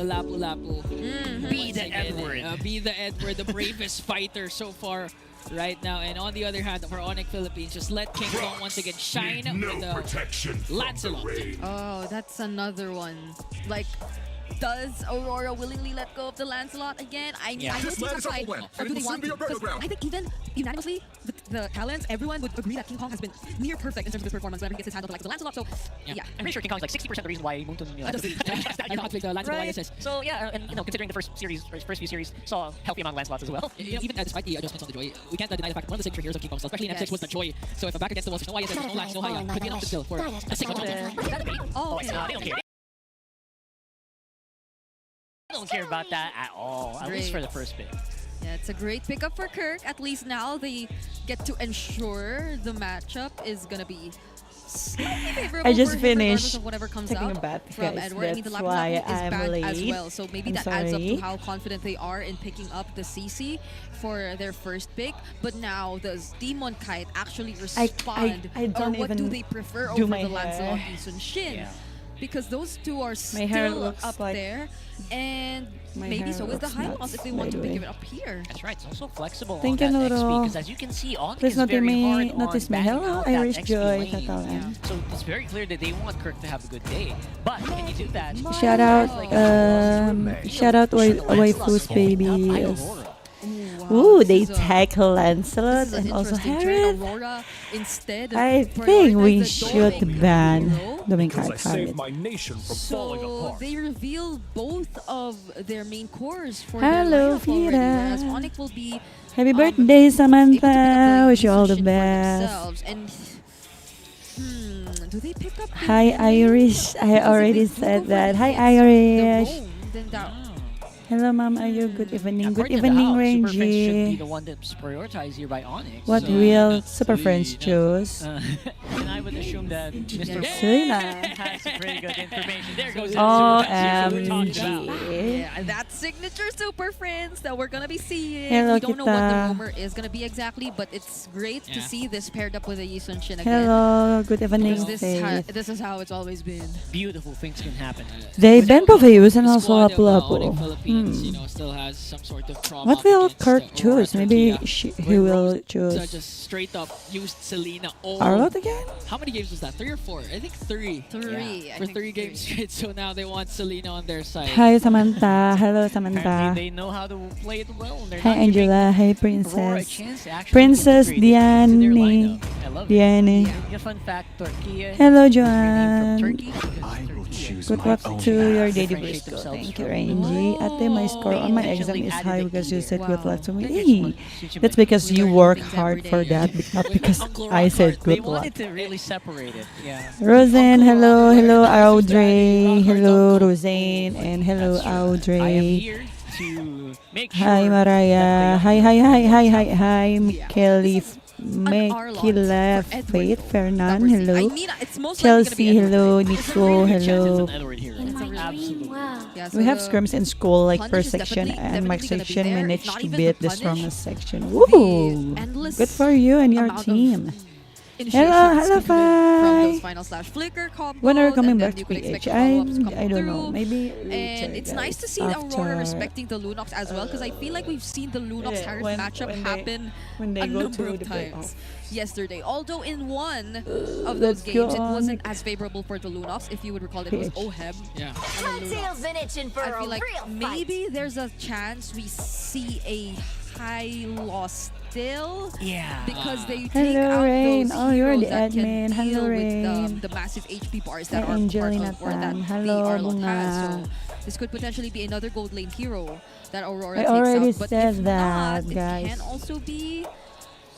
the Lapu Lapu. Be the Edward. Be the Edward, the bravest fighter so far right now. And on the other hand, for ONIC Philippines, just let King Kong once again shine with the Lancelot. Oh, that's another one. Like, does Aurora willingly let go of the Lancelot again? I know teams are tight, or do they want to? I think even unanimously, the talents, everyone would agree that King Kong has been near perfect in terms of his performance whenever he gets his hands on the Lancelot. So yeah. I'm pretty sure King Kong is like 60% of the reason why Moonton I know the Lancelot ISS. So yeah, and considering the first few series saw a healthy amount of Lancelots as well. Even despite the adjustments on the Joy, we can't deny the fact that one of the signature heroes of King Kong, especially in M6, was the Joy. So if I'm back against the wall, there's no ISS, no Lash, no Haya, could be an option still for a single champion. Oh, they don't care. I don't care about that at all, at least for the first pick. Yeah, it's a great pickup for Kirk. At least now they get to ensure the matchup is going to be slightly favorable I just for him, finished of whatever comes taking out a bath, from guys. Edward. I mean, the That's Lapu why Lapu is I'm bad late. as well, so maybe I'm that adds up sorry. to how confident they are in picking up the CC for their first pick. But now does Demon Kite actually respond, I don't or what do even they prefer do over my the hair. Lancelot Isun Shin? Yeah. Because those two are My hair still looks up like there, and my maybe hair so is the looks High nuts, Loss if they by want to the pick way. it up here. That's right, it's also flexible Thank on you, that XP, Noro. because as you can see, ONIC Please is very hard notice on me. backing Hello, out that Irish XP Joy. lane. Catalan. So it's very clear that they want Kirk to have a good day. But can you do that? Shout out, waifus, babies. Ooh, they tackle Lancelot This is an and also interesting trade. Harith. Aurora instead I think prioritize we the should Doming ban hero. Doming Because I Kite saved Harith. my nation from falling So apart. they reveal both of their main cores for Hello, their lineup already, Fira. whereas ONIC will be Happy able birthday, to pick up Samantha. the Wish you all the Isun Shin for best. themselves. And do they pick up the Hi, Roam? Irish. I Because if already they do said go that. for Hi, the Irish. Roam, then that Hello, ma'am. Are you? Good evening. Good According to the evening, house, Super Friends should be Rangy. the one that's prioritized here by ONIC. What so, will Super Friends choose? and I would assume that Mr. Selena. has some pretty good information. There goes OMG. Yeah, that signature Super Friends that we're gonna be seeing. Hello, we don't know what the Kita. rumor is gonna be exactly, but it's great to Yeah. see this paired up with the Yisun Shin again. Hello. Good Because evening, this, Faith. this is how it's always been. Beautiful things can happen. They ban Pofeus and The also squad of, Lapu-Lapu. ONIC Philippines, still has some sort of trauma. What will against, Kirk Aurora choose? Maybe Turquía, he where will Rose choose just straight up used Selena. Arlott again? How many games was that? 3 or 4? I think 3. Three. I For think 3 games straight. So now they want Selena on their side. Hi, Samantha. Hello, Apparently Samantha. they know how to play it well. They're Hi, not giving Angela. Hi, Aurora a Princess. chance to actually Princess integrate it into their Diane. lineup. I love it. Diane. Yeah, fun fact, Turkey. Hello, From Joanne. Turkey. I will choose Good my luck own to your path. daily Differentiate briscoe. themselves Thank you, from- Rangy. Ate, my score on my They exam is added high a because you key said there. good luck to me. Wow. Hey, that's because We you learn work things hard every for day. that, not because Uncle I said Rockhart, They good luck. wanted to really separate it. Yeah. Roseanne, Uncle hello, Rockhart. hello, Audrey, Rockhart's hello, uncle. Roseanne, and hello, That's true. I am Audrey. here to make sure Hi, Mariah. Hi, hi, hi, hi, hi, hi, Michele, Arlott Mikila, for Edward, Faith, though. Fernan, Number 6. hello, It's most Chelsea, likely gonna be hello, Edward. Nico, hello. Edward here. It's a really- Absolutely. Yeah, so We have the scrims in school, like punish per is section, definitely and my gonna be section there. If managed not to even beat the the punish, strongest section. the Woo! endless Good for you and your amount of team. initiations hello, coming in from those Fi. final slash flicker combos. When are you coming and then back to you could expect PH? follow-ups come I don't know. through. Maybe And later, it's nice to guys, see the Aurora after- respecting the Lunox as well, because I feel like we've seen the Lunox Yeah, Harris when- matchup when they- happen when they a go number to of the times yesterday. Although in one of let's those go games, it on. wasn't as favorable for the Lunox. If you would recall, it was PH. Oheb Yeah. and the Cottontail's Lunox. been itching for I a feel like real maybe there's a chance we see a high loss still. Yeah. Because they take Hello, out Rain. those Oh, you're heroes the that can admin. deal Hello, with Rain. the massive HP bars Hi, that are part Angelina of, or that Tan. the Hello, Arlott has. Bunga. So this could potentially be another gold lane hero that Aurora I takes already out. But said if that, not, guys. it can also be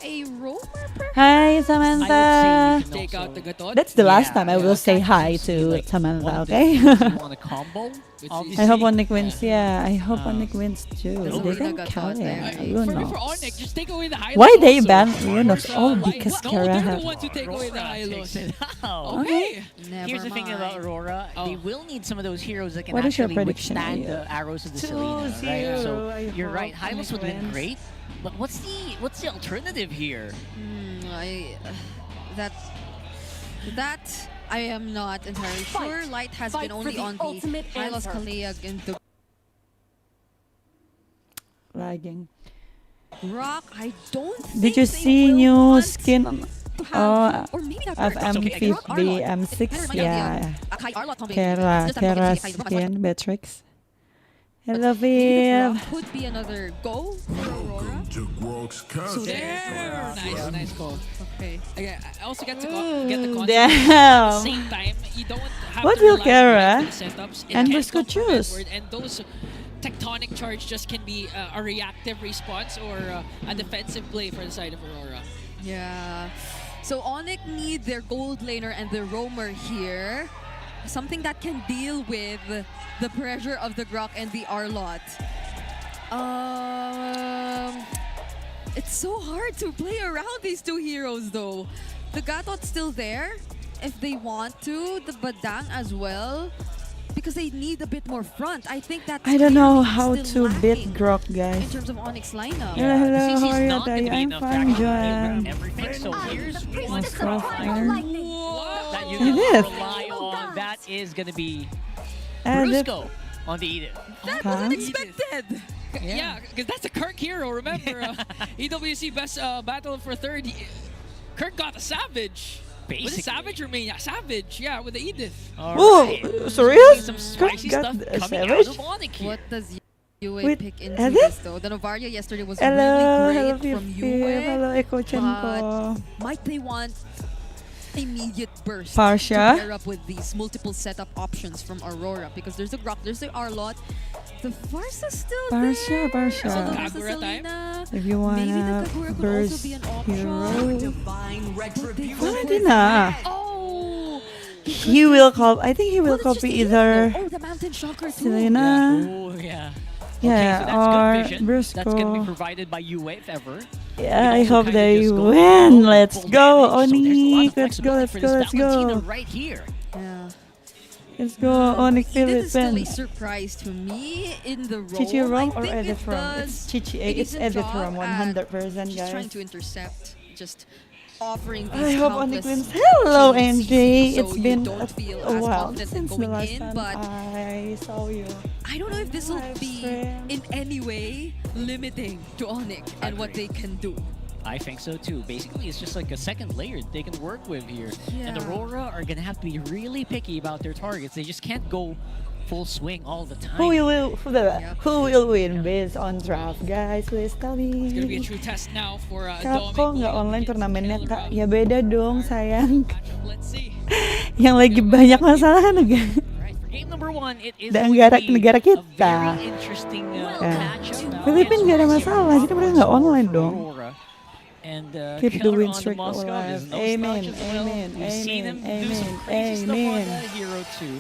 a roamer, perhaps? Hi, I Samantha. would say you Take can out the also- Gatot. That's the last Yeah, time I yeah. will say hi Seems to like Samantha, one of the okay? things you want to combo. It's Obviously. I hope ONIC wins. Yeah, I hope Um, ONIC wins too. There's They already can got count thought there. it. For me, for Lunox. ONIC, just take away the high Why loss they also. ban Lunox? Oh, Why- because no, Kara they're have. the ones who take away the Aurora high takes loss. it out. Okay. Never Here's the thing mind. about Aurora. Oh. They will need some of those heroes that can What is your actually prediction, withstand Ayo? the arrows of the 2-0, Selena. Right? So I you're hope right. Hylos would have been wins. great. But what's the alternative here? That I am not entirely sure. Light has Fight been for only the on the ultimate Hylos answer. Kalea and the lagging. Rock, I don't think Did you they see will new want skin to have, or maybe that of works. M50, M6? Yeah. Kera skin, Beatrix. Hello, Maybe the Viv. Rock could be another go for Aurora. So there! Nice call. Okay. Again, I also get to get the concept. At the Damn. same time, you don't have What to will rely Kara on the setups. It and can Briscoe come from choose? Edward, and those tectonic charge just can be a reactive response or a defensive play for the side of Aurora. Yeah. So ONIC need their gold laner and their roamer here. Something that can deal with the pressure of the Grok and the Arlot. It's so hard to play around these two heroes though. The Gatot's still there if they want to. The Badang as well. Because they need a bit more front. I think that's I don't know clearly how still to beat lacking Grok, in guys. terms of Onyx lineup. Hello, hello, CC how is are you, not gonna Tay? be I'm enough fine, to Joanne. everything. So here's one What's up, profile man? that you It can is. rely on. That is gonna be And Brusco on the Edith. That Huh? wasn't expected! Yeah, because that's a Kirk hero, remember? EWC best battle for third. Kirk got a Savage. Was Basically. it Savage or Mania? Savage, yeah, with the Edith. Whoa, serious? Some Kirk spicy got stuff a coming out Savage? of ONIC here. What does Yue Wait, pick into Edith? this though? The Novaria yesterday was Hello, really hello, great from Viv. Yue. Hello, Eko-chan ko. Might they want immediate burst Parsha? to pair up with these multiple setup options from Aurora? Because there's the Grok, there's the Arlot. The Farsa's still Parsha, there. Parsha. Although there's the Kagura time? Selena. If you Maybe the wanna Kagura could also burst be an option. hero, But they pwede na. Oh! He will copy. I think he will Well, it's just copy the either Oh, the Mountain Shocker too. Selena. Oh, yeah. Yeah, okay, so that's or good vision. That's going to be Brusco. provided by UA if ever. Yeah, I also hope kinda they just go win. full Let's damage, go, so there's a lot of ONIC. Let's go, flexibility let's for go, this let's Valentina go. right here. Yeah. Let's go, ONIC Edith is still a Philippines. surprise to me in the role. Chichi Rom I or think Edith it Rom? does It's Chichi. a It's decent Edith job Rom, at 100%, just trying guys. to intercept, just offering I these hope ONIC countless wins. Hello, chains, NJ. so It's you been don't feel a as while confident in since the going last in, time but I saw you. I don't know if this will Hi, be friend. in any way limiting to ONIC and what they can do. I think so too. Basically, it's just like a second layer they can work with here. And Yeah. Aurora are going to have to be really picky about their targets. They just can't go full swing all the time. Who will win based on draft, guys? Please tell It's going to be a me. true test now for Kak, Dominic. kok nggak online turnamennya, Kak? Ya beda dong, sayang. Let's see. Yang lagi banyak masalah kan negara. Right, for game number one, it is Negara- going to be negara a kita. very interesting Ya. matchup. Filipina nggak ada masalah, jadi mereka nggak online dong. Aurora. And Keep the Keller win on streak Moscow. alive. There's no Amen, starch as well. amen, We've seen him amen, do some amen, crazy stuff on amen. that hero too.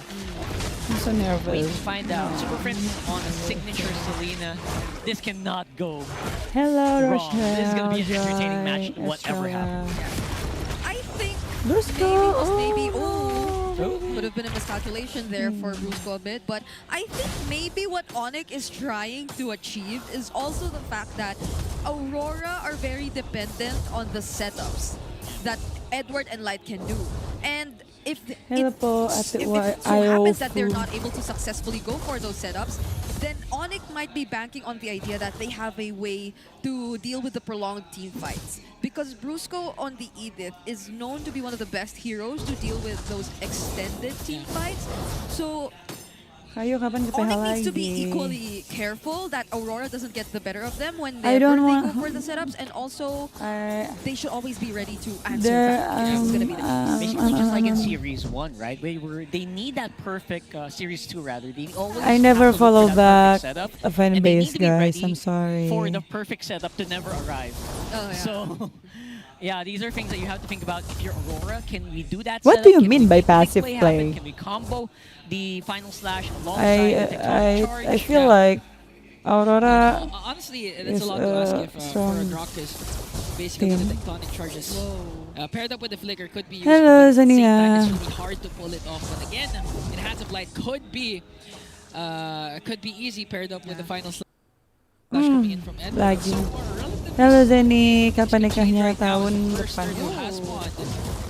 I'm so Wait nervous. to find out. Super Friends on a signature Selena. This cannot go. Hello, Wrong. Rochelle. This is gonna be an entertaining Joy, match, whatever Estra. happens. I think Brusco. maybe Oh. could have been a miscalculation there for Brusco a bit, but I think maybe what ONIC is trying to achieve is also the fact that Aurora are very dependent on the setups that Edward and Light can do. And if Hello po, Ate if Wa- it so happens that they're Ayofu. not able to successfully go for those setups, then ONIC might be banking on the idea that they have a way to deal with the prolonged team fights. Because Brusco on the Edith is known to be one of the best heroes to deal with those extended team fights. So Kayo kapan kita ONIC lagi? needs to be equally careful that Aurora doesn't get the better of them when I they don't go want- for the setups, and also I- they should always be ready to answer There, back. This is gonna be the key. Basically, just like in Series 1, right? Where they need that perfect, Series 2 rather. They always I never have to look follow for that back perfect setup, a fan and they base, need to be guys. ready I'm sorry. for the perfect setup to never arrive. Oh, yeah. So, yeah, these are things that you have to think about. If you're Aurora, can we do that What setup? do you Can mean we by make big passive happen? play? Can we combo the final slash alongside the tectonic charge? I feel Yeah. like Aurora Honestly, that's is a lot to ask if for strong a Drock is basically team. the tectonic charges. Paired up with the flicker could be used. Hello, but at the same time, Zania. it's really hard to pull it off. But again, in Hands of Light could be easy paired up with the final slash coming in from Edward. lagi. So far, relatively Hello, Zenny. Kapan Achieved nikahnya right now tahun is the first depan? third who has won.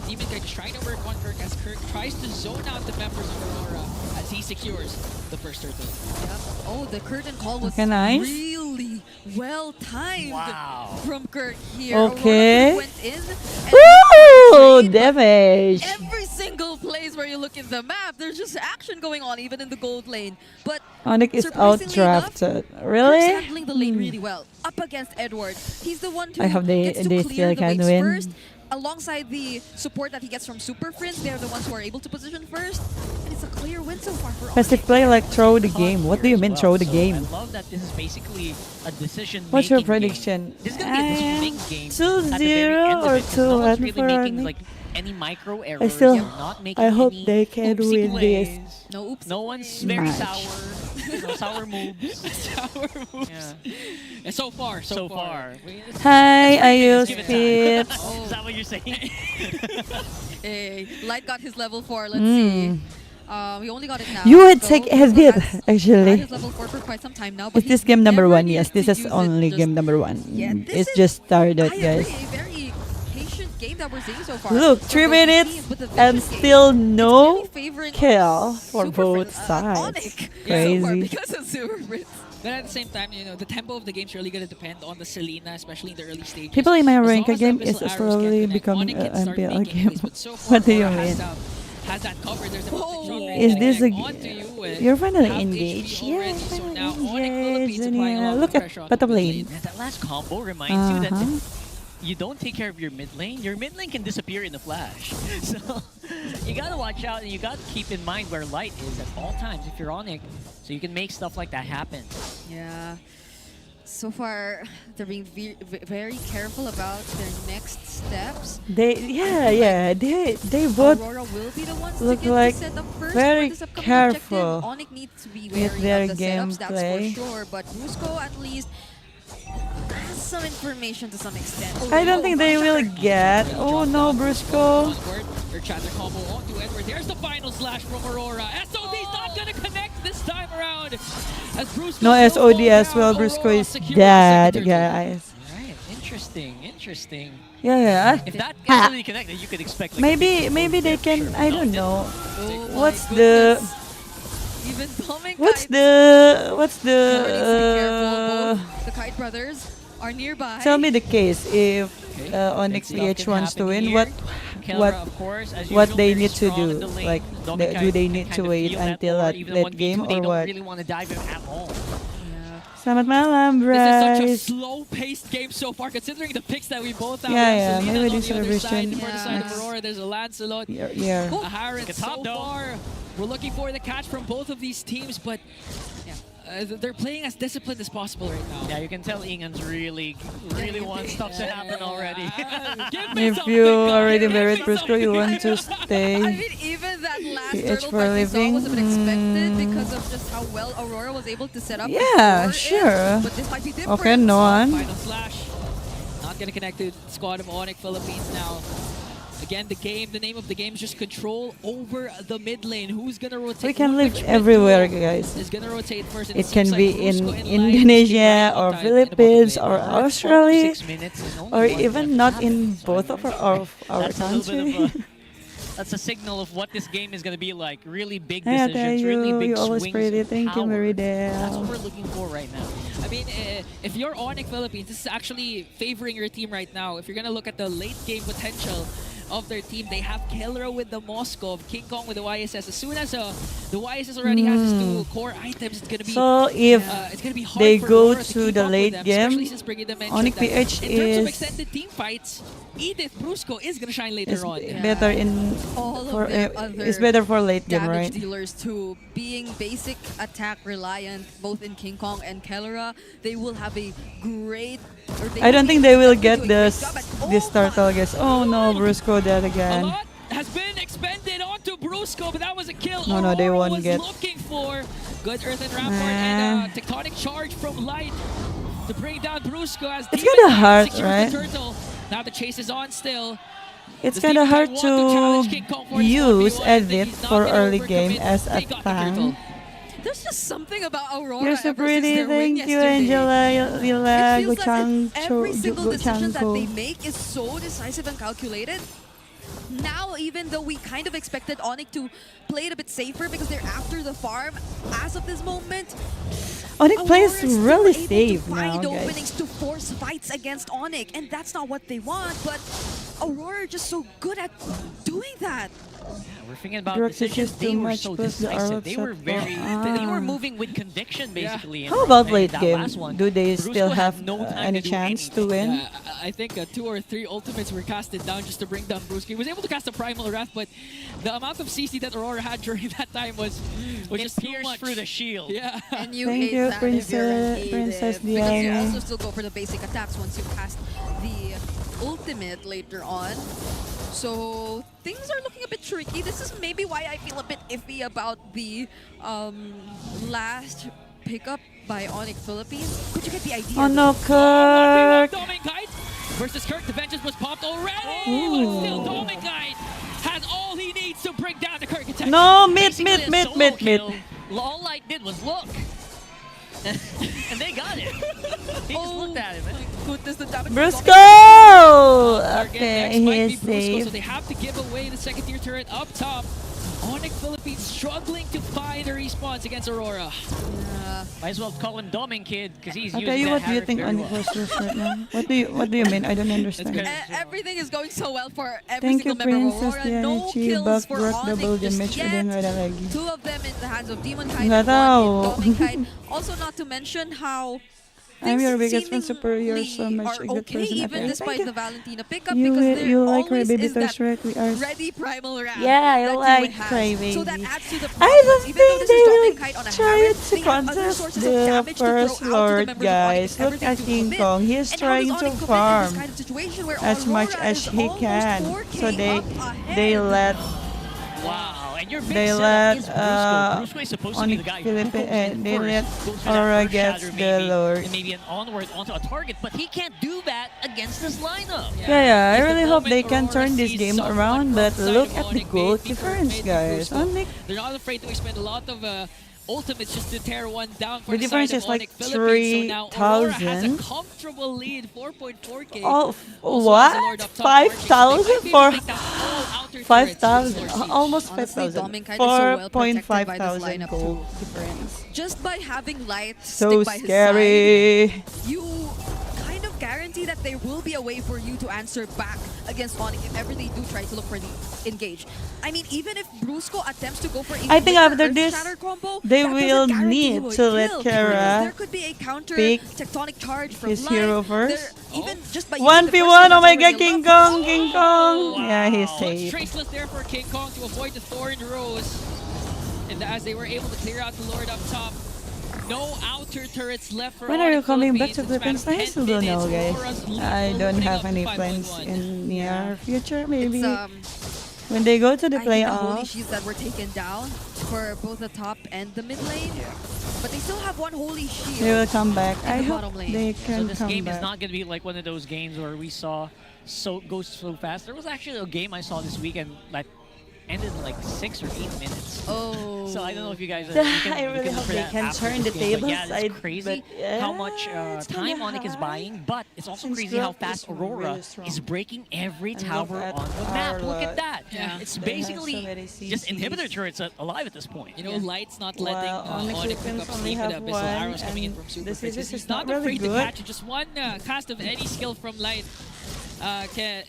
Demon Guy trying to work on Kirk as Kirk tries to zone out the members of Aurora as he secures the first turtle. Yep. Oh, the curtain call was Okay, nice. really well timed Wow. from Kirk here. Okay. Aurora went in. And Ooh, but damage. every single place where you look in the map, there's just action going on, even in the gold lane. But ONIC is surprisingly enough, outdrafted. Kirk's Really? handling the lane really well. Up against Edward. He's the one who I hope they gets to still clear the can waves win. first. Alongside the support that he gets from Super Friends, they're the ones who are able to position first. And it's a clear win so far for Passive ONIC. play like throw the game. What do you mean throw the So game? I love that this is basically a decision. What's your game. prediction? This is gonna be a decision-making game. 2-0 at the very end of or it, 'cause no one's 2-1 really for making ONIC? like any micro errors. still- They're not making I hope any they can oopsie win this. plays. No oops. No one's very Match. sour. No sour moves. Sour moves. Yeah. And so far. Hi, I use Give it it. time. Is that what you're saying? Hey, Light got his level 4. Let's Mm. see. We only got it now. You would so take Brusko has it had actually. his level 4 for quite some time now. But Is this he game number never 1? needed Yes, this to is use it, only just- game number 1. Yeah, this It's is- just started, I guys. agree. Very patient game that we're seeing so far. Look, from 3 both minutes teams, but the and vision game, still it's no really favoring kill for Super both Friends, sides. ONIC so far Crazy. because of Super Friends. But at the same time, you know, the tempo of the game's really going to depend on the Selena, especially in the early stages. People in my As long rank as the game Abyssal is arrows slowly can connect, becoming ONIC an can start MPL making game. plays, but so far, What do you Aurora mean? has that covered. There's a Oh. shot Is range this a connect onto you and You're finally have engaged. HP already, Yeah, so now finally ONIC Philippines engaged. applying a lot of Look pressure at on bottom the mid lane. Yeah, that last combo reminds you that Uh-huh. if you don't take care of your mid lane, your mid lane can disappear in a flash. So you gotta watch out and you gotta keep in mind where light is at all times if you're ONIC, so you can make stuff like that happen. Yeah. So far, they're being very careful about their next steps. They both Aurora will be the ones look to get like the setup first very for this upcoming careful objective. ONIC needs to be with wary their of the setups, that's gameplay. for sure. But Brusco at least has some information to some extent. I don't think they will get. Oh no, Brusco. Onward, their chatter combo onto Edward. There's the final slash from Aurora. SOD's not gonna connect this time around. As Brusco No will SOD fall as down, well. Brusco Aurora is secures the dead, second turtle. guys. Right, interesting. Yeah. If that gets really connected, you could expect like Maybe they can. I don't know. Oh my What's the goodness. Even Dominic what's Kite the needs to be careful. Both the Kite brothers are nearby. tell me the case if Big Onyx stuff PH can wants to happen win. here. What Kelra, of course, as what usual, they very need to strong in do? the lane. Like, Dominic do they can need kind to of wait feel that until aura, that even late 1v2, game they or don't what? really want to dive in at all. Yeah. Selamat malam, This is such a Bryce. slow-paced game so far, considering the picks that we both have. Yeah, We have yeah, Selena maybe on this the other side. celebration For the side of next. Aurora, there's a Lancelot, Yeah. a Harren. Good So top, though. far, we're looking for the catch from both of these teams, but they're playing as disciplined as possible right now. Yeah, you can tell Ingan's really wants stuff to happen already. Give me If something, you guys. already Give me married Brusco, you something. want to I stay. mean, even that last PH turtle for fight we saw living. was a bit expected because of just how well Aurora was able to set up. Yeah, before it, sure. but this might be different. Okay, no one. Final slash. Not gonna connect to the squad of ONIC Philippines now. Again, the name of the game is just control over the mid lane. Who's gonna rotate? We can live Which mid everywhere, duo guys. is gonna rotate first. And It seems can like be Brusco in Light Indonesia is or keeping Philippines on or time in the bottom lane. Australia 6 minutes and only or one even left not to in happen, so both of our that's a little bit country. of a that's a signal of what this game is going to be like. Really big I decisions, tell really you, big you always swings pretty. of Thank you, power. That's what Meridel. we're looking for right now. I mean, if you're ONIC Philippines, this is actually favoring your team right now. If you're gonna look at the late game potential of their team, they have Kelra with the Moscow, King Kong with the YSS. As soon as the YSS already has his two core items, it's gonna be So if it's gonna be hard they for go Aurora to keep the up with late them, game, especially since Brigida mentioned ONIC that PH in terms of is- extended team fights, Edith Brusco is gonna shine later It's on. better in All of for their other it's better for late game, damage right? dealers too. Being basic attack reliant, both in King Kong and Kelra, they will have a great. I don't think they will get do a great this job at- this turtle, guys. Oh no, Brusco dead A again. lot has been expended onto Brusco, but that was a kill. No, they Aurora won't was get. looking for good Earthen Rampart and Tectonic Charge from Light to bring down Brusco as It's Demon kinda Knight hard, secures right? the turtle. Now the chase is on still. It's The kind of Demon hard Knight want challenge to King Kong for his use 1v1, and edit he's not for gonna early game overcommit. as They a got the turtle. fan. There's just something about Aurora. You're so ever since pretty. their win Thank you, yesterday. Angela. Lila, It feels as if every single Go decision that they Chanko. make is so decisive and calculated. now, even though we kind of expected ONIC to play it a bit safer because they're after the farm, as of this moment, ONIC plays Aurora's still really able safe to now, find openings guys. to force fights against ONIC, and that's not what they want, but Aurora are just so good at doing that. We're thinking about Drugs is decisions. just They too were much so plus the decisive. arrows They were up very. there. They were Ah. moving with conviction, basically. How about late that game? last one, Do they Brusco still had have no time any to do chance to anything. win? Yeah, I think 2 or 3 ultimates were casted down just to bring down Brusco. He was able to cast a Primal Wrath, but the amount of CC that Aurora had during that time was It just too pierced much. through the shield. Yeah. And you Thank hate you, that if you're an Princess ADIV, because you Diana. also still go for the basic attacks once you cast the ultimate later on. So things are looking a bit tricky. This is maybe why I feel a bit iffy about the last pickup by ONIC Philippines. Could you get the idea? Oh no, Kirk! Kirk! Dominkite versus Kirk. The vengeance was popped already, Ooh. but still Dominkite has all he needs to bring down the Kirk attack. No, mid, Basically, mid, a mid, solo mid, mid. kill. All Light did was look. And they got it. He just looked at him. My goodness, the damage. Brusco! Target Okay, next might he's be Brusco, so safe. they have to give away the second tier turret up top. ONIC Philippines struggling to find a response against Aurora. Might as well call him Doming Kid because he's I'll using tell you that what do you Havoc think very on well. versus right now? What do you mean? I don't understand. good. Everything is going so well for every Thank you, single member of Princess Aurora. No Diana. kills Back for work double ONIC just damage yet. udah nggak ada lagi. 2 of them in the hands of Demon Kite Nggak and 1 tahu. in Dominkite. Also, not to mention how I'm things your biggest fan, super. You're seemingly so much are a good okay, person. even Okay, despite thank the Valentina pickup, you. because there You like always Crybaby is that right? We are. ready primal round. Yeah, I that like you have. Crybaby. So that adds to the I problems. don't Even though think this they is will Dominkite on a try hammer, to they have other contest sources of the damage to throw first out to the Lord, members of ONIC guys. if Look everything at do King commit. Kong. He's And how trying does to ONIC commit in farm this kind of situation where as much Aurora as is he almost can. 4K So they up ahead? let Wow, and your big They setup let, is Brusco. Brusco is supposed to be the ONIC guy who goes in they first, let goes for that Aurora first gets shatter the maybe, Lord. and maybe an onward onto a target, but he can't do that against this lineup. Yeah, I If the really hope they moment can Aurora turn this sees game someone around, but from the look side of at the ONIC, goal maybe Kirk, difference, maybe guys. Brusco, ONIC, they're not afraid to expend a lot of ultimates just to tear one down for The the difference side is of like ONIC Philippines. So now Aurora has a 3,000. comfortable lead, 4.4k. oh, Also has the Lord what? up top marching, so they 5,000 might be able for to take down all outer turrets 5,000, with Lord Siege. almost Honestly, 5,000. Dominkite is so well protected by 4.5 this thousand lineup gold too. difference. Just by having Light So stick by his side, scary. you kind of guarantee that there will be a way for you to answer back against ONIC if ever they do try to look for the engage. I mean, even if Brusco attempts to go for a I think Flicker after Earth this, Shatter combo, they that doesn't will guarantee need you a to let kill. Kara There could be a counter pick tectonic charge from his Light. hero There, first. even just by using the first 1v1, skill, oh my that's god, King already enough. Kong, King Kong. Yeah, he's Wow. Much safe. traceless there for King Kong to avoid the Thorn Rose. And as they were able to clear out the Lord up top, no outer turrets left for When are you ONIC coming back to Philippines. Philippines? I It's still about don't 10 know, minutes. guys. Aurora's lead I don't opening have up any to plans 5.1. in near future, maybe. It's, When they go to the I think the holy playoffs. shields that were taken down for both the top and the mid lane. But they still have one holy shield. They will come back. I the hope bottom lane. they So can this come game back. is not going to be like one of those games where we saw go so fast. There was actually a game I saw this weekend that ended in like 6 or 8 minutes. Oh. So I don't know if you guys I you really look hope for they that can after turn this the game. But tables. yeah, it's crazy but, how much it's time kinda ONIC is hard. buying, but it's also Since crazy how growth fast is Aurora really strong. is breaking every And tower look at on the map. our Look at lot. that. Yeah. It's They have basically so many just CCs. inhibitor turrets alive at this point. You know, Light's not letting While ONIC ONIC pick Philippines up only sleep with have the Abyssal one, Arrows coming in and from Super the Fixes. CCs He's is not not really afraid to good. catch it. Just one cast of any skill from Light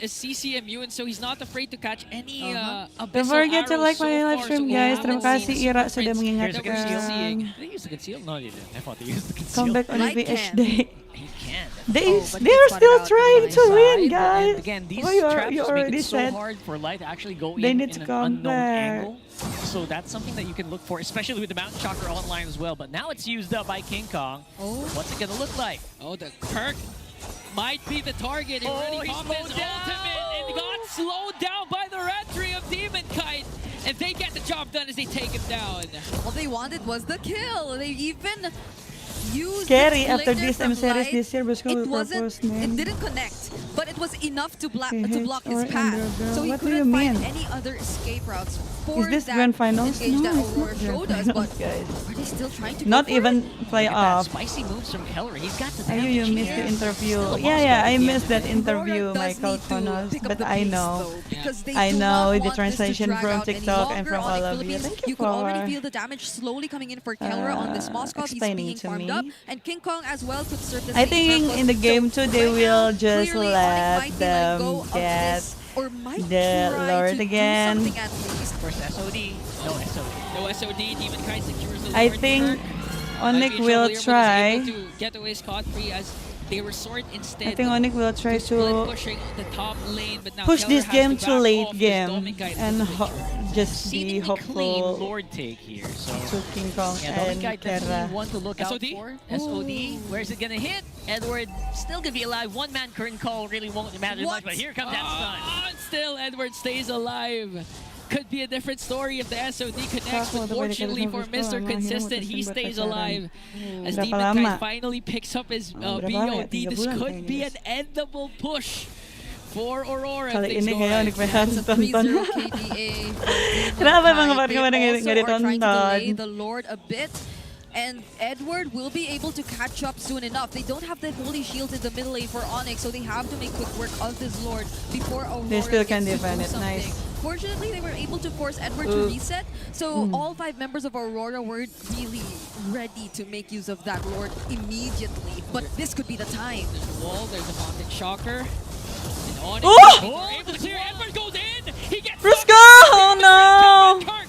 is CC immune, so he's not afraid to catch any Abyssal Don't forget to Arrows like so my live far. stream, So we guys. haven't Terima seen kasih Super Ira sudah Prince mengingatkan. that we're still seeing. Did they use the conceal? No, they didn't. I thought they used the conceal. Come back on Light VH can. Day. He can. They, but they're he spotted still out trying the to side, win, And guys. again, these Oh, you traps you make already it so said. hard for Light to actually go They in need to an come unknown back. angle. So that's something that you can look for, especially with the Mountain Chakra online as well. But now it's used up by King Kong. Oh. What's it going to look like? Oh, the Kirk might be the target. He already he popped his slowed down. ultimate and got slowed down by the Restream of Demon Kite. And they get the job done as they take him down. All they wanted was the kill. They even used Scary the after flicker this from series Light. this year, Brusco It will wasn't. propose It name. didn't connect, but it it was enough to, block Okay, his hits or path. underground. So he What do you couldn't find mean? any other escape routes for Is this that grand finals? engage that No, it's Aurora not showed grand us. But finals, guys. are they still trying to go Not for even it? Look at that playoff. spicy moves from Keller. He's got the Ayu, damage you missed here. the interview. Still a Yeah, Moscow I at the end missed of that it. interview, Aurora does Michael need to Connors, pick up but the I pace, know. though, because they I do know not the want this to translation drag from out any TikTok and longer. from all ONIC of you. Philippines, Thank you you could already for feel the damage slowly coming in for Keller on this Moskov. He's explaining being to farmed me. up, and King Kong as well could serve the I same think purpose. in the game So too, they right will now, just clearly, ONIC let might be let go them of get this, or might the try Lord to again. do something at least. First SOD. No SOD. No SOD, Demon Kite secures the I Lord. think Kirk ONIC might be will trouble here, but is try. able to get away scot-free as they resort instead I think ONIC will try split to pushing the top lane, but now push Keller this has game to to back late off his game Doming Kite and for the victory. just be Seemingly clean hopeful Lord take here. So to King Kong yeah, Dominic and Guy Terra. definitely one to look out SOD? for. SOD. Where's it gonna hit? Edward still gonna be alive. One man curtain call really won't matter much, but here comes that stun. And still, Edward stays alive. Could be a different story if the SOD connects, but Kaso, fortunately for Mr. ang Consistent, hirap he mo stays kasi alive. As Berapa Demon lama? Kite finally picks up his Berapa BOD, lama? 3 this bulan could be kayaknya, an endable push for Aurora. Kali if things ini go kayak right. ONIC fans It's a 3-0 tonton. KDA. Kenapa mga They kemarin also nggak are trying to delay ditonton? the Lord a bit. And Edward will be able to catch up soon enough. They don't have the holy shield in the middle lane for ONIC, so they have to make quick work of this Lord before Aurora They still can gets to defend do it. something. Nice. Fortunately, they were able to force Edward to reset, so all 5 members of Aurora were really ready to make use of that Lord immediately. But this could be the time. There's a wall, there's a Fountain Shocker. And ONIC Oh! are able to clear. Edward goes in! He gets Brusco! stuck. Oh no! Kirk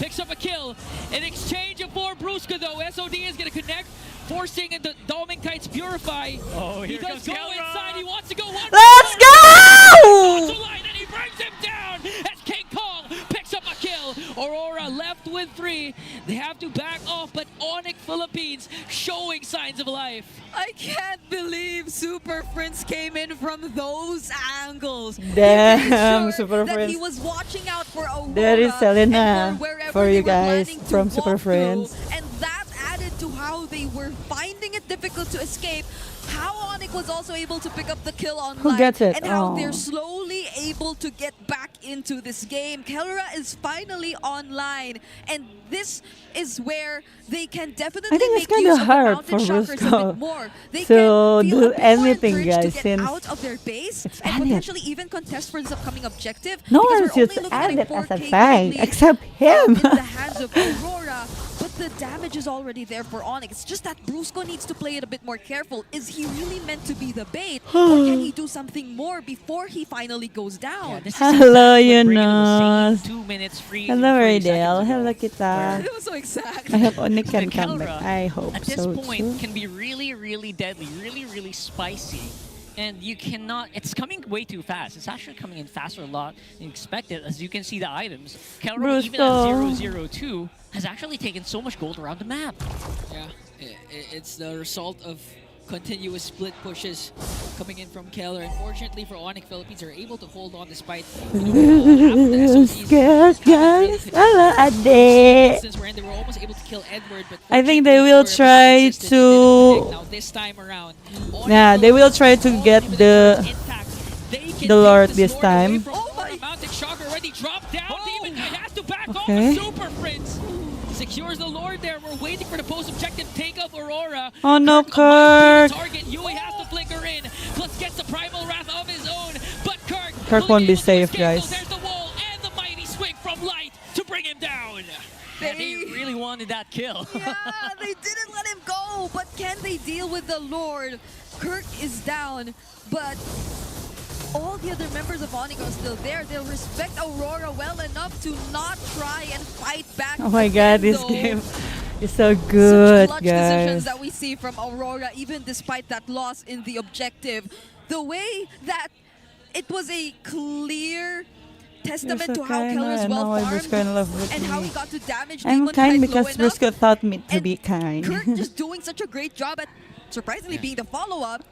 picks up a kill. In exchange for Brusca though, SOD is gonna connect, forcing the Doming Kites Purify. Oh, He here does comes go Kelra. inside, he wants to go one. Let's go! Line, and he brings him down as King Kong picks up a kill. Aurora left with 3. They have to back off, but ONIC Philippines showing signs of life. I can't believe Super Prince came in from those angles. Damn, Sure Super that he Prince. was watching out for Aurora. There is Selena and wherever for they you were guys planning to from walk Super through, Friends. And that added to how they were finding it difficult to escape. How ONIC was also able to pick up the kill on Who Light, gets it? and how Oh. they're slowly able to get back into this game. Kelra is finally online, and this is where they can definitely I think it's make kinda use of the hard mountain for shockers a Brusco bit more. They to can feel do a bit more anything, encouraged guys, to get since out of their base it's and Elliot. potentially even contest for this upcoming objective. No because one we're shoots only looking at Elliot 4K as a thing lead except him. in the hands of Aurora, but the damage is already there for ONIC. It's just that Brusco needs to play it a bit more careful. Is he really meant to be the bait, or can he do something more before he finally goes down? Yeah, this is Hello, exactly what Brayden was Yunus. saying 2 minutes free. Hello, 40 Radel. seconds Hello, ago, kita. where It was so exact. I hope ONIC can the come Kelra, back. I hope at this so point too. can be really, really deadly, really, really spicy. And you cannot, it's coming way too fast. It's actually coming in faster a lot than expected. As you can see the items, Kelra even at Brusco. 002 has actually taken so much gold around the map. Yeah, it's the result of continuous split pushes coming in from Keller. Unfortunately for ONIC Philippines, are able to hold on despite Scared, guys. Hello, Ade. Since we're in, they were almost able to kill Edward, but I think they fortunately will for try Consistent, they didn't to- connect. Now this time around, ONIC Yeah, they will try to all get inhibitor the turrets intact. They can the take Lord this this Lord away time. from Aurora. Mountain Shocker already dropped down. Demon Knight has to back off. Okay. A Super Prince secures the Lord there. We're waiting for the post-objective take of Aurora. Oh no, Kirk Kirk. target. Yui has to flicker in. Plus gets the primal wrath of his own. But Kirk Kirk will won't be able to safe, escape. guys. So there's the wall and the mighty swing from Light to bring him down. And he really wanted that kill. Yeah, they didn't let him go, but can they deal with the Lord? Kirk is down, but all the other members of ONIC are still there. They'll respect Aurora well enough to not try and fight back. Oh my again, god, this though. game is so good, Such clutch decisions guys. that we see from Aurora, even despite that loss in the objective. The way that it was a clear testament You're so to how kind, Keller's I know well why farmed Brusco in love with and how me. he got to damage I'm Demon kind Knight because low enough. Brusco taught me to And be kind. Kirk just doing such a great job at surprisingly being the follow-up.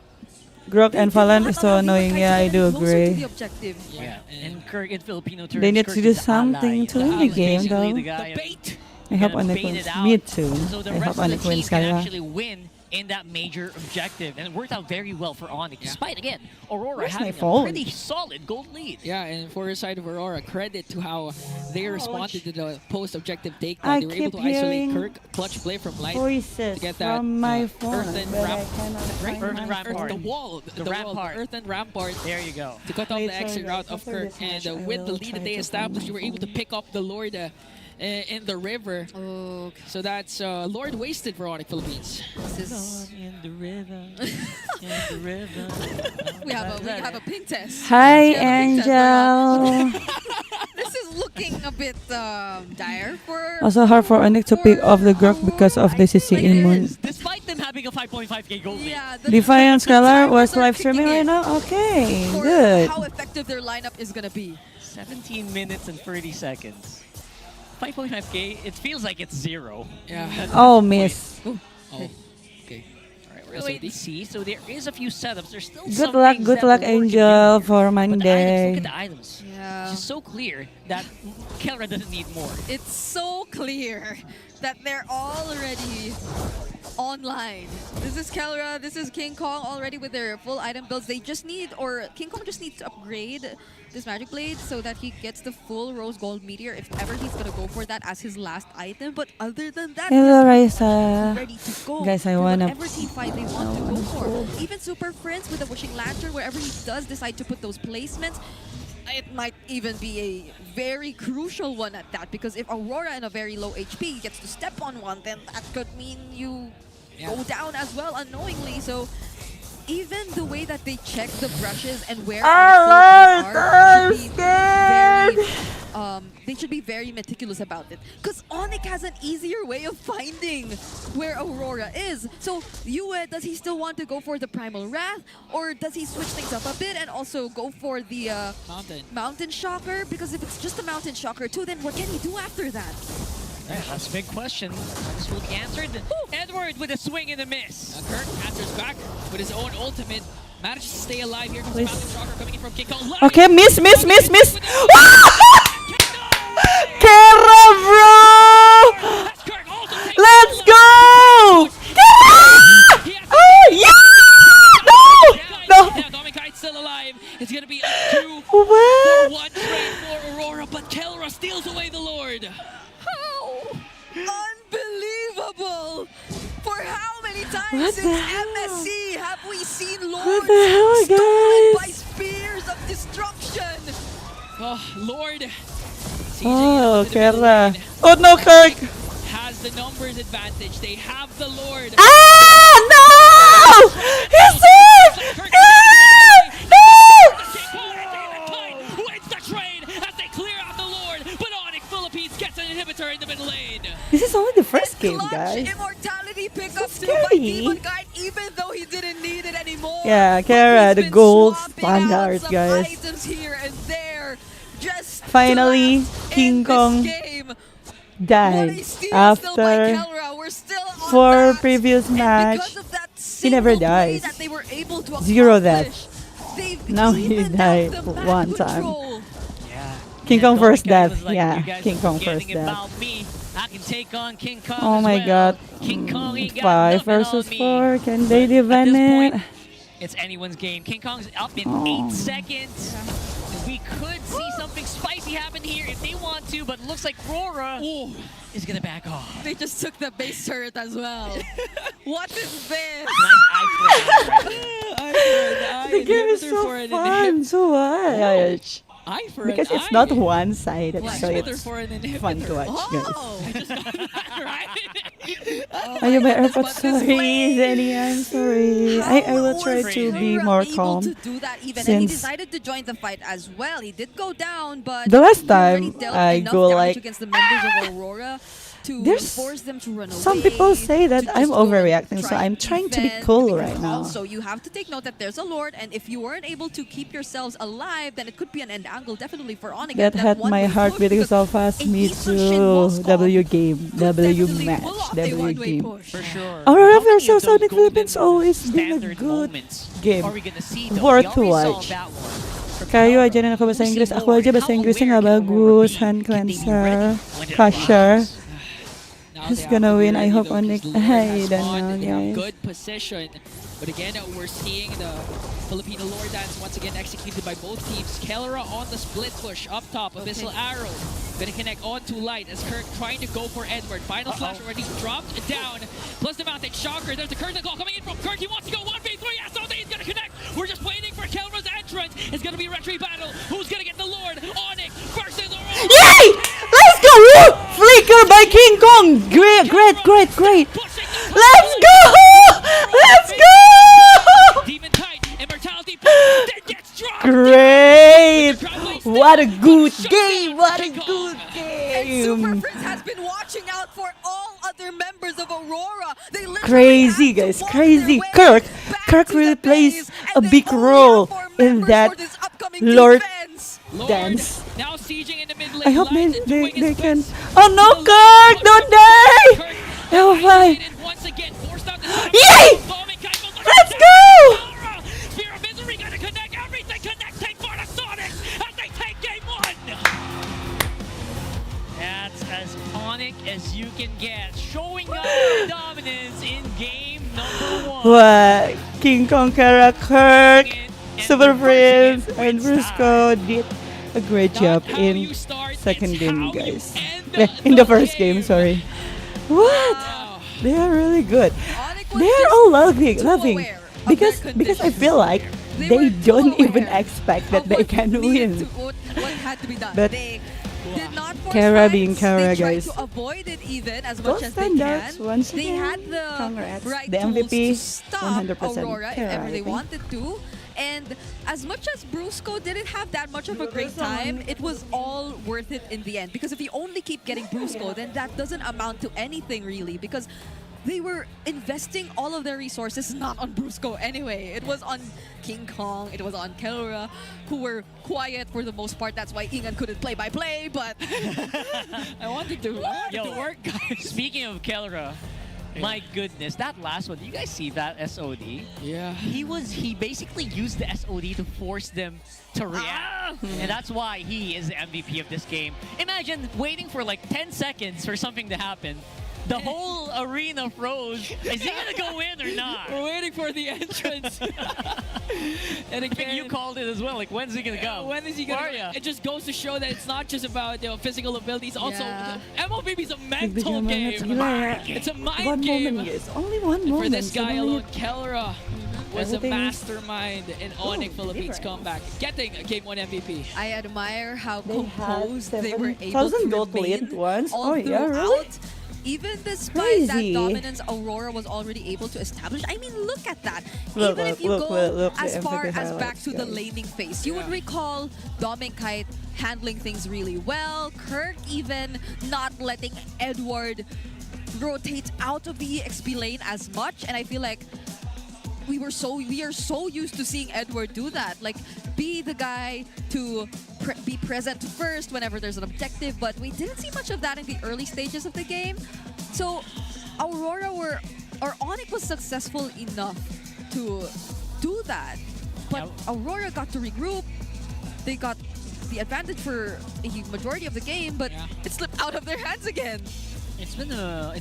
Grok and They did Falan not is allow so Demon annoying. Knight Yeah, to I get do any closer to the agree. objective. Yeah, and Kirk in Filipino terms, They need Kirk to do is the something ally. to The win the ally is game, basically though. the guy The bait. I hope gonna ONIC bait wins. it out. Me too. So the I hope rest of the ONIC wins, team can Kaya. actually win in that major objective, and it worked out very well for ONIC, despite, again, Aurora Where's my having a phone? pretty solid gold lead. Yeah, and for the side of Aurora, credit to how they responded to the post-objective takedown. I They were keep able to isolate hearing Kirk, clutch play from Light Voices to get that from my phone, earthen but I ramp, cannot right? find my Rampart. phone. The wall, The wall, rampart. the earthen rampart There you go. to cut off Wait, the exit sorry, route guys, of after Kirk. this match, And I with the will lead try that they to established, you were find able to pick up the Lord in the river. Oh, So that's Lord wasted for ONIC Philippines. this is... In the river, in the river. We have a ping test. Hi, We have a ping test going Angel. This is looking a bit dire for... Also hard for ONIC to pick off the Gurk because of the CC It immune. is, despite them having a 5.5k gold lead. Yeah, the Defiant Scalar timers was are live streaming kicking right in now? Okay, for good. how effective their lineup is gonna be. 17 minutes and 30 seconds. 5.5k, it feels like it's 0. Yeah. Oh, miss. Oh, okay. Alright, we're gonna wait and see. So there is a few setups. There's still Good some luck, things good that luck, Aurora can do Angel, here. for But the items, look Monday. at the items. Yeah. It's so clear that Kelra doesn't need more. It's so clear that they're already online. This is Kelra, this is King Kong already with their full item builds. They just need, or King Kong just needs to upgrade this Magic Blade so that he gets the full Rose Gold Meteor if ever he's gonna go for that as his last item. But other than that, Hello, he's Raisa. ready to go Guys, I for wanna- whatever team fight they want to go for. Even Super Prince with the Wishing Lantern, wherever he does decide to put those placements, it might even be a very crucial one at that, because if Aurora in a very low HP gets to step on one, then that could mean you go down as well unknowingly. So even the way that they check the brushes and where I'm should be scared. they should be very meticulous about it, because ONIC has an easier way of finding where Aurora is. So Yue, does he still want to go for the Primal Wrath, or does he switch things up a bit and also go for the Mountain Shocker? Because if it's just a Mountain Shocker too, then what can he do after that? Yeah, that's a big question. This will be answered. Edward with a swing and a miss. Kirk answers back with his own ultimate. Manages to stay alive. Here comes Please. Mountain Shocker coming in from King Kong. Okay, miss. Kera, bro! That's Kirk also takes Let's the go! Kera! He has Oh, yeah! No! Yeah, Dominic still alive. It's going to be a 2 No! What? 1 trade for Aurora, but Kelra steals away the Lord. How unbelievable! For how many times What since the hell? MSC have we seen What Lords the hell, stolen by guys? spears of destruction? Oh, Lord. CJ Oh, into the middle Kera. lane. Oh, no, Kirk! Has the numbers advantage. They have the Lord. Ah, no! He's safe! Kirk No! wins the trade as they clear out the Lord, but ONIC Philippines gets an inhibitor in the middle lane. This is only the first game, Clutch guys. immortality pickup So too by scary. Demon Guide, even though he didn't need it anymore. Yeah, But Kera, he's the been gold swapping out standard, some guys. items here and there. Just Finally, to last King in Kong this game. What a died steal still by after Kelra. We're still on 4 that. previous And match. because of that never single play dies. that they were able to 0 death. accomplish, they've Now he evened out died the map one time. control. Yeah. King Kong And first Dominic death. was like, Yeah, "You guys King are Kong forgetting first death." about me. I can take on King Kong Oh as my well. god. King Kong ain't got 5 nothing versus on me. 4. Can they At defend this it? point, it's anyone's game. King Kong's up in Oh. 8 seconds. We could see something spicy happen here if they want to, but it looks like Aurora is gonna back off. They just took the base turret as well. What is this? Nice eye for an eye right there. The game is so fun. So what? Eye for Because an it's eye. not one-sided, What? so Inhibitor it's for an inhibitor. fun to watch, guys. Oh! right? Ayun, my AirPods. But this Sorry, way- Zenny, I'm sorry. I will try was to be Kelra more able calm. to do that even, and he since- decided to join the fight as well. He did go down, but The last he already time dealt I enough go damage like- against the members of Aurora to There's force them to run away. some people say that to I'm just go and overreacting, so try I'm and trying to be defend, cool because right now. Also, you have to take note that there's a Lord, and if you weren't able to keep yourselves alive, then it could be an end angle definitely for ONIC. That had my heart beating so fast. Me too. W game, W match, W game. For sure. Aurora How many versus of those Sonic Philippines golden always been a standard good moments game. are we gonna see, though? Worth We to already saw watch. that one from Kayo, Aurora. dyan na ako bahasa We'll see Ingles. Ako more. aja bahasa How Inggrisnya nggak aware can Aurora bagus. be? Hand Can they be ready cleanser, when it crusher. arrives? Now Who's they have gonna to be win? I ready, hope though, 'cause ONIC. Lord I has don't spawned know, and they have guys. good position. But again, we're seeing the Filipino lore dance once again executed by both teams. Kellera on the split push up top. Abyssal Arrow gonna connect onto Light as Kirk trying to go for Edward. Final slash already dropped down. Plus the Mountain Shocker. There's a curtain call coming in from Kirk. He wants to go 1v3. SOD is gonna connect. We're just waiting for Kellera's entrance. It's gonna be a retry battle. Who's gonna get the Lord? ONIC versus Aurora. Yay! Let's go! Woo! Flicker by King Kong! Great, great, great, great! Let's go! Let's go! Demon Knight, Immortality, then gets dropped. Great! What a good game! What a good And game! Super Frizz has been watching out for all other members of Aurora. They literally Crazy, had to guys, walk crazy. their way back Kirk to really the plays base, a and they big only role have 4 in members that for this upcoming Lord defense. Lord dance. now sieging in the mid lane. I hope Light doing they his can. best. Oh no, Kirk! Don't die! Kirk Oh my! isolated once again, forced out the side. Yay! Bombing Kite goes Let's down. go! Aurora, Sphere of Misery gonna connect everything, connecting for the Sonics as they take game 1. That's as ONIC as you can get, showing up dominance in game number 1. What? King Kong, Kara, Kirk, And Super the Prince, first and game wins Brusco did a great job Not how in you start, second it's game, how you guys. end In the first game, sorry. What? Wow. They are really good. ONIC was They're just all loving, loving. aware of their Because I feel like They they were don't too even aware expect that of they what can needed win. what had to be done. But They did not force Kara fights. being Kara, they tried guys. to avoid it even as Gold much as they standards, can. once They again. had the Congrats. right The tools MVP, to stop 100% Aurora if Kara, ever I they think. wanted to. And as much as Brusco didn't have that much of a great time, it was all worth it in the end. Because if you only keep getting Brusco, then that doesn't amount to anything really. Because they were investing all of their resources not on Brusco anyway. It was on King Kong, it was on Kellera, who were quiet for the most part. That's why Ingan couldn't play by play, but I wanted to work, guys. Speaking of Kellera, my goodness, that last one, do you guys see that SOD? Yeah. He basically used the SOD to force them to react. And that's why he is the MVP of this game. Imagine waiting for like 10 seconds for something to happen. The whole arena froze. Is he gonna go in or not? We're waiting for the entrance. And I think again, you called it as well. Like, when's he gonna go? when is he gonna? Where are ya? It just goes to show that it's not just about physical abilities. Also, Yeah. MLBB is a mental Bigyan mo na, game. sige na. It's a mind One game. moment, guys. Only one moment. For this guy Suddenly, alone, Kellera was a Everything is- mastermind in ONIC Philippines different. comeback, getting a Game 1 MVP. I admire how They had composed they were able 7,000 to gold remain lead once? all Oh, yeah, really? throughout. Even despite that Crazy. dominance Aurora was already able to establish. I mean, look at that. Look, Even if look, you look, go look, as the far MVP as back highlights, to the guys. laning phase, you would Yeah. recall Kite handling things really well. Kirk even not letting Edward rotate out of the EXP lane as much. And I feel like we are so used to seeing Edward do that. Like, be the guy to be present first whenever there's an objective, but we didn't see much of that in the early stages of the game. So Aurora or ONIC was successful enough to do that. But Aurora got to regroup. They got the advantage for a majority of the game, but Yeah. it slipped out of their hands again. It's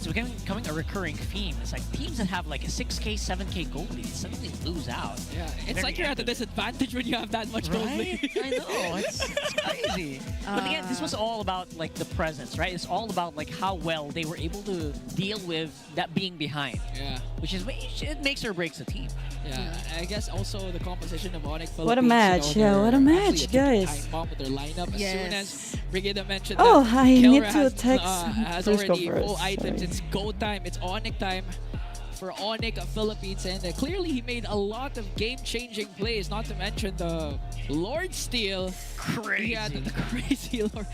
becoming a recurring theme. It's like teams that have like a 6K, 7K gold lead suddenly lose out. Yeah, it's Very like you're at a disadvantage when you have that much gold Right? lead. I know, it's crazy. But again, this was all about like the presence, right? It's all about like how well they were able to deal with that being behind, Yeah. which is it makes or breaks a team. Yeah, I guess also the composition of ONIC Philippines. What a match, you know, yeah, what a they're match, actually a guys. time bomb with their lineup. As soon Yes. as Brigida mentioned Oh, that I need Kellera to text has first already go full first, items. sorry. It's go time. It's ONIC time for ONIC Philippines. And clearly he made a lot of game-changing plays, not to mention the Lord Steal. Crazy. Yeah, the crazy Lord.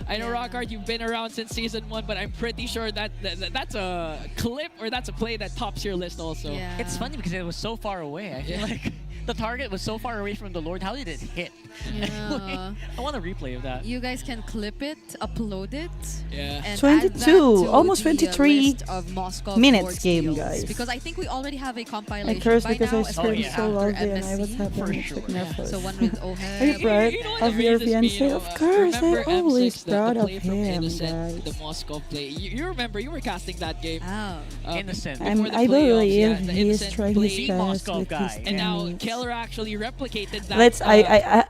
I know, Rockhard, you've been around since Season 1, but I'm pretty sure that's a clip or that's a play that tops your list also. Yeah. It's funny because it was so far away. I feel Yeah. like the target was so far away from the Lord. How did it hit? Yeah. I want a replay of that. You guys can clip it, upload it, Yeah. and 22, add that to almost the, 23 list of Moscow minutes board game, skills. guys. Because I think we already have a I compilation cursed by because now, I screamed especially yeah. so after loudly and I was MSC. happy For and sure, like yeah. nervous. So one with Are you Oheb. proud You know what of your amuses me, fiancé? you know, Of course, I'm remember always M6, proud the of play from him, Innocent, the guys. Moscow play. You remember, you were casting that game. Oh. Innocent. before the I playoffs, believe yeah, the he is Innocent trying play. his best Moscow with guy. his And now teammates. Keller actually replicated that. Let's. I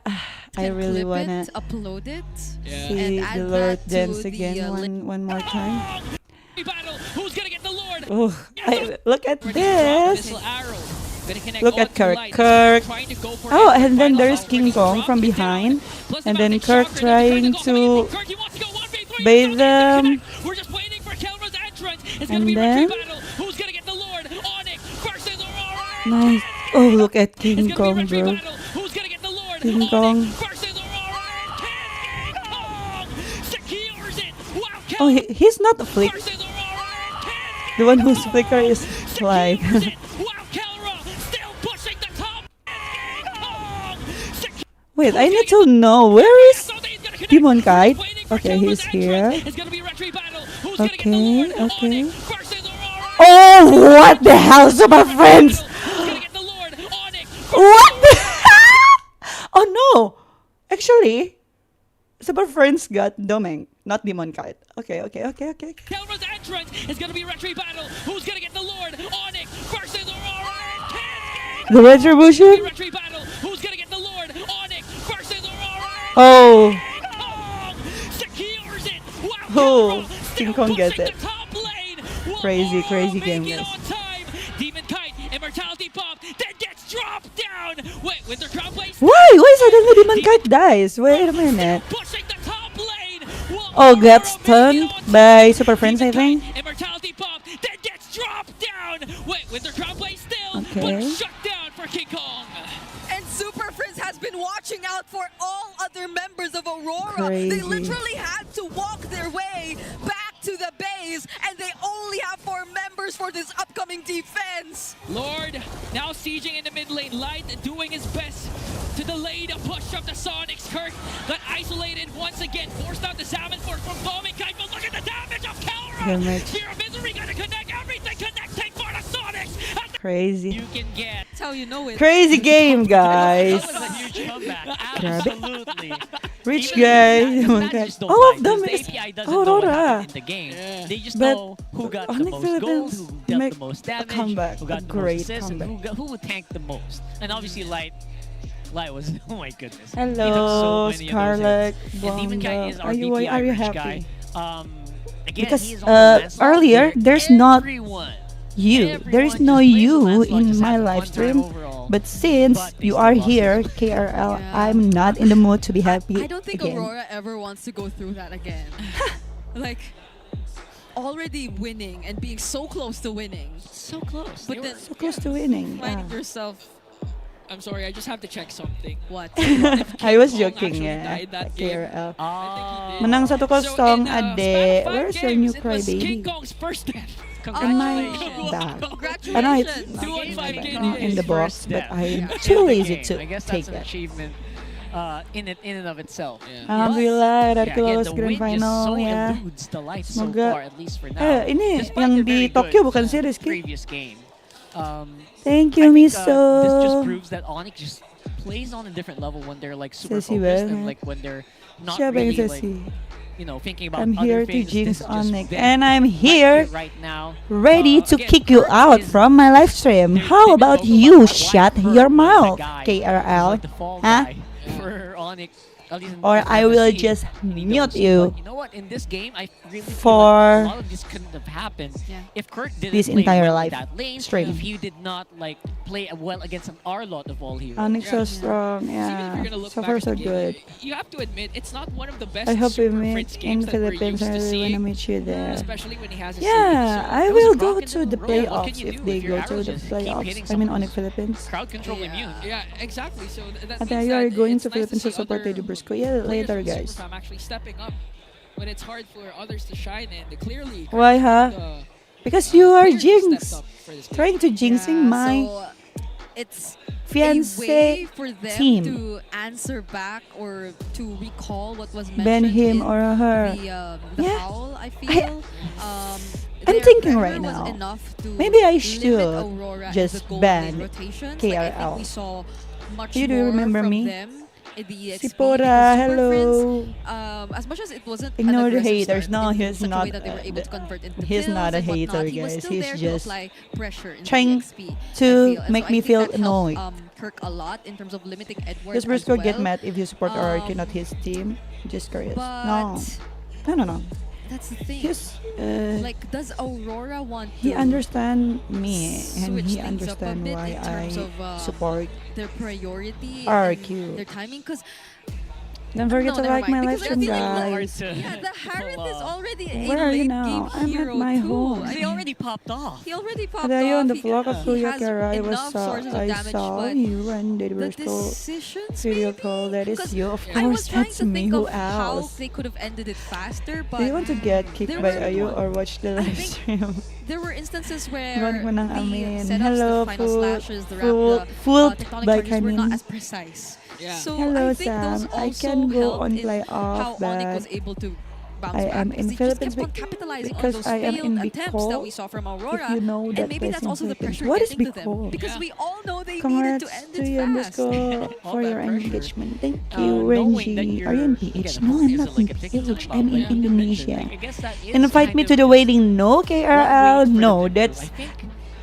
Can really clip wanna it, upload it, Yeah. see and the add Lord that dance to again the one more time. Battle. Who's gonna get the Lord? Oh, look at We're gonna drop this. missile arrow. Gonna connect Look at onto Kirk. light. Kirk. Trying to go for Oh, it. and then Final there's out. King We're gonna Kong drop from it behind. down. Plus the And then mountain Kirk shocker. trying They're trying to Kirk, he wants to go 1v3. bait It's not them. gonna connect. We're just waiting for Kelra's entrance. It's gonna And be a then- retreat battle. Who's gonna get the Lord? ONIC versus Aurora. Nice. Oh, look at It's King gonna be a Kong, retreat bro. battle. Who's gonna get the Lord? King ONIC Kong. versus Aurora. King Kong secures it. Wow, Oh, he's not a flick. versus Aurora. King The one whose flicker is live. secures it. Wow, Kelra still pushing the top. King Kong secures. Wait, I need to know where is Demon Kite? Okay, he's here. It's gonna be a retreat battle. Who's gonna get the Okay, Lord? okay. ONIC versus Aurora. Oh, what the hell, Super Friends? Who's gonna get the Lord? ONIC. What the Oh no! Actually, Super Friends got Domeng, not Demon Kite. Okay. Kelra's entrance is gonna be a retreat battle. Who's gonna get the Lord? ONIC versus Aurora. King The Retribution? retreat battle. Who's gonna get the Lord? ONIC versus Aurora. Oh, King Kong secures it. Wow, Oh, Kelra King still Kong gets pushing it. the top lane. Will Crazy Aurora game, make it guys. on time? Demon Kite, Immortality Pop, then gets dropped down. Wait, Winter Crown plays. why suddenly Demon Kite dies? Wait a minute. Pushing the top lane. Will Oh, Aurora got make it stunned on by time? Super Friends, I Demon think. Kite, Immortality Pop, then gets dropped down. Wait, Winter Crown plays still, but Okay. shut down for King Kong. And Super Friends has been watching out for all other members of Aurora. Crazy. They literally had to walk their way back to the base, and they only have 4 members for this upcoming defense. Lord now sieging in the mid lane. Light doing his best to delay the push of the Sonics. Kirk got isolated once again. Forced out the salmon force from bombing Kite, but look at the damage of Kelra. Damage. Fear of Misery gonna connect everything, connecting for the Sonics. And Crazy. you can get. That's how you know it. Crazy game, guys. That was a huge comeback. Grabe. Absolutely. Rich Even guy. the Demon managers Kite. don't All mind, of them 'cause is the API doesn't know what Aurora. happened in the game. Yeah. They just But know who got the ONIC most gold, Philippines who dealt make the most a damage, comeback, who a got the great most assists, and comeback. who would tank the most. And obviously Light was, oh my goodness. He took Hello, so many of those Scarlet. hits. And Demon Kite is our Are you DPI are you rich happy? guy. Again, Because he is on the Lancelot earlier where there's not everyone, you. There is everyone no just plays the you Lancelot, in just my has a live fun time stream. overall. But since But they you still are lost here, this. KRL, Yeah. I'm not in the mood to be happy I don't think again. Aurora ever wants to go through that again. Like, already winning and being so close to winning. So close. But then So close to winning. finding Yeah. yourself, I'm sorry, I just have to check something. what? I was Kong joking, actually yeah. died that game. KRL. Ah. Menang satu kosong, in a ade. span of 5 Where's your games, new it was King crybaby? Kong's first death. Am I Congratulations. back? Congratulations. I know it's Two on five not games. in the box, First but death. I'm Yeah. too In the lazy game. to I guess take that's an that. achievement in and of itself. Yeah. Alhamdulillah, dari Yeah, ke again, lolos the grand win just final so ya. eludes the light so Semoga- far, at least for now. Ini Despite yang their di very Tokyo good, bukan series, Ki. previous game. Thank I you, think, this just Miso. proves that ONIC just plays on a different level when they're like super Sesi focused banget. and like when they're not Siapa yang really like, sesi? you know, thinking about I'm other here to things. jinx This is just ONIC, them and I'm right here right now. ready to Again, kick you Kirk out is- from my live stream. They've How been about vocal you about why shut Kirk your was the mouth, guy, KRL? like the fall Huh? guy for ONIC. At least in Or the I will fantasy just leaders. mute you But you know what? In this game, I really feel for like a lot of this couldn't have happened Yeah. if Kirk didn't this play entire well in live that lane. stream. If he did not like play well against an Arlot of all heroes. ONIC so Yeah. strong, Even if yeah. you're gonna look So back far at so the game, good. you have to admit it's not one of the best I hope we Super meet Fritz in games that we're Philippines. used I to really wanna seeing, meet you there. especially when he has a Yeah, series. I It was will a go rock to and the roll. What can playoffs you if do they if your go to arrows the just keep playoffs. hitting I mean, someone? ONIC Philippines. Crowd control Yeah. immune. Yeah, exactly. So that Ate, means are you that going it's to nice Philippines to see support other Teddy Briscoe? Yeah, players later, from guys. Superfam actually stepping up when it's hard for others to shine, and clearly Why, huh? the Because you are players who Jinx. stepped up for this game. Trying to jinxing Yeah, my so it's Fiancé a way for them team. to answer back or to recall what was mentioned Ban him in or her. the Yeah. howl, I feel. I'm their thinking pressure right was now, maybe to maybe I limit should Aurora in just the gold ban lane rotations. KRL. Like, I think we saw much You do more remember from me? them in the EXP. Sipora, because Super hello. Friends, as much as it wasn't Ignore an the aggressive haters. start No, in he's such a not, way that they were able to convert into he's kills not a and whatnot, hater, he was guys. still He's there just to apply pressure in trying the EXP, to I feel. And make so me I think feel that helped, annoyed. Kirk a lot in terms of limiting Edward Does as Briscoe well. get mad if you support RRQ, not Um, his team? Just curious. But No. that's the thing. He's, Like, does Aurora want he to understand me and switch he things up a understand bit why in terms I of support. their priority RRQ. and their timing? Because Don't forget to never like my mind, live because I stream, feel like guys. yeah, the Harith is already a Where are you late now? game I'm at hero my too. home. I They mean, already popped off. he already popped Are you off. on the He- vlog of he Kuya has Kara? I was enough sources of I damage, saw but you and they the were still decisions video maybe? call. That is Because you, of I course. was trying That's to me. think Who of how else? they could have ended it faster, but Do you want to get kicked there by were- Ayu or watch the I live think stream? there were instances where Iwan ko nang the amin. setups, Hello, the final full- slashes, the full- rap, full the tectonic by charges were not Carmen. as precise. Yeah. So Hello, I think those Sam. also I can go helped on in play how off, ONIC was but able to bounce I back. am because in they just Philippines kept on capitalizing on because those I am failed in attempts that we Bicol. saw from Aurora. If you know that And maybe place that's in also the Philippines. pressure What is getting to them. Bicol? Because Yeah. we all know they needed Congrats to end to it you, fast. Briscoe, All for that your pressure. engagement. Thank you, Knowing that Renji. you're- Are you in PH? again, No, I'm is not like in a victim PH. of I'm in like Indonesia. I guess that is Invite me kind to of the wedding. No, one way KRL. for the No, victors. that's I think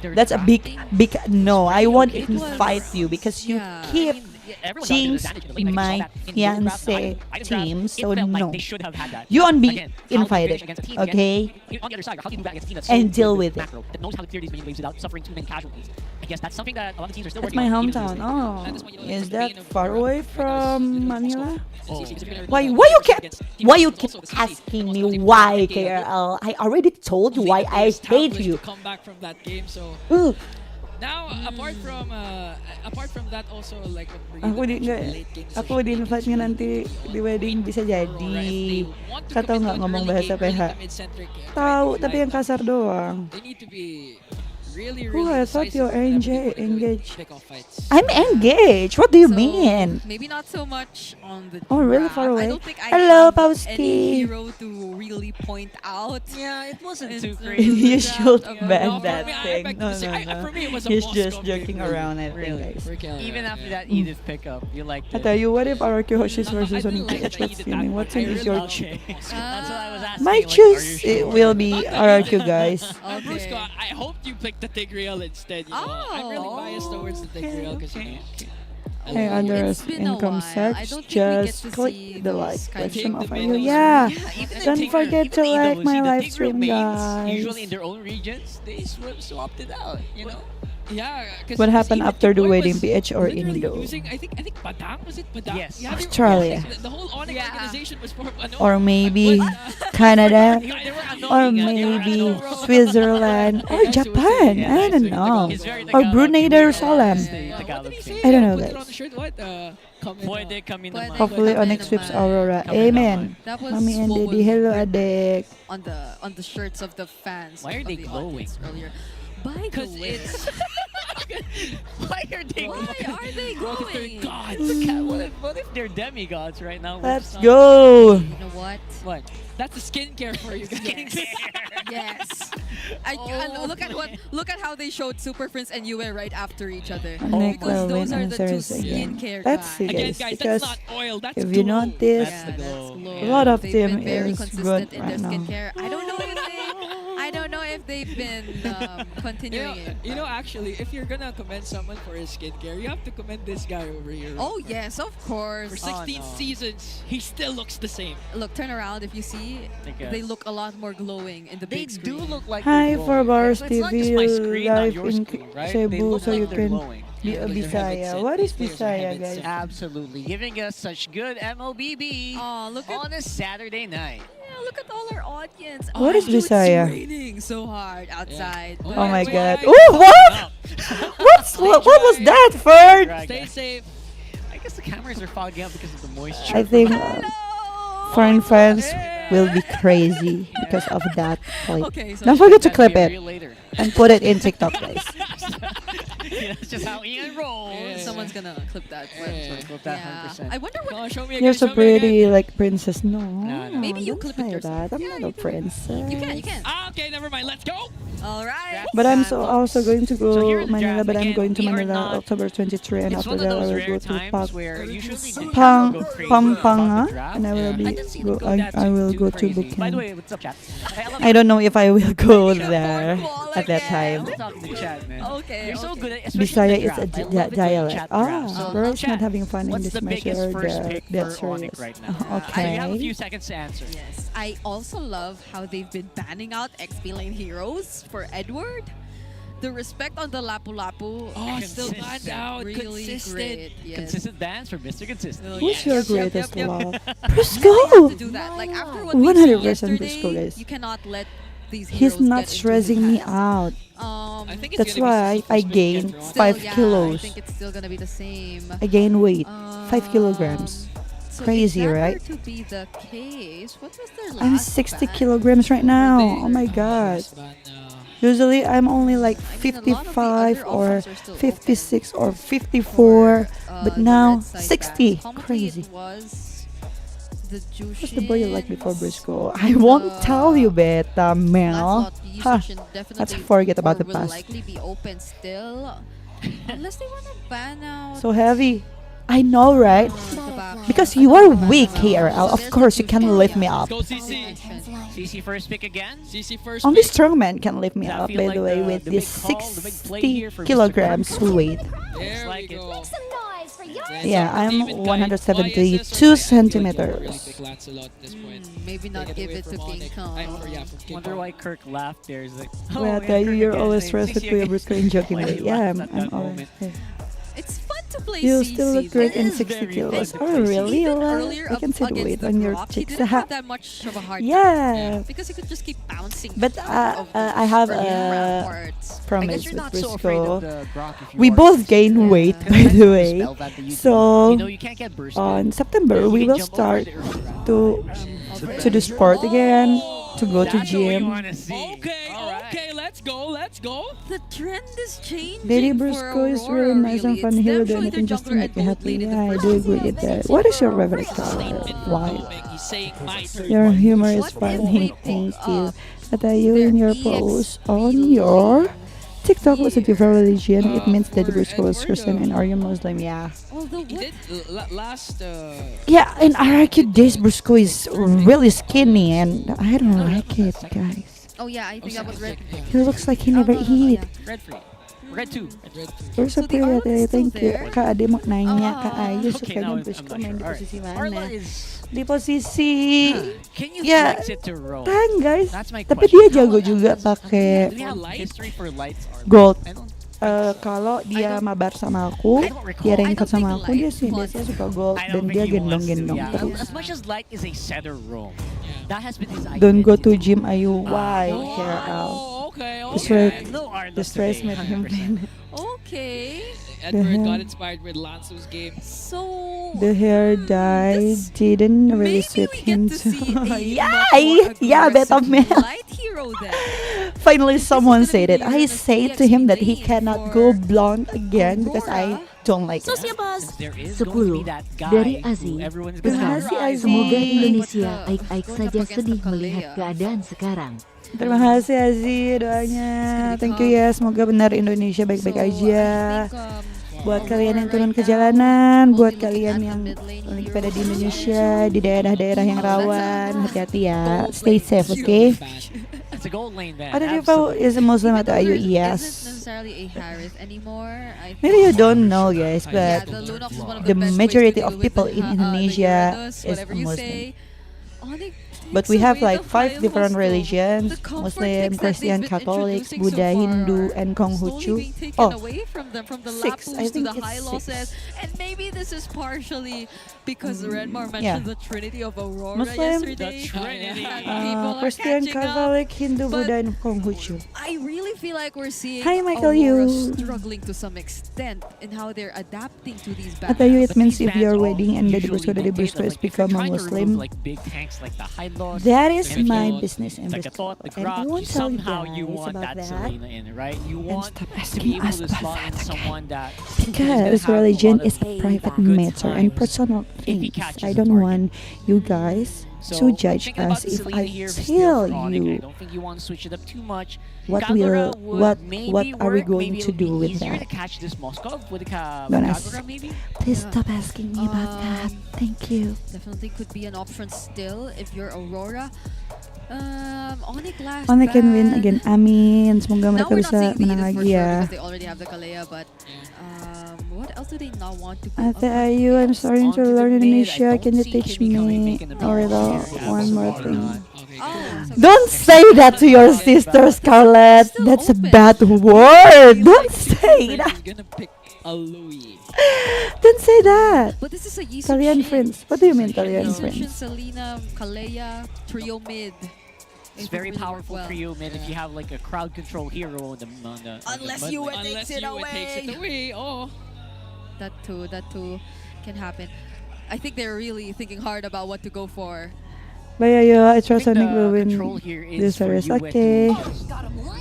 they're that's a big, drafting big. No, I won't okay. It was- invite you because you yeah. keep Everyone got jinx the advantage in the lane. Like, my you saw that in the draft. Now, fiance I just team. grabbed- So it felt like no, they should have had that. you won't be Again, how do you invited. finish against a team again? Okay. On the other side, how do you do that against a team that's And so deal good with it. macro, that knows how to clear these minion waves without suffering too many casualties? I guess that's something that a lot of teams are still That's working my on. even to hometown. this day. Oh, At this point, you know, is it's the that pain of far Aurora, away because from it's Manila? Moscow. It's easy because you're gonna Why? do Why you that keep? against teams Why you but keep also the city. asking The me Moscow team why, is already KRL? I already told you why I hate established you. to come back from that game. So Ugh. now, apart from that, also like what Bree Ako din nga, mentioned, late game ako din fight nga nanti di wedding bisa jadi. Kataw nga ngomong bahasa PH. Tahu, tapi yang kasar doang. They need to be really, Oh, really I thought decisive you're whenever they engaged. pick off fights. I'm engaged. What do you So, mean? Maybe not so much on the Oh, really draft. far away? I don't think I Hello, have Pauski. any hero to really point out. Yeah, it wasn't in too terms crazy. of the You draft should of ban No, for that me, I thing. beg to No, say, no, for me, it was a He's Moscow just joking game. around, I think, Really? guys. Even after Yeah. that Edith pickup, you liked I it. tell you, what if RRQ Hoshi's No, I versus didn't Sonic like PH? that What's either, streaming? that What one. team I is really your love Okay. Moscow. That's what I was asking. My like, choose are you it sure? will be RRQ, guys. Okay. Brusco, I hoped you picked the Tigreal instead. You know? I'm really biased towards the Tigreal because you know. Hey, others, It's been a income while. I search, don't think we get just to click see the those like kind of button things. of Take the you. middle. Yeah. Even the Don't Tigreal- forget even to the like AWC, my the live Tigreal stream, mains, guys. Usually in their own regions, they swapped it out. You know. Yeah. 'cause What happened even after the Tiboy wedding, was PH or literally Indo? Using, I think Padang, was it Padang? Yes. Yeah, they were- Australia. The whole ONIC Yeah. organization was for ano, Or maybe what, Canada, They were or annoying, they were maybe annoying. Switzerland, or Japan. Yeah, I don't that's know. He's very Or Tagalog. Brunei He Darussalam. really Yeah. is the what did he Tagalog say? thing. I don't know, Put it guys. on the shirt. What? Pwede kami Pwede naman. Hopefully Kami Onyx sweeps naman. Aurora. Kami Amen. That was Mami and what Daddy, was hello written Adek. on the shirts of the fans. Why are of they the glowing? audience earlier. By the Because way, it's Why are they? why are they because they're glowing? gods. What if they're demigods right now? Let's Some- go. You know what? What? That's the skincare for you guys. Yes. Look at how they showed Super Prince and Yue right after each other. Nick Because will those win are the two answers again. skincare Let's guys. see, Again, guys, guys, because that's not oil. That's if you glow. notice, Yeah, the that's glow. glow. a lot of They've team been very is consistent good in right their now. skincare. I don't know if they've been continuing it. You know, actually, if you're gonna commend someone for his skincare, you have to commend this guy over here. Oh yes, of course. For 16 no. seasons, he still looks the same. Look, turn around. If you see, Okay. they look a lot more glowing in the They big do screen. look like Hi they're for glowing. Bars So it's not just TV my screen, not live your in screen, right? Cebu, They look so like you they're can glowing. be a Like they're Bisaya. heaven What is sent. These players are Bisaya, heaven guys? sent. Absolutely, giving us such good MLBB Oh, look at on a Saturday night. yeah, look at all our audience. What is Oh, it's Bisaya? raining so hard outside. Yeah. but- Oh my Wait, god. wait. Ooh, what? What What was that, Ferd? Right, Stay guys. safe. I guess the cameras are fogging up because of the moisture. I think Hello! foreign fans will be crazy because of that clip. Okay, so Don't forget to That'll clip be a it reel later. and put it in TikTok, guys. That's just how Ian rolls. Yeah. Someone's gonna clip that. Yeah. Clip that Yeah. 100%. I wonder Come what. on, show me again. You're so show me again. pretty, like princess. No, No. Maybe you don't clip it say yourself. that. I'm Yeah, not you a can. princess. You can. You can. Ah, okay, never mind. Let's go. All right. But I'm so also going to So here go in the Manila. draft, But I'm again, going to we are Manila not- October 23, and It's after one of that I those will rare go to times where usually the chat Pang will go crazy Pampanga, about the draft. and I will Yeah. be I didn't see go, them go that I will too go to crazy. By Bukit. the way, what's up, chat? I don't know if I will go there wall at that again. time. Let's talk to the chat, man. Okay. You're so okay. good at especially Bisaya in the is a draft. I love it when dialect. chat drafts. Ah, So, bro, it's chat, not having fun in what's this the match biggest or first pick that's for ONIC serious. right now? Okay. So you have a few seconds to answer. Yes. I also love how they've been banning out XP lane heroes for Edward. The respect on the Lapu Lapu. Oh, still Consistent. banned out. Really Consistent. great. Yes. Consistent bans for Mr. Consistent. Who's your Yep, yep, greatest yep, yep. love? You have Briscoe! to do that. Like after what we 100% saw yesterday, Briscoe, guys. you cannot let these He's heroes not get into stressing his me hands. out. I think it's That's gonna why be I CC first pick gained again for ONIC. 5 yeah, kilos. I think it's still gonna be the same. I gain weight. 5 Um, kilograms. So Crazy, if that right? were to be the case, what was their last I'm 60 ban? kilograms right now. They- Oh my god. Last ban, Usually I'm only like I mean, a lot of the 55 other or options are still 56 or for, 54. But the now red side 60. bans. Probably Crazy. It was the What's the boy you like before Jushins, Briscoe? I won't tell you, Beta Mel. Lancelot, the Ha, Jushin definitely let's forget about or the will past. likely be open still. Unless they want to ban out So heavy. I know, right? Tobacco. Because you are weak, KRL. Of course, you can lift me up. Go CC. CC first pick again. CC first Only pick. strong man can lift me Does that up, feel by like the way, the with big this call, the big play 60 here for Mr. kilograms weight. There like we it. go. Yeah, I'm David Guy, 172 YSS, I feel like centimeters. they would really pick Lancelot at this point. Maybe not Take give away it to from King ONIC. Kong. Yeah, from King Wonder Kong. why Kirk laughed there. He's like, Well, yeah, I tell you, Kirk you're again, always saying stressed with CC Kuya again. Briscoe in joking Why way. he Yeah, laughed I'm at that always. moment. It's fun to play You CC. still look great It in is 60 very kilos. fun to Oh, play really? Even Well, earlier I can see the against weight the on your Grok, he cheeks. didn't have that much of a hard time. Yeah. Because he could just keep bouncing. But out of the I have earlier a round parts. I guess promise you're with not so afraid of Briscoe. the Grok if you We are both CC. gain weight, Yeah. by the way. Spell that you do. So, You know, you can't get bursted. on September, You we can will jump over start the early round. to do sport again, to go to That's what we gym. want to see. Okay, Alright. okay, let's go, let's go. The trend is changing. Lady for Briscoe is Aurora, really nice and really. fun. It's He will them do showing anything their just to jungler make at you both happy. lane in the Yeah, I first do agree with that. What is your favorite color? Statement White. bombing. He's saying my turn. Your humor is What if funny. we Thank pick you. up But are you in your their post EXP on your lane TikTok was a different religion? It means that for Briscoe was Edward, Christian and are you Muslim? Yeah. Although He what did last. Yeah, in RRQ days, Briscoe is really skinny and I don't like it, guys. Oh yeah, I think that was red. He looks like he Oh, never no, no, eat. yeah. Red free. Red 2. Red. You're so So the pretty, Arla is ate. still Thank you. there? Kak Ade mo nanya, Kak Ah, Ayu, Okay, suka now ng I'm Briscoe not main sure. di Alright. posisi Arla mana? is... Di posisi... Can you Yeah. flex it to roam? Tahan guys. That's my Tapi question. dia jago juga Do pakai we have history for lights? Arla? gold. I don't... Kalau dia don't- mabar sama aku, I don't recall. dia I ranked don't sama think aku, dia light sih wants biasanya suka gold I dan don't dia think he wants to, gendong-gendong yeah. terus. As much as light is a setter roam, that has been his identity. Don't go to gym, Ayu. Why? Oh, KRL. okay, The okay. stress, No Arla the stress today, made him 100%. Okay. Edward got hell? inspired with Lance's game. So The hair dye this- didn't really maybe suit we him get to see a yeah, much more yeah, Beta aggressive Mel. light hero then. Finally, someone gonna said be it. I used as said the to him that he EXP cannot for go blonde again because I Aurora. don't like it. Since there is 10 going to be that guy dari who Aziz. everyone's Terima gonna kasih, rise Aziz. on. Semoga But, Indonesia uh, baik-baik going saja up against sedih the melihat Kalea. keadaan sekarang. Terima kasih Aziz doanya. Thank you ya. Semoga benar Indonesia baik-baik So, aja. I think, Buat kalian yang Aurora turun right ke now jalanan, will buat be looking kalian at the yang mid lane lagi here. pada di Indonesia, di daerah-daerah yang rawan, hati-hati ya. Stay safe, oke? It's a gold lane van. Ada people absolutely. is a Muslim Even atau though Ayu? there isn't Yes. necessarily a Harith anymore. I Maybe you don't know, guys, yeah, but the Lunox is one of the best ways majority to of deal with people the, in the Indonesia Uranus, is whatever you Muslim. say. Onyx But takes we have away like the 5 different hostel. religions: The comfort Muslim, picks that Christian, they've been Catholic, introducing Buddha, so far Hindu, are and slowly Konghucu. being taken Oh, away from them, from the 6. I Lapus to think the it's High 6. Losses. And maybe this is partially because Redmar mentioned the Trinity of Aurora Muslim, yesterday. The Trinity. And people are Christian, catching up. Catholic, Hindu, But- Buddha, and Konghucu. I really feel like we're seeing Hi, Michael Aurora Yu. struggling to some extent in how they're adapting to these At Ayu, battles. it means These if you're bans all wedding and the usually Briscoe dictate is that, like, if you're become a trying to remove, Muslim, like, big tank mechanics like the high loss. That is and my the- business in Like I this thought the and I grab, won't tell you somehow you guys want about that that. Selena in, right? You want stop to asking be able us to about slot in that someone that Because have a religion lot of is a private good matter and times personal if he things. catches I a don't target. want you guys So to judge thinking about us the if Selena I here still tell for ONIC, I you don't think you want to switch it up too much. what Kagura will would maybe what are we work, going maybe to it'll do be with easier that. to catch this Moskov with Don't Kagura maybe. Please Yeah. stop asking me about that. Thank you. Definitely could be an option still if you're Aurora. ONIC last ONIC can win ban. again. Amin. Semoga Now mereka we're not bisa seeing the menang Edith for lagi sure ya. because they already have the Kalea, but what else do they not want to go Ate up Ayu, I'm starting to Onto the learn mid, I Indonesia. don't Can you see teach Kimmy coming, me? making a Or big the appearance. one more Or thing. not. Okay, Oh, good. so Don't say that to your sister, Scarlett. Still That's a open. bad word. Don't say He's that. gonna pick a Louis. Don't say that. But this is a Yi Italian Sun-shin. friends. What do you mean, Italian Yi Sun-shin, friends? Selena, Kalea, trio mid. It's It very would really work powerful well. trio mid if you have like a crowd control hero on the Unless mid you lane. It Unless takes it you takes it away. Oh. That too can happen. I think they're really thinking hard about what to go for. Bye, Ayu. I I trust think Sonic will the win control here is this for race. you Okay. to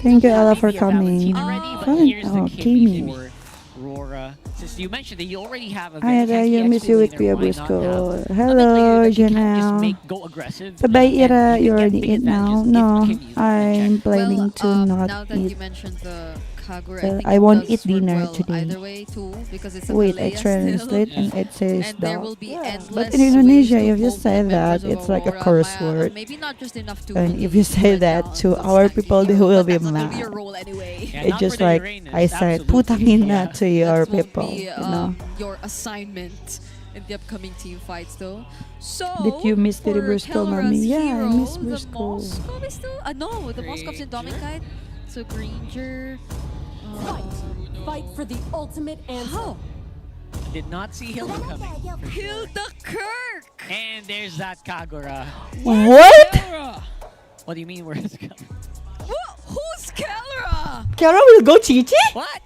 Thank you, Ella, for maybe a Valentina coming. already, but Fun. here's the Oh, Kimmy Kimmy. for Aurora. Since you mentioned that you already have a Hi, very Ada. tanky You miss XP you with laner, why not Busco. have a Hello, mid laner that you can just Janelle. make go aggressive? Bye-bye, and Ira. you You can get already big eat now? advantages if No, Kimmy is in I'm check. planning to now not that eat. you mentioned the Kagura, Well, I think I it won't does eat work dinner well today. either way too, because it's a Wait, I Kalea still. translate and it says And there dog. will be Yeah, endless but in Indonesia, ways to if you pull say members that, of it's like a Aurora. curse word. Maybe not just enough to. And if you say let that down to those our tanky people, they heroes, will but be that's not gonna be mad. your role anyway. Yeah, It's not just for the like Uranus, I said, absolutely. putangin Yeah. na to your That won't people, be, you know. your assignment in the upcoming team fights, though. So Did you miss the for Brusco, Kelra's mommy? Yeah, I hero, miss the Brusco. Moskov is still. No, the Moskov's in Granger? Dominicite. So Granger. Fight for the ultimate answer. Oh, Did not see Hilda coming. for sure. Hilda Kirk. And there's that Kagura. What? Kara. What do you mean where's it coming? Who's Kelra? Kara will go Chichi? What?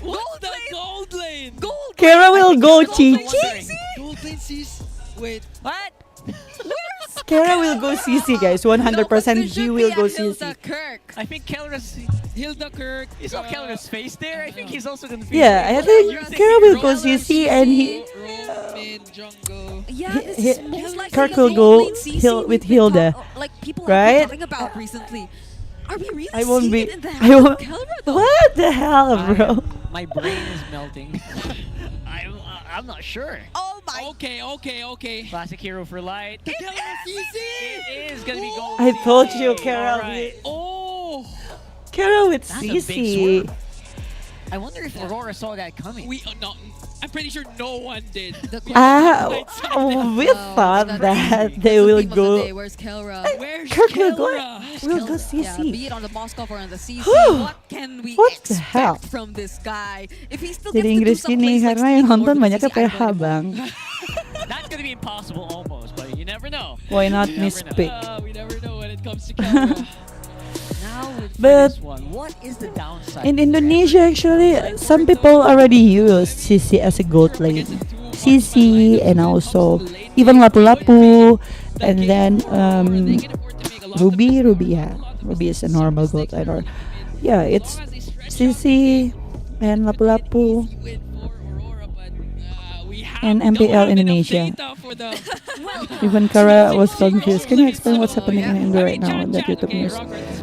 What's the gold lane? Gold. Kara will go I'm also Chichi? wondering. Gold lane sees. Wait. What? Kara will go CC, guys. 100% she will go Hilda CC. Kirk. I think Kelra's. Hilda Kirk. You saw Kelra's face there? I think he's also gonna be. Yeah, I think Kara will go CC and he... Roman jungle. Yeah, He- this he- is most likely Kirk the will gold go lane CC with we've been Hilda, like people have right? been talking about recently. Are we really I won't seeing be... it in the I hands of won't... Kelra, though? What the hell, bro? My brain is melting. I'm not sure. Oh my! Okay. Classic hero for light. Kelra CC. It is gonna be gold. I told you, CC. Kara. Alright. Oh. Kara with That's a big CC. swerve. I wonder if Aurora saw that coming. We no. I'm pretty sure no one did. We thought that they will go... Where's Kelra? Where's Kirk will Kelra? go... Will go Yeah, be CC. it on the Moscow or on the CC, Whew. what can we What the expect hell? from this guy? If he still Jadi gets to do Inggris some gini plays like karena yang Steve nonton Ford banyak with ke CC, I PH don't know. bang. That's gonna be impossible almost, but you never know. Why not You never Miss know. Pick? We never know when it comes to Kelra. Now with But- this one, what is the downside? In Indonesia, actually, some people already use CC as a gold lane. CC and also even Lapu-Lapu, and then Ruby, yeah. Ruby is a normal gold lane. Or, yeah, it's CC and Lapu-Lapu. And MPL Indonesia. Even Kara was confused. Can you explain what's happening in Indo right now on that YouTube news?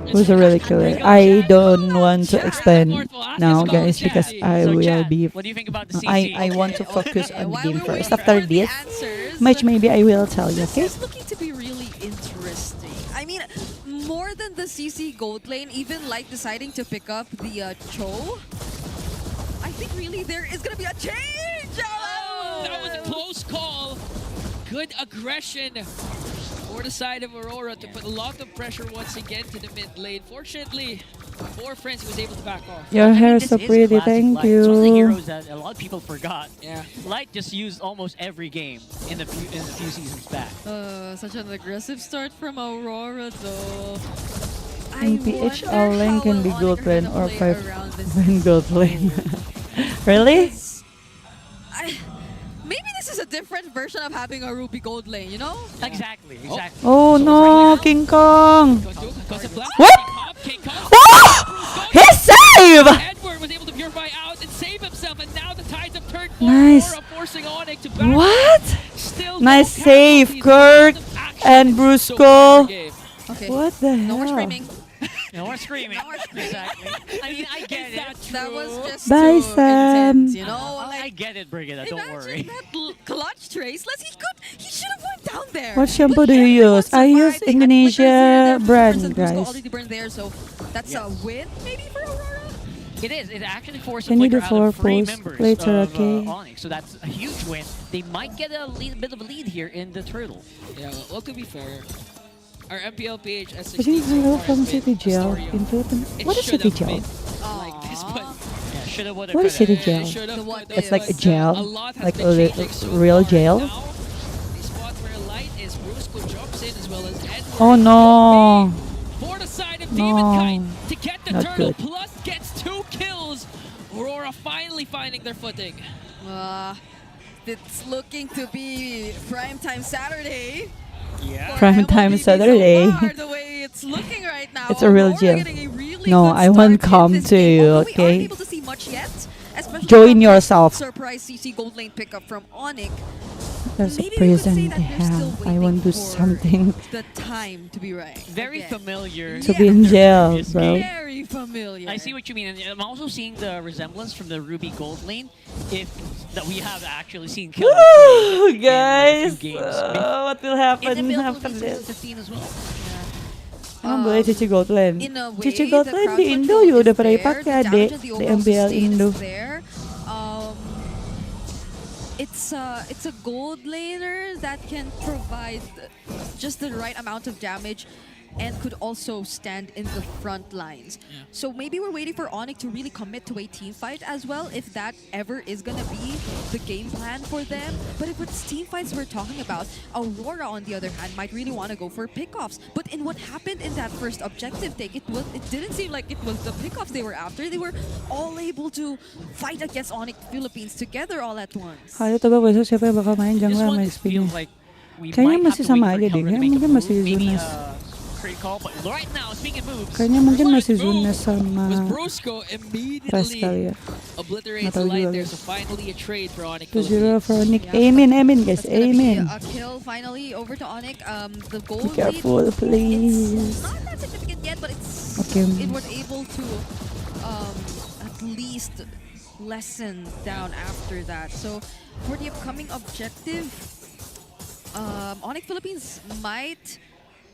It was a really killer. I don't want to explain now, guys, because I So, will Chad, be... What do you think about the CC? I want to focus on the While game we're first. waiting After for the this answers, match, maybe I will tell you, okay? This is looking to be really interesting. I mean, more than the CC gold lane, even like deciding to pick up the Cho, I think really there is going to be a change! That was a close call. Good aggression for the side of Aurora to put a lot of pressure once again to the mid lane. Fortunately, for Friends, he was able to back off. Your I mean, hair is this so is pretty, classic thank Light. It's one of the you. heroes that a lot of people forgot. Yeah. Light just used almost every game in the few seasons back. Such an aggressive start from Aurora, though. In PH, all lane can be gold lane or 5 lane gold lane. Really? Maybe this is a different different version of having a Ruby Gold lane, you know? Exactly. Oh no, King Kong! Goes a black. What? King Kong. Oh! His save! Edward was able to purify out and save himself, and now the tides have turned for Nice. Aurora, forcing ONIC to back. What? Still Nice no save, casualties, Kurt lots of action and so Brusco. far in the game. Okay. What the No more hell? screaming. No more screaming. No more screaming. Exactly. I mean, I get Is that it. That was just Bye, too Sam. intense, you know? I get it, Brigida. Don't worry. Imagine that clutch traceless. He should have went down there. What shampoo But do you everyone use? I survived. use They had Indonesia flickers here, brand, Flickers and Brusco guys. already burned there, so that's a win maybe for Aurora. It is. It actually forced Can a you do flicker out of 3 4 members later, of okay? ONIC, so that's a huge win. They might get a bit of a lead here in the turtle. Yeah, well, to be fair, our MPL page I S16 think so hello far from has been City a Jail story of in Philippines. it What is should City have Jail? been like this, but Yeah, shoulda, woulda, What is coulda. City Jail? should have. The what could It's have, like a but, jail? a lot has Like been a changing so real far. jail? Now, the spot where Light is, Brusco jumps in as well as Edward. Oh no! For the side of No. Demon Kite to get the Not turtle, good. plus gets 2 kills. Aurora finally finding their footing. It's looking to be primetime Saturday. Yeah. for Primetime MLBB Saturday. So far, the way it's looking right now. It's a real Aurora jail. getting a really No, good I won't start in come this to game, you, although we okay? aren't able to see much yet, especially Join from yourself. Surprise CC gold lane pickup from ONIC. There's a Maybe we could say prison that they they're still have. I want to do waiting for something the time to be right. Very again. familiar. to Yeah. be in jail, Previous bro. game. Very familiar. I see what you mean, and I'm also seeing the resemblance from the Ruby Gold lane, if that we have actually seen Killer Woo, play in, like, a guys! few games. What will In happen the after Philippines this? 2015 as well. Emang boleh Cici Goldland? In a way, Cici the Goldland crowd di Indo control juga is udah pernah there, dipakai the adek damage and the di overall MBL sustain Indo. is there. It's a gold laner that can provide just the right amount of damage and could also stand in the front lines. Yeah. So maybe we're waiting for ONIC to really commit to a team fight as well, if that ever is gonna be the game plan for them. But if it's team fights we're talking about, Aurora on the other hand might really want to go for pickoffs. But in what happened in that first objective take, it didn't seem like it was the pickoffs they were after. They were all able to fight against ONIC Philippines together all at once. Kaya to ba besok siapa yang bakal main This jungler one sama feels XP-nya? like we Kayaknya might have masih to wait sama for aja deh. Keller to Kayaknya make a mungkin move, masih maybe Zunas. Great call, but right now, speaking of moves, Kayaknya mungkin masih Let's go. Zunas sama Was Brusco Res immediately kali ya. obliterates Nggak tahu Light juga, there, guys. so finally a trade for ONIC 2-0 Philippines. for Nick. Yeah. Amen guys. That's gonna be Amen. a kill finally over to ONIC. The Be goal lead, careful, please. it's not that significant yet, but Okay. it was able to at least lessen down after that. So for the upcoming objective, ONIC Philippines might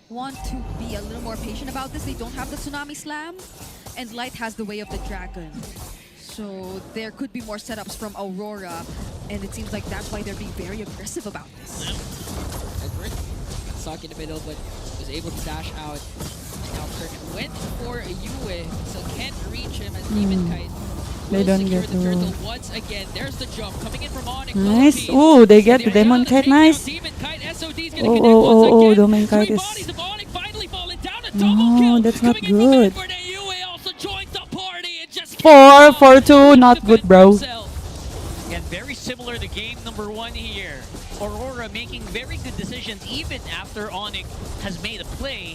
want to be a little more patient about this. They don't have the Tsunami Slam, and Light has the Way of the Dragon. So there could be more setups from Aurora, and it seems like that's why they're being very aggressive about this. Edward stuck in the middle, but was able to dash out. And now Kurt went for a Yue, so can't reach him as Demon Kite They will don't secure get the the turtle wall. once again. There's the jump coming in from ONIC Nice. Philippines. Ooh, they get the They're Demon able to Kite. take down Nice. Demon Kite. SOD's Oh, gonna connect once oh, again. Demon Kite Three is... bodies of ONIC finally falling down. A No, double kill. that's not Coming in from good. Edward, and Yue also joins the party and just 4-4-2, not good, bro. and very similar to game number 1 here. Aurora making very good decisions even after ONIC has made a play.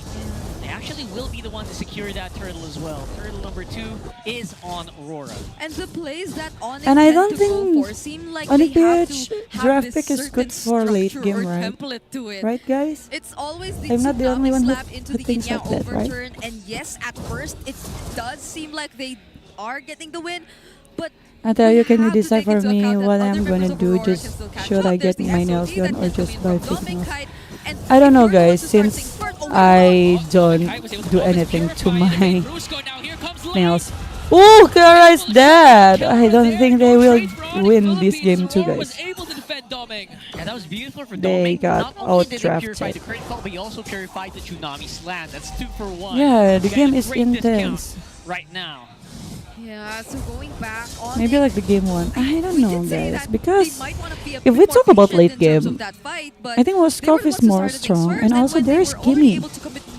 They actually will be the one to secure that turtle as well. Turtle number 2 is on Aurora. And the plays that ONIC And I tend don't to go think for seem like ONIC they have PH to have draft this pick is certain good for late structure game, or right? template to it. Right, guys? It's always the I'm not the only tsunami one who slap into the thinks Inya like that, right? overturn. And yes, at first it does seem like they are getting the win, but I tell you, can you have to decide take for into me account that what other I'm members gonna of do? Aurora Just can still catch should up. I There's get the my SOD nails that done can or come just in buy from fake nails? Dominkite. And I don't if know, you're the one guys, to start since saying first, oh, I Kite don't was able to do almost anything to purify it. my Brusco, now here comes Light. nails. Ooh, Kara is dead! I don't think they will win this game too, Aurora was guys. able to defend Doming. Yeah, that was beautiful for They Doming. got Not only did he out-drafted. purify the crit call, but he also purified the Tsunami Slam. That's 2 for 1. Yeah, the Getting game a is great discount intense. right now. yeah, so going back on Maybe like the game 1. I don't know, guys. Because if we talk about late game, I think Woskov is more strong. And also there's Gimme.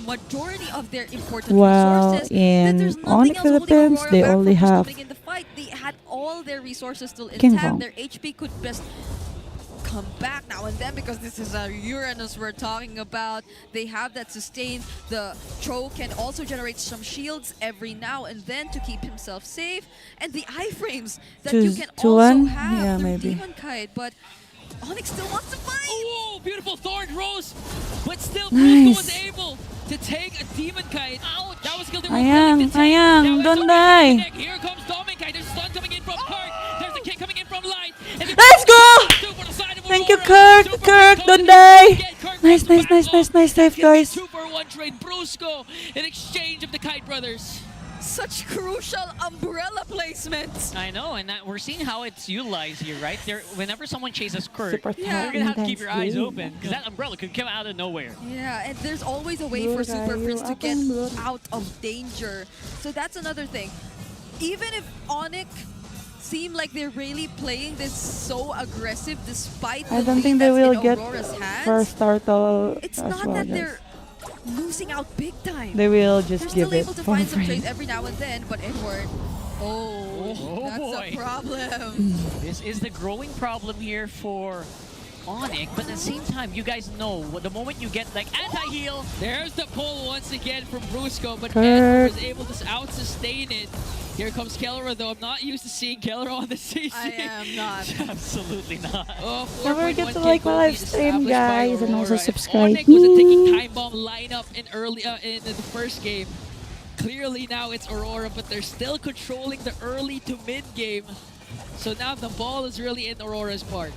Majority of their important While resources, in that there's nothing ONIC else holding Philippines, Aurora they back only from just have coming in the fight. They had all their resources still King intact. Kong. Their HP could best come back now and then, because this is a Uranus we're talking about. They have that sustain. The Tro can also generate some shields every now and then to keep himself safe. And the iframes that you can also 2-1? have Yeah, through maybe. Demon Kite. But ONIC still wants to fight! Oh, beautiful Thorn Rose. But still, Nice. Brusco was able to take a Demon Kite. Ouch. That was skill they were Ayang, willing to take. ayang, Now don't SOD die. on deck. Here comes Dominic Kite. There's stun coming in from Kirk. There's the kick coming in from Light. And the Let's go! two for the side of Thank you, Aurora. Kirk. Super Kirk, Kirk don't goes in die. again. Kirk Nice, wants to nice, back nice, off. nice, nice save, That can be guys. 2-for-1 trade. Brusco in exchange of the Kite Brothers. Such crucial umbrella placements. I know, and we're seeing how it's utilized here, right? Whenever someone chases Kirk, Super you're Yeah. gonna have to keep your eyes game. open because that umbrella could come out of nowhere. Yeah, and there's always a way for Blur Super tayo, Prince to get akong blur. out of danger. So that's another thing. Even if ONIC seem like they're really playing this so aggressive despite I the don't lead think they that's will in get Aurora's hands, first turtle it's as not well, that guys. they're losing out big time. They will They're just still give it able to for find some free. trades every now and then, but Edward, that's boy. a problem. This is the growing problem here for ONIC, but at the same time, you guys know, the moment you get like anti-heal, There's the pull once again from Brusco, but Kirk. Edward was able to out-sustain it. Here comes Kellera, though. I'm not used to seeing Kellera on the CC. I am not. absolutely not. Oh, Don't forget 4.1K to like my gold live lead stream, established by guys, and also Aurora. If subscribe. ONIC was a ticking time bomb lineup in the first game. Clearly now it's Aurora, but they're still controlling the early to mid game. So now the ball is really in Aurora's park.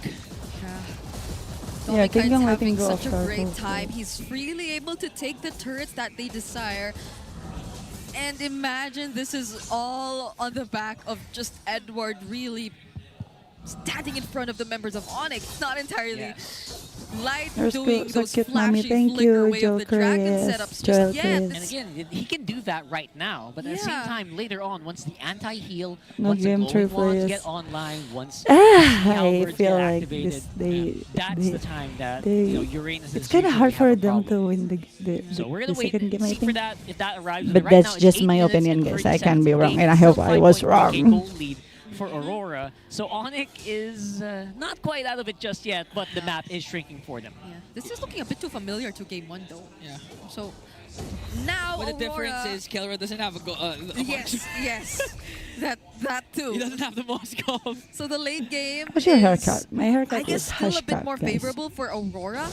Yeah, Dominic King Kite's Kong having letting go of such a great turtles, time. yeah. He's freely able to take the turrets that they desire. And imagine this is all on the back of just Edward really standing in front of the members of ONIC. Not entirely Light You're doing so those cute, mommy. flashy Thank flicker you, way of the dragon Joe setups Chris. just yet. Chris. And again, he can do that right now, but at the same Yeah. time, later on, once the anti-heal, No once the game glowing wands players. get online, once I halberds feel get like activated, this, that's the time that they- Uranus it's is kind of usually hard have for a them problem. to win the So we're gonna wait second and game, I see for think. that if that arrives. But right that's now, just 8 my minutes opinion, and guys. 30 I can be seconds. wrong, Game and I still hope I was 5.1K wrong. gold lead for Aurora. So ONIC is not quite out of it just yet, but the map is shrinking for them. Yeah. This is looking a bit too familiar to game 1 though. Yeah. So now But the Aurora, difference is Kellera doesn't have a yes, yes, that He too. doesn't have the most gold. So the late game. What's your is, haircut? My haircut I guess is still a bit hashtag, more guys. favorable for Aurora,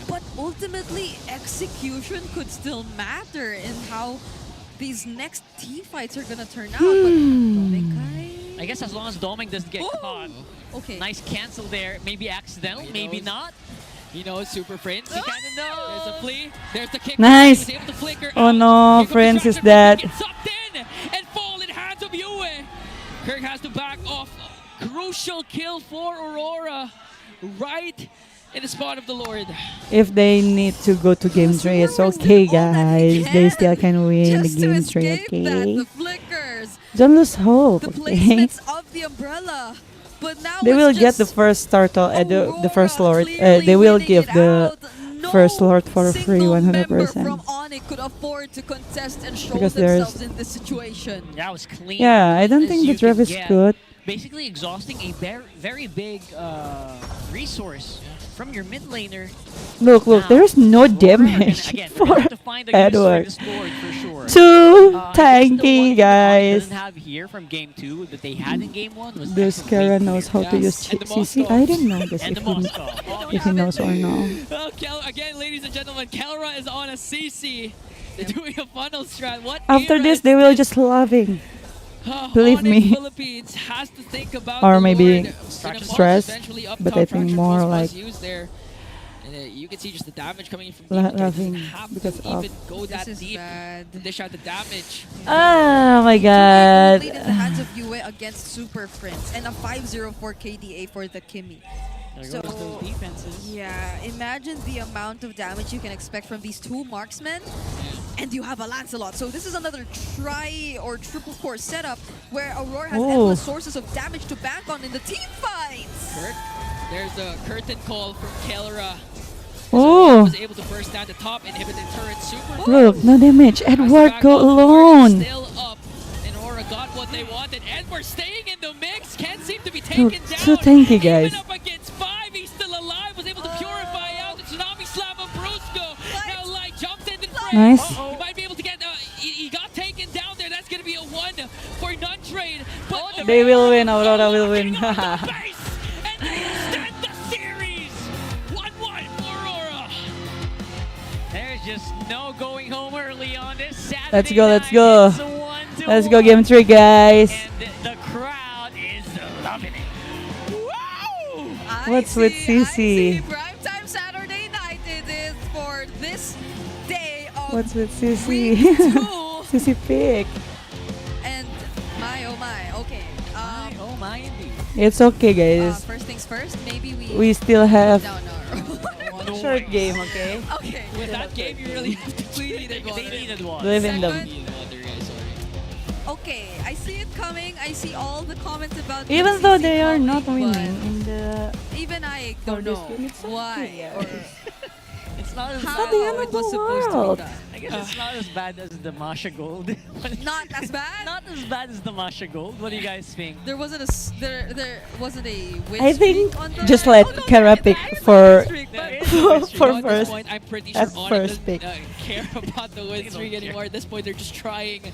but ultimately execution could still matter in how these next team fights are gonna turn out. But Domikai, I guess as long as Doming doesn't get Ooh. caught. okay. Nice cancel there. Maybe accidental, He maybe knows. not. He knows Super Prince. He kind of knows. There's a flea. There's the kick. Nice. He was able to flicker Oh out. no, Here comes Prince the is distraction. dead. Gets sucked in and fall in hands of Yue. Kirk has to back off. Crucial kill for Aurora. Right in the spot of the Lord. If they need to go to game 3, it's Super Prince okay, did all that he guys. They still can win the just to game 3, escape that, okay? the flickers, Don't lose hope, the okay? placements of the umbrella. But now They it's will get the just first turtle, the first Aurora lord. clearly They will winning give it the out. No first lord for free, single member 100%. from ONIC could afford to contest and show Because there's- themselves in this situation. That was clean. Yeah, I don't as think you the draft can is get. good. Basically exhausting a very big resource from your mid laner. Look, Now, there's no Aurora are gonna- damage again, we're gonna for have to find a use for Edward. this lord for sure. Too I guess the one tanky, thing that ONIC guys. doesn't have here from game 2 that they had in game 1 was This extra Kara weight knows how here. to Yes, use and the CC. Moscow. I didn't know this And the if he, Moscow. if he knows or no. Well, again, ladies and gentlemen, Kellera is on a CC. They're doing a funnel strat. What After era this, is they will just loving. Believe ONIC me. Philippines has to think about Or the maybe Lord. Gonna stress, eventually up but top, I think Fracture more Pulse was like used there. And you can see just the damage coming in from La- Demon Kite. laughing Doesn't have because to of- even go that This is deep bad. to dish out the damage. Oh my Lead god. in the hands of Yue against Super Prince and a 504 KDA for the Kimi. There So- goes those defenses. Yeah, imagine the amount of damage you can expect from these two marksmen. And you have a Lancelot. So this is another tri or triple core setup where Aurora has Oh. endless sources of damage to bank on in the team fights. Kirk, there's a curtain call from Kellera. Oh, Was able to burst down the top, inhibit the turret. Super. look, no damage. Tries to Edward, back go off. Lord alone. is Still up. And Aurora got what they wanted. Edward staying in the mix. Can't seem to be taken Look, down. so tanky, guys. Even up against 5, he's still alive. Nice. Uh-oh, might be able to get. He got taken down there. That's gonna be a one for none trade. But They will win. Aurora will win. getting on the base, and they extend the series. 1-1 for Aurora. There's just no going home early on this Saturday Let's go, let's night. go. It's a 1-1. Let's go game 3, guys. And the crowd is loving it. Wow! What's with CC? Primetime Saturday night it is for this day of What's with week CC? 2. CC pick. And my oh my, okay. Oh my indeed. It's okay, guys. First things first, maybe We still have no. short game, okay? Okay. With that game, you really have to They needed water. needed one. Believe in them. Second. Needed water, guys. Sorry. Okay, I see it coming. I see all the comments about Even CC though they are coming, not but winning in the even I for don't this know game, it's why okay, or It's not as how bad. the end it of the was supposed to world. be done. I guess it's not as bad as the Masha Gold. Not as bad. Not as bad as the Masha Gold. What do you guys think? There wasn't there wasn't a win I think streak on the just let no, Kara pick there is a for- win streak, There but is a win streak. for At this first. point, I'm pretty sure As ONIC first pick. doesn't care about the win They streak don't care. anymore. At this point, they're just trying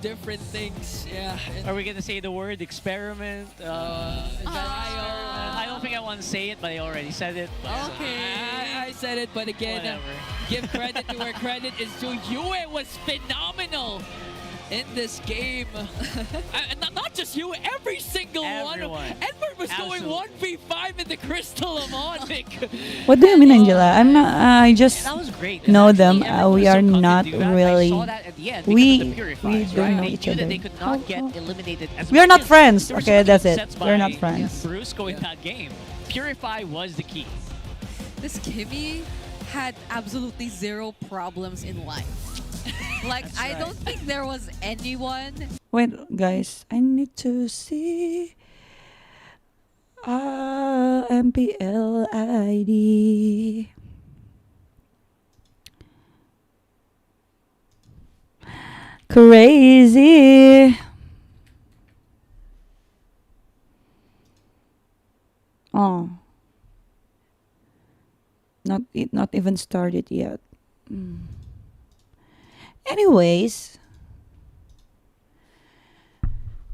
different things. Yeah. Are we gonna say the word experiment? Trial. I don't think I want to say it, but I already said it. I said it, but again, Whatever. give credit to where credit is due. Yue was phenomenal in this game. Not just you, every single Everyone. one. Edward was going Absolutely. 1v5 in the Crystal of ONIC. What do you mean, Angela? I'm not. I just That was great. know And them. actually, everyone We was so are pumped to not do that. really- I saw that at the end because we- of the purifiers, we don't right? know They each knew that other. they could not get eliminated as We are much not as- friends. there were so Okay, many that's it. upsets We're not by friends. Brusco in that game. Purify was the key. this Kimmy had absolutely zero problems in life. Like I right. don't think there was anyone. Wait, guys. I need to see. MPL ID. Crazy. Oh. Not even started yet. Anyways,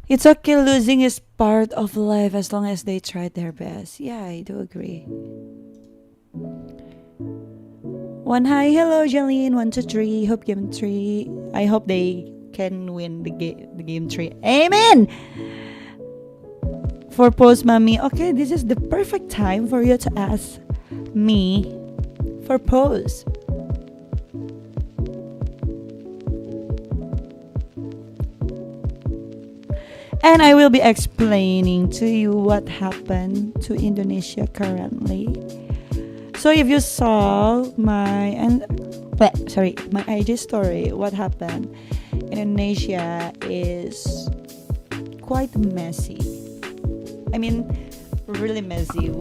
it's okay, losing is part of life as long as they tried their best. Yeah, I do agree. One hi, hello Jolene, 1, 2, 3. Hope game 3. I hope they can win the game 3. Amen. For post mommy. Okay, this is the perfect time for you to ask me for pose. And I will be explaining to you what happened to Indonesia currently. So if you saw my IG story, what happened? Indonesia is quite messy. I mean, really messy.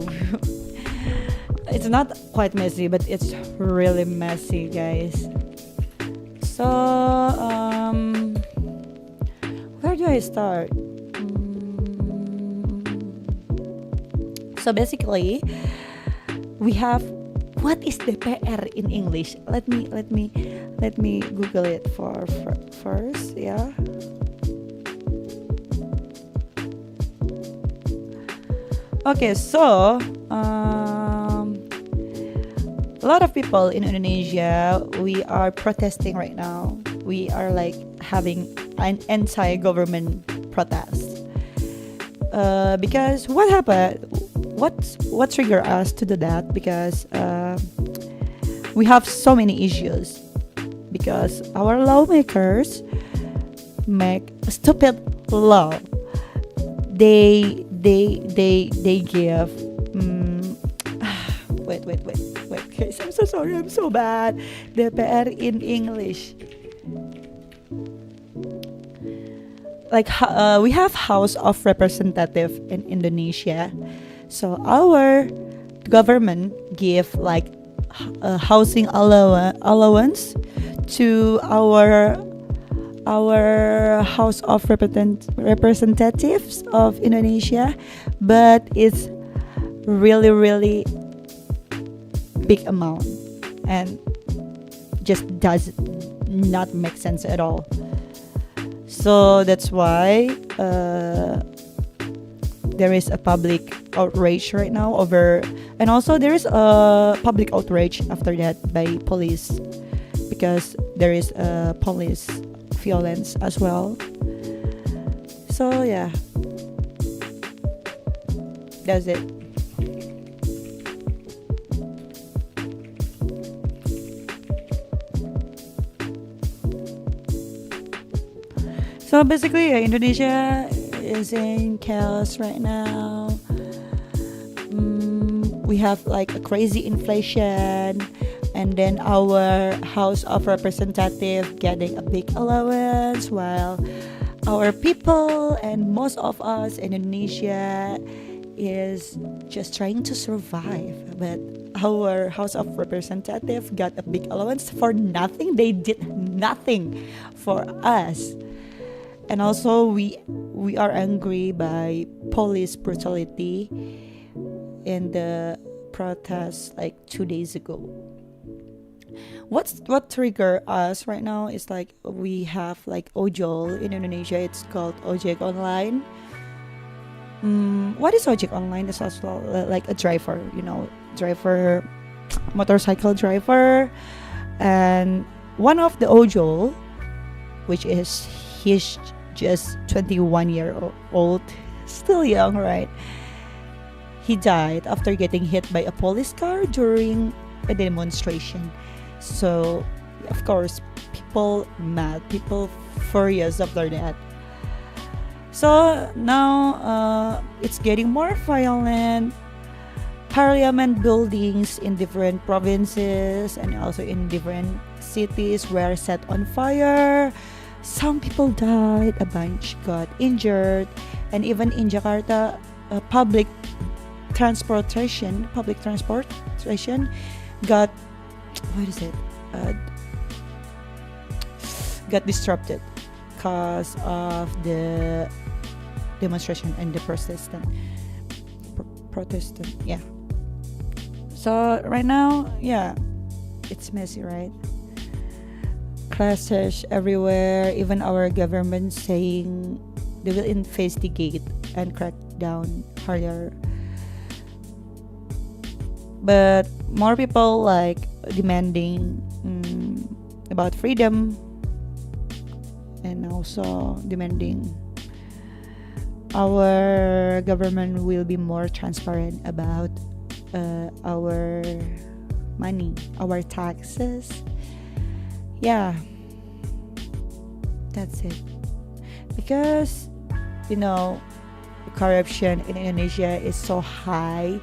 It's not quite messy, but it's really messy, guys. So, where do I start? So basically, we have, what is DPR in English? Let me Google it for first. Yeah. Okay, so a lot of people in Indonesia, we are protesting right now. We are like having an anti-government protest because what happened? What triggered us to do that? Because we have so many issues. Because our lawmakers make a stupid law. They give. Wait. Guys, I'm so sorry. I'm so bad. DPR in English. Like we have House of Representative in Indonesia, so our government give like a housing allowance to our House of Representatives of Indonesia, but it's really big amount, and just does not make sense at all. So that's why there is a public outrage right now over, and also there is a public outrage after that by police, because there is police violence as well. So yeah, that's it. So basically, Indonesia is in chaos right now. We have like a crazy inflation, and then our House of Representative getting a big allowance, while our people and most of us in Indonesia is just trying to survive. But our House of Representative got a big allowance for nothing. They did nothing for us. And also we are angry by police brutality in the protest like 2 days ago. What trigger us right now is like we have like ojol in Indonesia. It's called ojek online. What is ojek online? It's also like a driver, driver, motorcycle driver, and one of the ojol, which is he's just 21-year-old, still young, right? He died after getting hit by a police car during a demonstration. So, of course, people mad, people furious after that. So now it's getting more violent. Parliament buildings in different provinces and also in different cities were set on fire. Some people died, a bunch got injured, and even in Jakarta, public transportation got got disrupted because of the demonstration and the protestant. Yeah. So right now, yeah, it's messy, right? Clashes everywhere. Even our government saying they will investigate and crack down harder. But more people like demanding about freedom, and also demanding our government will be more transparent about our money, our taxes. Yeah, that's it. Because corruption in Indonesia is so high,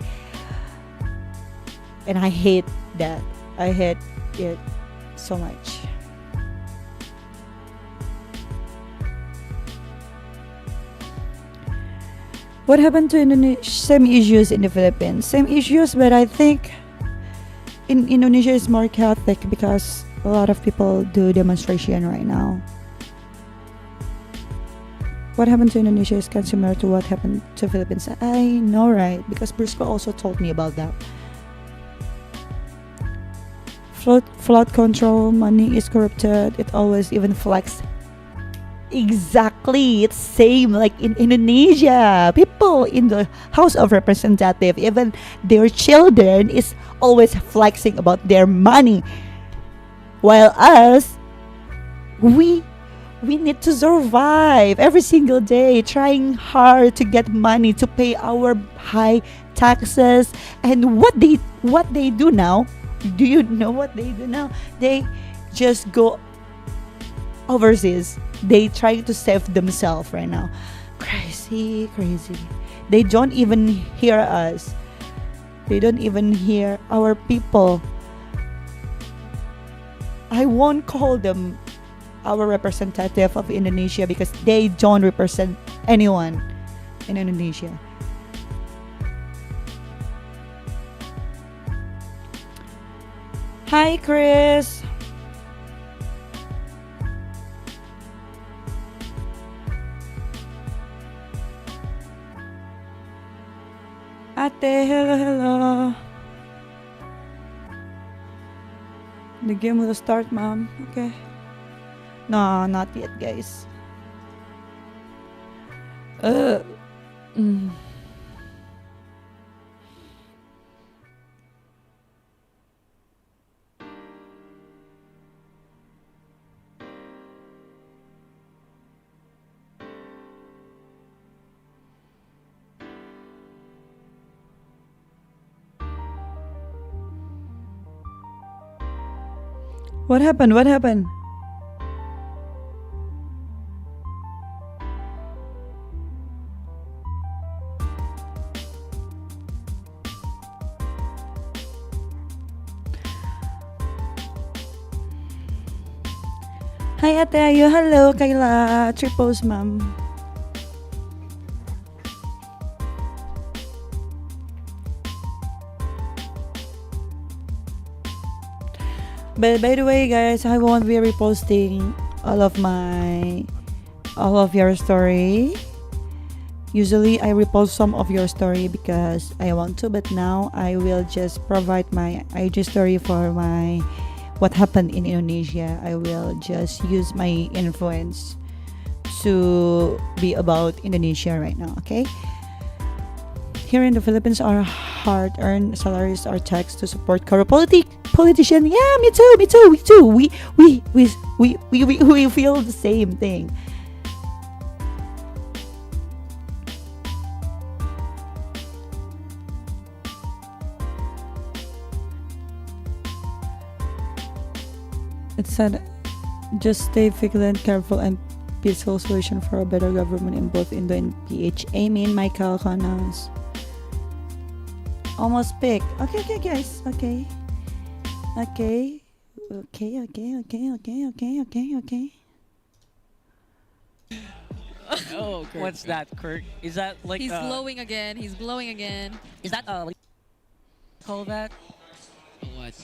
and I hate that. I hate it so much. What happened to Indonesia? Same issues in the Philippines. Same issues, but I think in Indonesia is more chaotic because a lot of people do demonstration right now. What happened to Indonesia is kind of similar to what happened to Philippines. I know, right? Because Briscoe also told me about that. Flood control, money is corrupted. It always even flex. Exactly, it's same like in Indonesia. People in the House of Representative, even their children is always flexing about their money. While us, we need to survive every single day, trying hard to get money to pay our high taxes. And what they do now? Do you know what they do now? They just go overseas. They try to save themselves right now. Crazy. They don't even hear us. They don't even hear our people. I won't call them our representative of Indonesia because they don't represent anyone in Indonesia. Hi, Chris. Ate, hello. The game will start, ma'am. Okay. No, not yet, guys. Mm. What happened? What happened? Hi, Ate Ayo. Hello, Kayla. Triples, ma'am. But by the way, guys, I won't be reposting all of your story. Usually, I repost some of your story because I want to, but now I will just provide my IG story for my what happened in Indonesia. I will just use my influence to be about Indonesia right now. Okay. Here in the Philippines, our hard-earned salaries are taxed to support corrupt politician. Yeah, me too. We feel the same thing. It said, just stay vigilant, careful, and peaceful solution for a better government in both Indo and PH. Amen, Michael Connors. Almost pick. Okay, guys. Okay. Oh, Kirk. What's that, Kirk? Is that like He's glowing again. He's glowing again. Is that like call that What?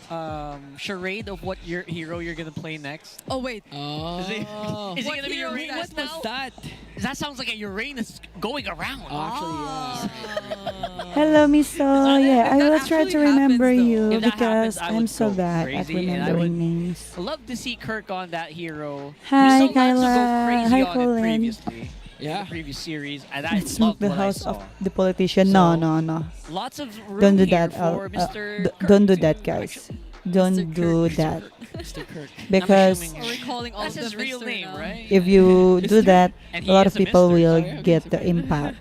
charade of what your hero you're gonna play next? Oh wait. Oh. Is it What gonna be hero is Uranus that? What was now? that? That sounds like a Uranus going around. Oh, actually, yeah. Hello, Miss So. Yeah, I that will try actually to remember happens, though. you If that because happens, I I'm would so go bad at crazy, and I remembering would- names. Love to see Kirk on that hero. Hi, We saw Lance go Kyla. crazy Hi, on it Colin. previously. In Yeah. the previous series, and I Let's smoke loved the what I house saw. of the politician. So- No. Lots of room Don't do here that. for Mr. Kirk Don't do to that, guys. actually- Don't Mr. do Kirk. that Mr. Kirk. because assuming- Are we calling all That's of his them real Mr. name, now? right? if you do that, And a he lot is of people Mr., will sorry, get okay, the okay. impact.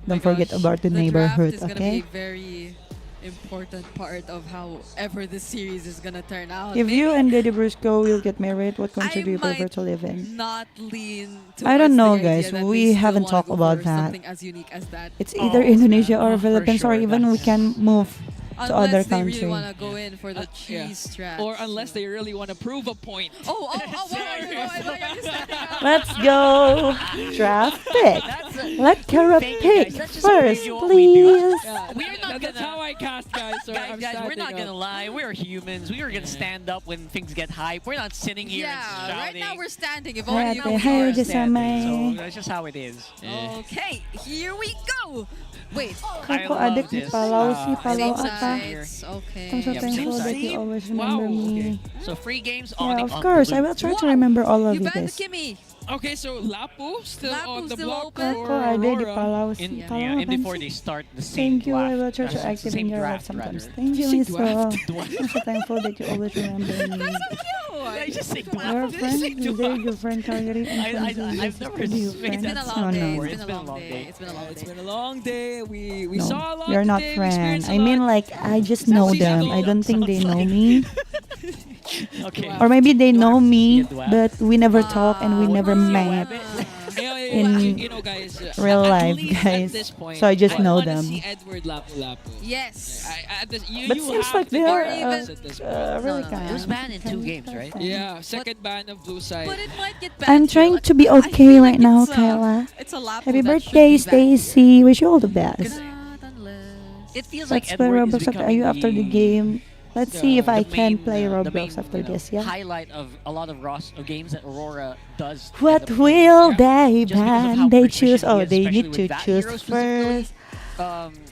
My Don't forget gosh, about the neighborhood, draft is gonna okay? be a very important part of however this series is gonna turn out. If Maybe you and Daddy Brusco will get married, what country I do you prefer might to live in? not lean I don't towards know, the idea guys. that We they still haven't wanna talked go about for that. Something as unique as that. It's either Oh, Indonesia or for Philippines, or sure, even we that's- can move to Unless other they really country. want to go in for the Yeah. cheese strat. Or unless they really want to prove a point. Oh, wait, I thought you were standing up. Let's go. Draft pick. That's Let Kara Thank you, pick guys. That's just what we first, do, what we do. please. Yeah, We're not that's gonna- how I cast, guys. So I'm guys, we're not standing gonna up. lie. We're humans. We are gonna stand up when things get hype. We're not sitting here and Yeah, shouting. right now we're standing. If Hi, only you Ate. could Hi, see We're us. Ate. standing, Samay. so that's just how it is. Okay, here we go. Wait. I Ako, love adik ni this. Palaw, si I Palaw love Same this ata. here. sides. Okay. I'm so Yeah, thankful same that you side. always Wow, remember me. okay. So free games, Yeah, ONIC of on course. I blue. will try to Wow. remember all of You you banned guys. Kimmy. Okay, so Lapu still Lapu on the still block open. for Ako, adik ni Aurora. Palaw, si In, Palaw. yeah, and before Pansin. they start the same Thank you. I will try to draft, active same in your life draft, sometimes. rather. Thank you, Say Miss Ro. draft. I'm so thankful that you always remember me. I just say Your friend, is there your friend Calgary? I've never Could you made friend? It's been a that long No, day. no. It's been a long day. It's been a long It's day. been a long day. We No, saw a lot you're not today. We friend. experienced a I mean, lot. like, I just know Sounds them. like- I don't think they sounds know like- me. Okay. Or maybe they know me, Dwarf. but we never talk and we never met. in you know, guys, real at life, least guys. At this point, So I just know wanna them. see Edward Lapu Lapu. Yes. But seems like they are at this point. really No, no, kind. It was banned in 2 games, right? Yeah, second ban of blue side. But it might get bad. I'm trying to be I okay feel right like now, it's, Kyla. It's a lap. Happy birthday, Stacy. Wish you all the best. It feels Let's like play Edward is Roblox after. Are becoming you after the game? Let's see if the I can main, play the Roblox main, after you know, this, yeah? highlight of a lot of games that Aurora does. What end up will playing. they Just because of how ban? They proficient choose. he Oh, is, they especially need with to that choose hero specifically. first.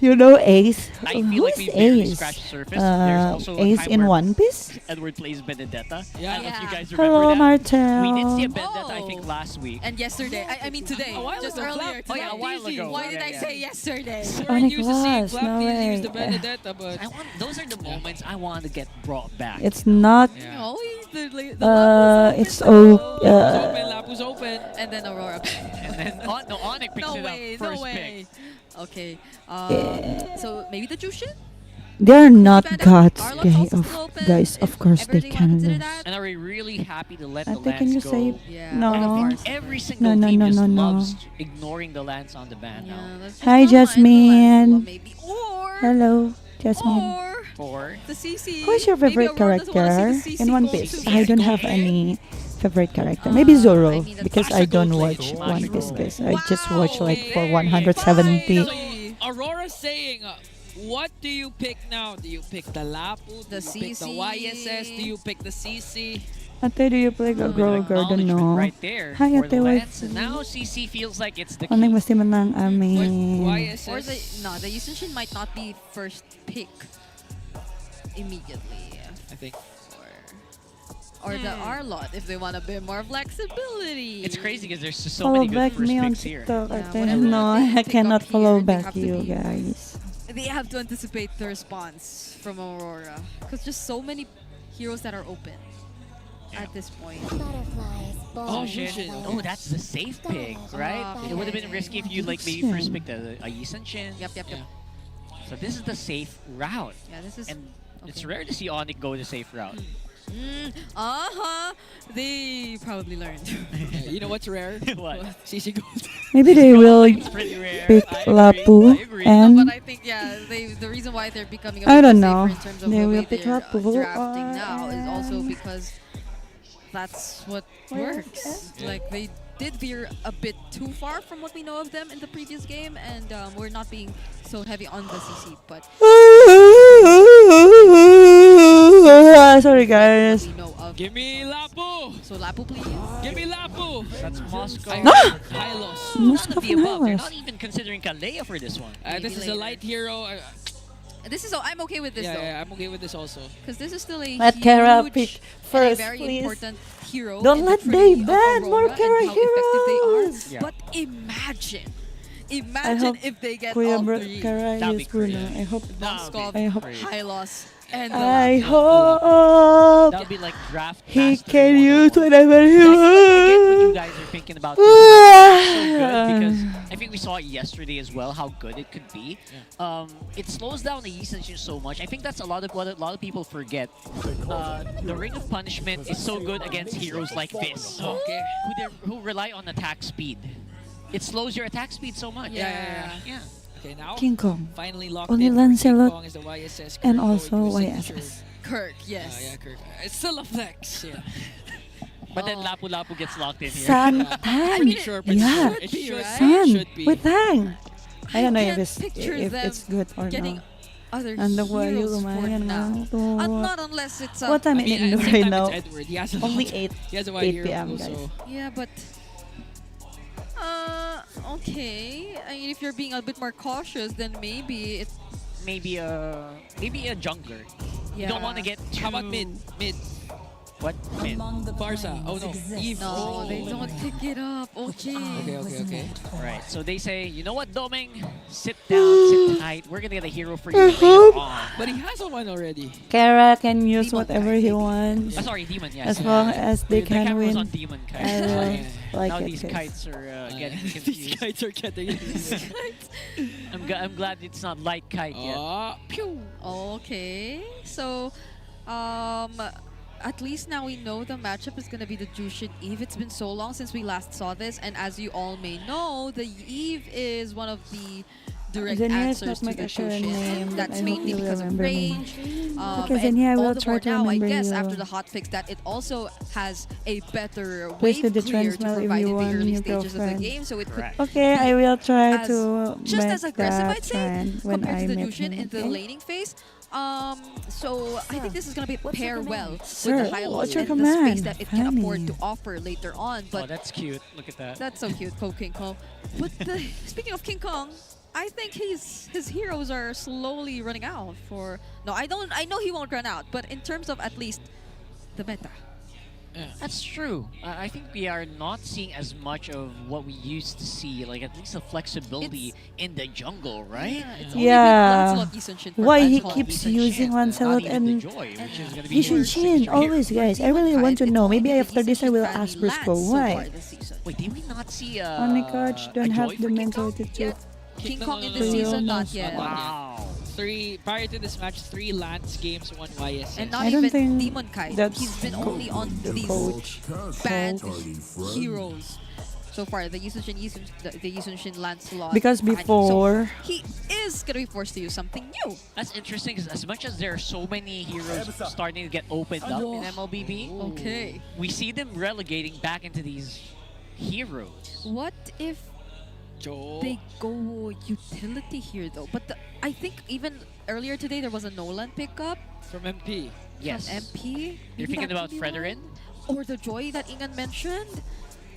You know Ace? I Who feel like is we barely Ace? scratched the surface. There's also a Ace time in where One Piece? Edward plays Benedetta. Yeah. I don't know if you Yeah. guys remember Hello, that. Martel. We did see a Benedetta, I Oh. think, last week. And yesterday, I mean today, A while just ago, earlier. Oh yeah, a today. while ago. Why did Yeah, I yeah. say yesterday? We're ONIC used to seeing was, no Clapton use way. the Benedetta, but Those are the moments I want to get brought back. It's not. yeah. Always the It's open. Lapu's open, Lapu's open. And then Aurora. And then ONIC picks No it way, up no first way. pick. Okay. So maybe the Jushin? They're not Bandit? gods, Arlot's guys. also still open. Guys, of course Ever they they wanna can consider lose. that? And are we really happy to let I the think can Lance you go? say Yeah. no? of course. Every single No, team no, just no, no. loves ignoring the Lance on the ban Yeah, now. that's just Hi, not Jasmine. Lancelot, maybe. Or Hello, Jasmine. Or For the CC. Who's your Maybe favorite Aurora doesn't wanna see character the CC in One go Piece? to I don't have any favorite character. Maybe Zoro, I mean, that's because Masha I don't Gold watch Lane. One Piece, guys. I just watch Wow. like for Hey, 170. finally. Aurora's saying, what do you pick now? Do you pick the Lapu? The Do you pick the CC? YSS? Do you pick the CC? Ate, do you play Grow Garden? acknowledgement No. right there Hi, for Ate, the why- Lance. And now CC feels like it's the Only key. masti menang amin. YSS? Or the Yusenshin might not be first pick immediately. I think. Or the Arlot if they want a bit more flexibility. It's crazy because there's just so Follow many good back first me on picks here. TikTok. Yeah, Ate. whatever No, they I pick cannot up follow here, they back have to you be- guys. They have to anticipate the response from Aurora. Because just so many heroes that are open at this point. Butterflies. Oh, born shit. by Oh, that's the safe pick, right? Ah, It would have been risky if you like maybe first Shin. picked a Yi Shin. Yep. So this is the safe route. Yeah, this is... And it's okay. rare to see ONIC go the safe route. They probably learned. Yeah, you know what's rare? What? CC Gold. Maybe they will It's pretty rare. pick I agree, Lapu I agree. No, and but I think, yeah, the reason why they're becoming a I bit don't safer know. in terms of They the will way pick they're Lapu drafting or- now is also because that's what Where works. is it? Like, they did veer a bit too far from what we know of them in the previous game, and we're not being so heavy on the CC, but sorry guys. we know of. Give me Lapu! So Lapu, please. Give me Lapu! That's Moscow. High loss. None Moscow of the above. They're Flowers. not even considering Kalea for this one. This is a later. light hero. This is I'm okay with this though, Yeah, I'm okay with this also. because this is still a Let Kara huge pick and a first, very please. important hero. Don't in the let tree they of ban more Aurora Kara and how effective they are. heroes. Yeah. But imagine hope if they get Kuya all Bro three. Kara That'd be use Bruno. crazy. I hope. Moskov, I hope. Hylos, and the I Lapu. hope That would be like draft. he mastery can use 101. whatever he I get what you wants. guys are thinking about this. It's so good because I think we saw it yesterday as well how good it could be. It slows down the Yi Shin so much. I think that's a lot of what a lot of people forget. The Ring of Punishment is so good against heroes like this, Okay. who rely on attack speed. It slows your attack speed so much. Yeah. Yeah. Okay, now King Kong finally locked Only in. Lancelot King Kong is the YSS. and Kirk also going to a signature. YSS. Kirk, yes. Yeah, Kirk. It's still a flex. Yeah. But then Oh. Lapu Lapu gets locked in here. Santan. Pretty sure, pretty Yeah. sure. It Should be, should, right? San should be. with Tang. I don't know if can't it's picture if them it's good or getting not. other And the way you heroes for lumayan now. nga to. Not unless it's What time I mean, in at the Indo same right time, now? it's Edward. He has a Only lot. 8. He has a 8 wide hero PM, pool, guys. so Yeah, but okay. I mean, if you're being a bit more cautious, then maybe it's Maybe a jungler. You don't want to get too... how about mid? Mid. What? Mid. Barca. Oh no. Eve. no, Oh. they don't pick it up. Okay. Okay. Right, so they say, you know what, Doming? Sit down, sit tight. We're gonna get a hero for you later on. But he has one already. Kara can use Demon whatever Kai, he maybe. wants. Sorry, Demon, yes. As long as they the can camera was win. on Demon I Kite. will Yeah. like Now it. these guys. kites are getting These confused. guys are getting. I'm glad it's not light kite yet. Oh, pew. Okay. So, at least now we know the matchup is going to be the Jushin Eve. It's been so long since we last saw this, and as you all may know, the Eve is one of the direct Xenia is answers not to my the actual Jushin, name, and but that's I hope mainly you because of remember me. range. Okay, And Xenia, I will all the try more to now, I remember guess, you. after the hotfix, that it also has a better Please wave do the clear to transmel if provide you in the want early your stages of the girlfriend. game, so it could Correct. Okay, I will try as- to just make as aggressive, that I'd say, trend when compared I to the meet Jushin him. in the okay? laning phase. So I think this is gonna be pair well Sir, with the high what's loss your and the space command? that it can afford Funny. to offer later on. Oh, But that's cute. Look at that. that's so cute, King Kong. But speaking of King Kong, I think his heroes are slowly running out for... No, I don't. I know he won't run out, but in terms of at least the meta. That's true. I think we are not seeing as much of what we used to see, like at least the flexibility in the jungle, right? Yeah, it's only Yeah. been Lancelot Lee for Why he Lancelot. keeps Decent using chance, Lancelot not even the and Joy, which is gonna be Yushin your Shin signature hero. always, guys. I really want to know. Maybe after this I will ask Brusco why. Wait, did we not see Onikage a don't Joy have for the King mentality Kong? to... King No, Kong no, in no, this no, no. season, no. not yet. Wow. Prior to this match, 3 Lance games, 1 YSS. And not I don't even think Demon Kite. that's He's been only on the these coach. bad heroes so far. The Yushin Shin Lancelot. Because and before... so he is gonna be forced to use something new. That's interesting because as much as there are so many heroes starting to get opened up in MLBB, Okay. we see them relegating back into these heroes. What if Joe. they go utility here though? But I think even earlier today there was a Nolan pickup From MP. Yes. from MP. You're Maybe thinking that about could be Frederin? one. Or the Joy that Ingan mentioned.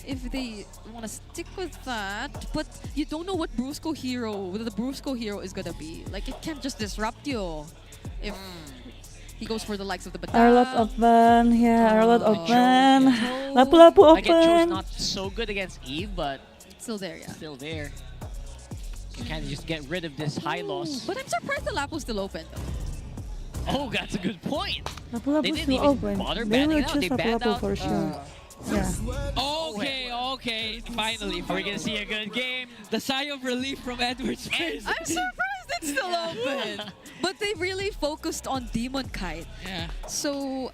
If they want to stick with that, but you don't know what the Brusco hero is gonna be. Like it can't just disrupt you. If he goes for the likes of the Arlot Batam. open, yeah, Arlot open. Joe. Lapu-Lapu I get Joe's open. not so good against Eve, but Still there, yeah. still there. You kind of just get rid of this high loss. But I'm surprised the Lapu's still open though. Oh, that's a good point. They Lapu-Lapu didn't still even open. bother They banning will it out. choose They banned Lapu-Lapu out. for sure. Yeah. Okay. Finally. Are we gonna see a good game? The sigh of relief from Edward's face. I'm surprised it's still open. But they really focused on Demon Kite. Yeah. So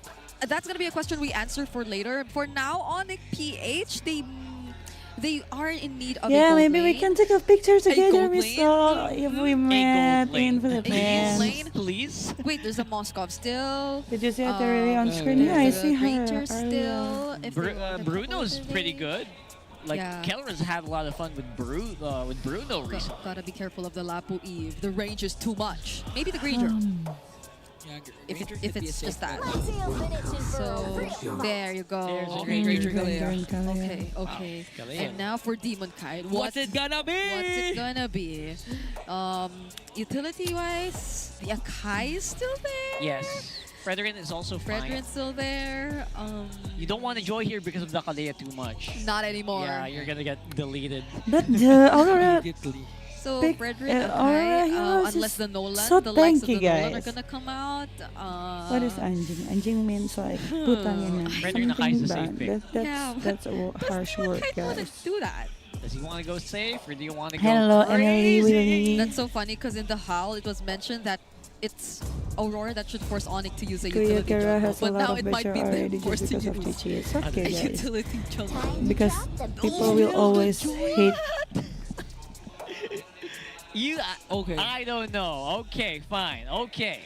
that's gonna be a question we answer for later. For now, ONIC PH, they are in need of a Yeah, gold maybe we lane. can take a picture together, gold Miss lane? Saul, if we met lane. in A gold Philippines. lane? Please. Wait, there's a Moskov still. Did you see it already on screen? Yeah, I There's a see her. Ranger earlier. still. If they want to Bruno's couple pretty today. good. Like Yeah. Keller's had a lot of fun with Bruno recently. Gotta be careful of the Lapu Eve. The range is too much. Maybe the Granger. Yeah, If Ranger it's could be a safe just that. bet. So there you go. There's a Okay, Ranger Galea. Okay. Galea. And now for Demon Kite. What's it gonna be? What's it gonna be? Utility wise, yeah, Kai is still there. Yes. Frederin is also fine. Frederin's still there. You don't want to joy here because of the Kalea too much. Not anymore. Yeah, you're gonna get deleted. But the Aurora, Immediately. So Pick, Fredrin and Aurora Kai, heroes unless is the Nolan, so the likes of the tanky, Nolan are guys. gonna come out. what is anjing? Anjing means like putang ina. Frederick Nakai is the safe bad. pick. Yeah, That's a harsh word, Kai wanna guys. do that. Does he want to go safe or do you want to go Hello, Emily, crazy? Willie. That's so funny because in the Howl it was mentioned that it's Aurora that should force ONIC to use a Kuya utility Kara jungle, has a but lot now of it might pressure be them already just forcing because you of to use Chichi. It's a okay, guys. utility jungle. Because people will always hate. Okay. I don't know. Okay, fine. Okay.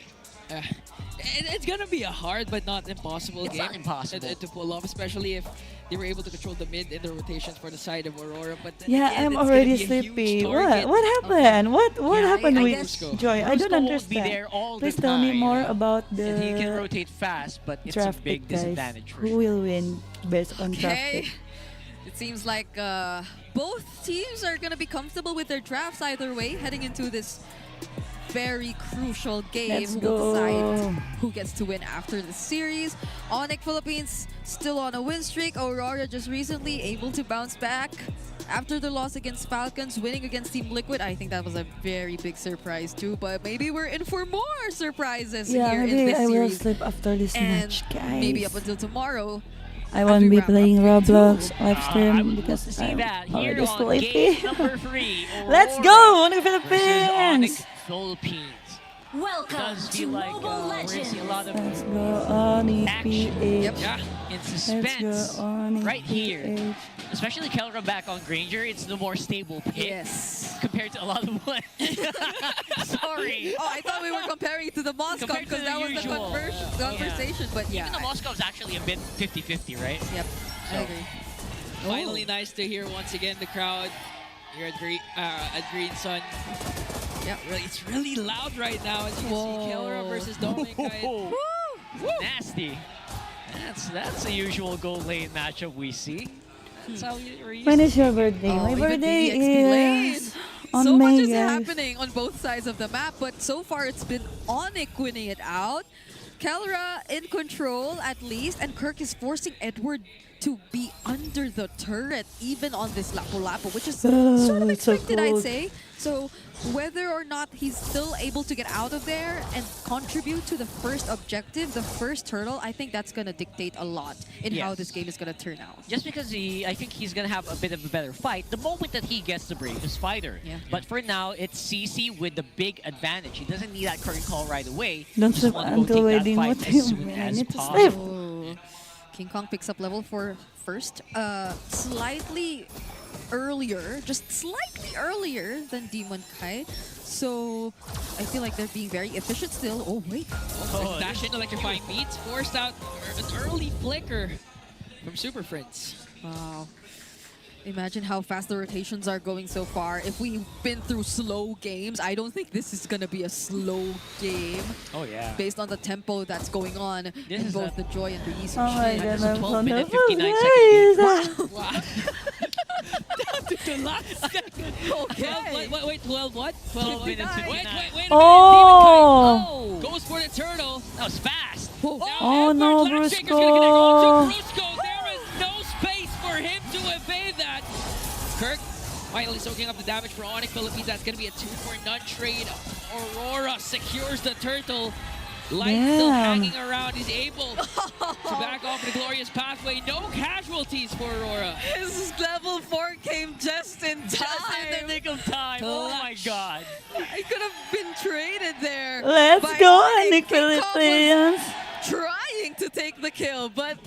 It's gonna be a hard but not impossible It's game. not impossible. To pull off, especially if they were able to control the mid in the rotations for the side of Aurora. But then Yeah, again, I'm it's gonna already be a huge sleepy. target. What happened? What Yeah, happened I with guess Joy? I don't Brusco won't be understand. there all Please the tell me time. more about And he can the rotate fast, but it's a draft big pick, guys. disadvantage for Who him. will win based on draft Okay. pick? It seems like both teams are going to be comfortable with their drafts either way, heading into this very crucial game. Let's Who will decide go. who gets to win after the series. ONIC Philippines still on a win streak. Aurora just recently able to bounce back after their loss against Falcons, winning against Team Liquid. I think that was a very big surprise too, but maybe we're in for more surprises Yeah, here in maybe this I will series. sleep after this And match, guys. maybe up until tomorrow. I won't be wrap up playing game Roblox two. live I stream would love because to see I'm that here already on sleepy. game number 3. Let's Aurora go, ONIC versus Philippines! ONIC Philippines. It Welcome does to feel like Mobile we're going to Legends. see a lot of Let's go, ONIC Action. PH. Yep. Yeah. in Let's suspense go, ONIC right here. PH. Especially Kelra back on Granger, it's the more stable pick Yes. compared to a lot of what. Sorry. Oh, I thought we were comparing it to the Moscow Compared to because the that was the usual. conversation. But yeah, Even the Moscow is actually a bit 50-50, right? Yep, I So- agree. Finally, nice to hear once again the crowd here at Green Sun. Yep. It's really loud right now as you Whoa. see Kelra versus Dominic. Woo! Nasty. That's a usual gold lane matchup we see. That's how we're used When to. is your birthday? Oh, My even birthday BXP lane. is on So much May, is guys. happening on both sides of the map, but so far it's been ONIC winning it out. Kelra in control at least, and Kirk is forcing Edward to be under the turret, even on this Lapu-Lapu, which is sort of it's so expected, I'd cool. say. So whether or not he's still able to get out of there and contribute to the first objective, the first turtle, I think that's going to dictate a lot in how Yes. this game is going to turn out. Just because I think he's gonna have a bit of a better fight the moment that he gets the bravest fighter. Yeah. But for now, it's CC with the big advantage. He doesn't need that curtain call right away. Don't He just sleep wants to go until take that wedding. fight What do as you soon mean? I as need to possible. sleep. Oh. King Kong picks up level for first. Slightly earlier, just slightly earlier than Demon Kite. So I feel like they're being very efficient still. Oh, wait. Oh, Dash in electrifying beats, forced out an early flicker from Super Friends. Wow. Imagine how fast the rotations are going so far. If we've been through slow games, I don't think this is going to be a slow game Oh yeah. based on the tempo that's going on This in is both a- the Joy and the East. Oh my This god, is a I'm so 12-minute, nervous, 59-second guys. Wow. Down to the last second. Okay. Wait, 12 what? 12 minutes, Wait, 59. wait, Oh. Goes for the turtle. That was fast. Oh no, Edward Latchshaker's Brusco. gonna connect onto Brusco. There is no space for him to evade that. Kirk finally soaking up the damage for ONIC Philippines. That's gonna be a 2-for-none trade. Aurora secures the turtle. Light still Damn. hanging around. He's able to back off the glorious pathway. No casualties for Aurora. His level 4 came just in time. Just in the nick of time. Oh my Clutch. god. I could have been traded there. Let's by go, ONIC. ONIC King Kong was Philippines. trying to take the kill, but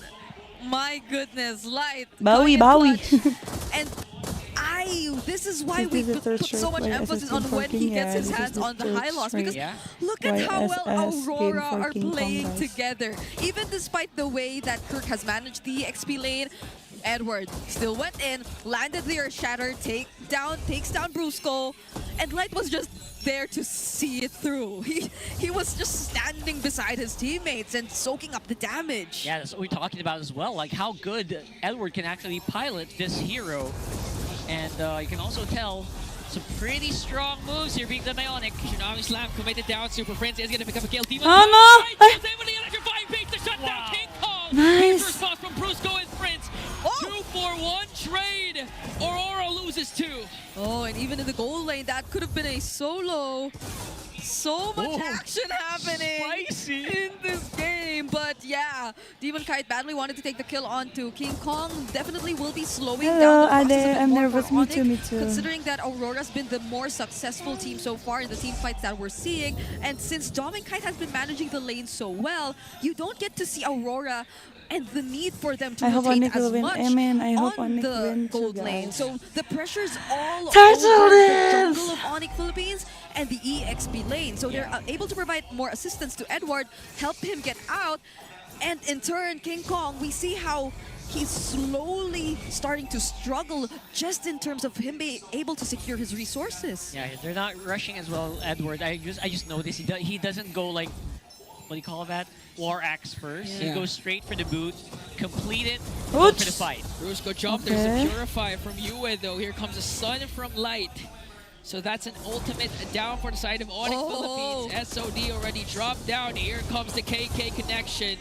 my goodness, Light. Bowie, coming in Bowie. clutch. And this is why we This is the third put so straight much play emphasis SS on when he Game gets his 14, hands yeah, on the this is high the loss. third Because Yeah. look at how well YSS Game Aurora are 14 Kong, playing guys. together. Even despite the way that Kirk has managed the XP lane, Edward still went in, landed their shatter, takes down Brusco, and Light was just there to see it through. He was just standing beside his teammates and soaking up the damage. Yeah, that's what we're talking about as well. Like how good Edward can actually pilot this hero. And you can also tell some pretty strong moves here being done by ONIC. Tsunami Slam committed down. Super Friends is going to pick up a kill. Demon Oh, no. Knight is able to electrifying beats to shut down Wow. King Kong. Nice. First response from Brusco and Prince. Oh. 2-for-1 trade. Aurora loses 2. Oh, and even in the goal lane, that could have been a solo. So much Oh, action happening spicy. in this game. But yeah, Demon Kite badly wanted to take the kill onto King Kong. Definitely will be slowing Hello, down the process Ade. a bit I'm more nervous. for Me ONIC, too, me too. Considering that Aurora's been the more successful team so far in the team fights that we're seeing. And since Dom and Kite has been managing the lane so well, you don't get to see Aurora and the need for them to I hope rotate ONIC will as win. much Amen. I hope on ONIC the win too, gold lane. guys. So the pressure's all Turtle over the lives! jungle of ONIC Philippines and the EXP lane. So they're able to provide more assistance to Edward, help him get out, and in turn, King Kong, we see how he's slowly starting to struggle just in terms of him being able to secure his resources. Yeah, they're not rushing as well, Edward. I just noticed he doesn't go like, what do you call that? War axe first. Yeah. He goes straight for the boot, complete it, go for the fight. Brusco jump. Okay. There's a Purify from Yue though. Here comes a Sun from Light. So that's an ultimate down for the side of ONIC Oh. Philippines. SOD already dropped down. Here comes the KK connection.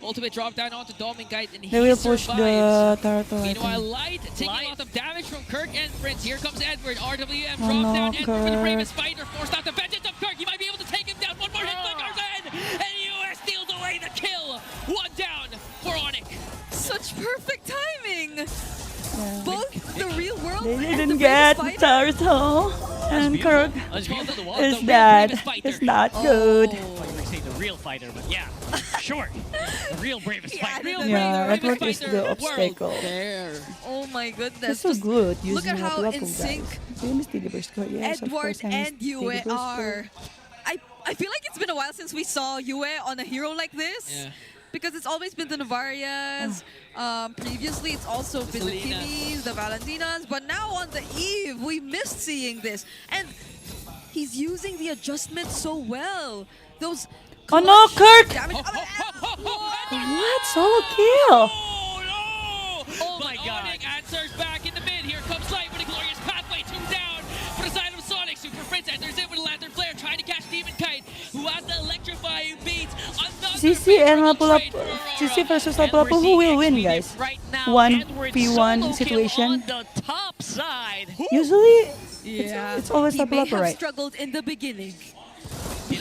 Ultimate drop down onto Dominkite and he They will push survives. the turtle. I Meanwhile, think. Light taking Light. a lot of damage from Kirk and Prince. Here comes Edward. RWM Oh, drop no, down. Edward for the Kirk. bravest fighter. Forced out the vengeance of Kirk. He might be able to take him down. One more hit flickers in. And US steals away the kill. One down for ONIC. Such perfect timing! Yeah. Both the real world They and didn't the get bravest the fighter. turtle. And Kirk Let's go to the wall. is real that. bravest fighter. It's not good. I thought you were saying the real fighter, but yeah, sure. The real bravest Yeah, fighter. real Yeah, bravest Edward is fighter the world. obstacle. There. Oh my goodness. That's so Just good look using at how Lapu-Lapu, in guys. sync Do you miss Didi Briscoe? Yes, of Edward course I miss and Didi Yue Briscoe. are. I feel like it's been a while since we saw Yue on a hero like this. Yeah. Because it's always been the Novarias. Previously, it's also been the Selena. Kimis, the Valentinas. But now on the Eve, we missed seeing this. And he's using the adjustment so well. Those Oh no, clutch Kirk! damage- What? Solo kill! Oh no! Oh my God. ONIC answers back in the mid. Here comes Light with a glorious pathway. 2 down for the side of CC and Lapu-Lapu. CC versus Lapu-Lapu. Who will win, guys? Right now, 1v1 situation. On the top side. Usually, Yeah, it's always he may Lapu-Lapu, have right? struggled in the beginning. In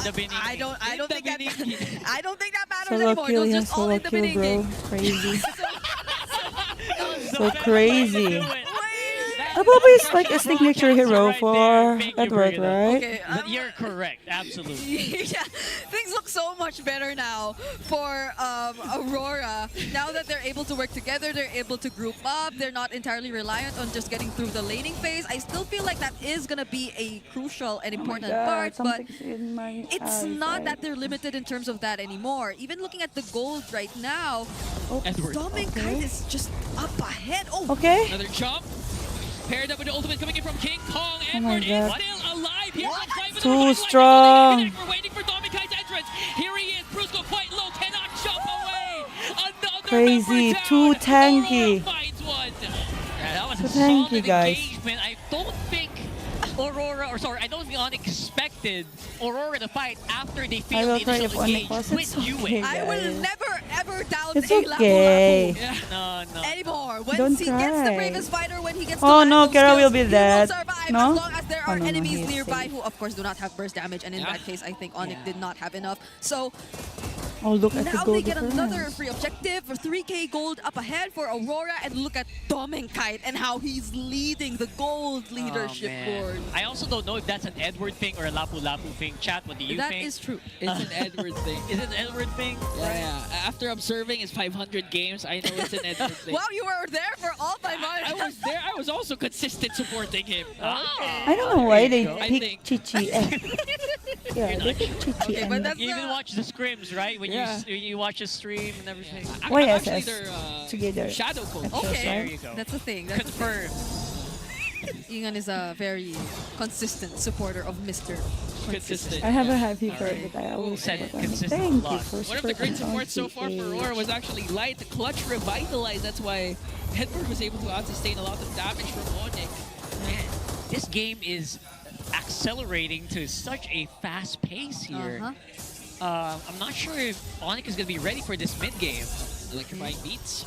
the beginning. I don't think that matters Solo anymore. It kill, was yeah, just all solo in the kill, beginning. bro. Crazy. So crazy. Lapu-Lapu is like a signature hero for Edward, right? Okay, You're correct, absolutely. yeah, things look so much better now for Aurora. Now that they're able to work together, they're able to group up. They're not entirely reliant on just getting through the laning phase. I still feel like that is gonna be a crucial and important part, but something's in my it's eyes, not right? that they're limited in terms of that anymore. Even looking at the gold right now, Edward. Dominic Kite is just up ahead. Oh, Okay. Another jump. Paired up with the ultimate coming in from King Kong. Oh my Edward is God. still alive here. From Five with Too the red light. strong. We're waiting for Dominic Kite's entrance. Here he is. Brusco quite low. Cannot jump away. Another Crazy. member Too down. tanky. Aurora finds one. Yeah, that was So a thank you, solid guys. engagement. I don't think I don't think ONIC expected Aurora to fight after they I failed will the try initial if ONIC engage was. with It's Yue. okay, I will guys. never ever down It's a okay. Yeah. No. anymore. Once Don't he gets the cry. bravest fighter, when he gets Oh, the no, last Kara skills, will be he dead. survive No? as long as there Oh, are no, no, enemies he is nearby safe. who, of course, do not have burst damage. And in Yeah. that case, I think ONIC Yeah. did not have enough. So Oh, look at the now gold they get another difference. free objective for 3k gold up ahead for Aurora. And look at Dominic Kite and how he's leading the gold leadership board. I also don't know if that's an Edward thing or a Lapu-Lapu thing. Chat, what do you That think? is true. It's an Edward thing. Is it an Edward thing? Yeah. After observing his 500 games, I know it's an Edward thing. Wow, you were there for all my money. I was there. I was also consistent supporting him. I don't know why they I pick think- Chichi. Yeah, they pick Chichi. Okay, but and that's You even watch the scrims, right? When Yeah. when you watch a stream and everything. Why Actually, SS they're together? shadow code. Okay, There you go. that's the thing. That's the thing. Confirmed. Ingan is a very consistent supporter of Mr. Consistent. I have a happy card, but I always Said support it ONIC. consistent Thank a you lot. for One of the great supporting supports so far for ONIC. Aurora was actually Light. The clutch revitalized. That's why Edward was able to out-sustain a lot of damage from ONIC. Man, this game is accelerating to such a fast pace here. I'm not sure if ONIC is going to be ready for this mid game. Electrifying beats.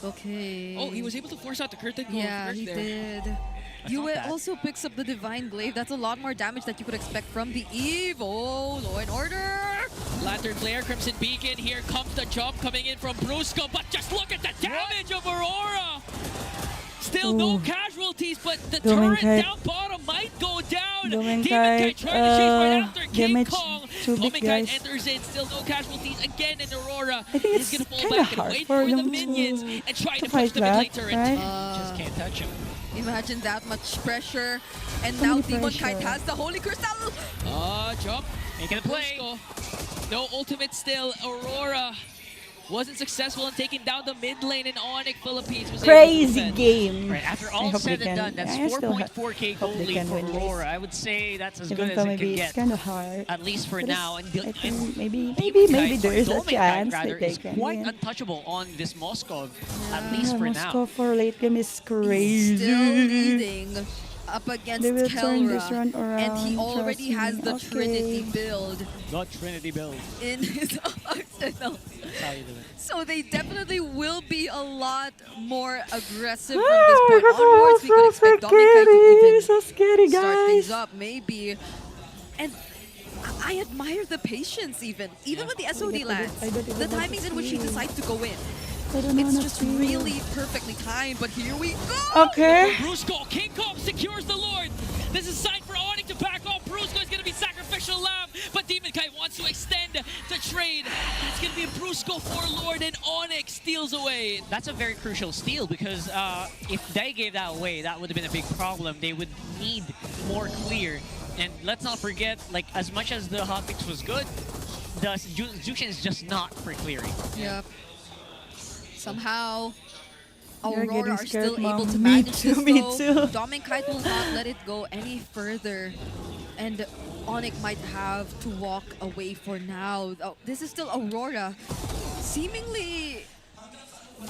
Okay. Oh, he was able to force out the curtain call Yeah, first he there. did. not Yue bad. also picks up the Divine Glaive. That's a lot more damage that you could expect from the Eve. Oh, Law and Order. Lantern Flare, Crimson Beacon. Here comes the jump coming in from Brusco. But just look at the damage of Aurora. Still no Ooh. casualties, but the Dominic turret Kite. down bottom might go down. Dominic Demon Kite Kite, trying to chase right after King damage Kong. too big, Dominic Kite guys. enters in, still no casualties again in Aurora. I think He's it's gonna fall kinda back and hard wait for for the them minions to and try to push fight the mid lane back, turret. right? Just can't touch him. Imagine that much pressure. And So now many Demon pressure. Kite has the Holy Crystal. Jump. Making a play. Brusco. No ultimate still. Aurora wasn't successful in taking down the mid lane, and ONIC Philippines was able to Crazy defend. game. Right, after I all hope said they and can- done, that's I still 4.4k hope gold they lead can for win this. Aurora. I would say that's as Even good though as it maybe can it's get, kind of hard. at least for But now. it's- And I think maybe Kite, there is a Dominic Kite, chance rather, that they is can quite win. untouchable on this Moskov, at least Yeah, for Moscow now. for late game is crazy. Still leading up against They will turn this Kelra. run And he around, already trust has me. the Okay. Trinity build Got Trinity build. in his arsenal. That's how you do it. So they definitely will be a lot more aggressive from Ah, this point that's onwards. We could so expect Dominic Kite to scary. even So scary, start things guys. up, maybe. And I admire the patience even when the SOD lands. I don't even The want to timings in which he see. decides to go in. I don't It's wanna just see. really perfectly timed, but here we go! Okay. Brusco, King Kong secures the Lord. This is a sign for ONIC to back off. Brusco is going to be sacrificial lamb, but Demon Kite wants to extend the trade. It's going to be a Brusco for Lord, and ONIC steals away. That's a very crucial steal because if they gave that away, that would have been a big problem. They would need more clear. And let's not forget, like, as much as the hotfix was good, the Jushin is just not for clearing. Yep. Somehow, You're Aurora getting are still scared, able Mom. to Me manage too, this me though. too. Dominic Kite will not let it go any further. And ONIC might have to walk away for now. Oh, this is still Aurora. Seemingly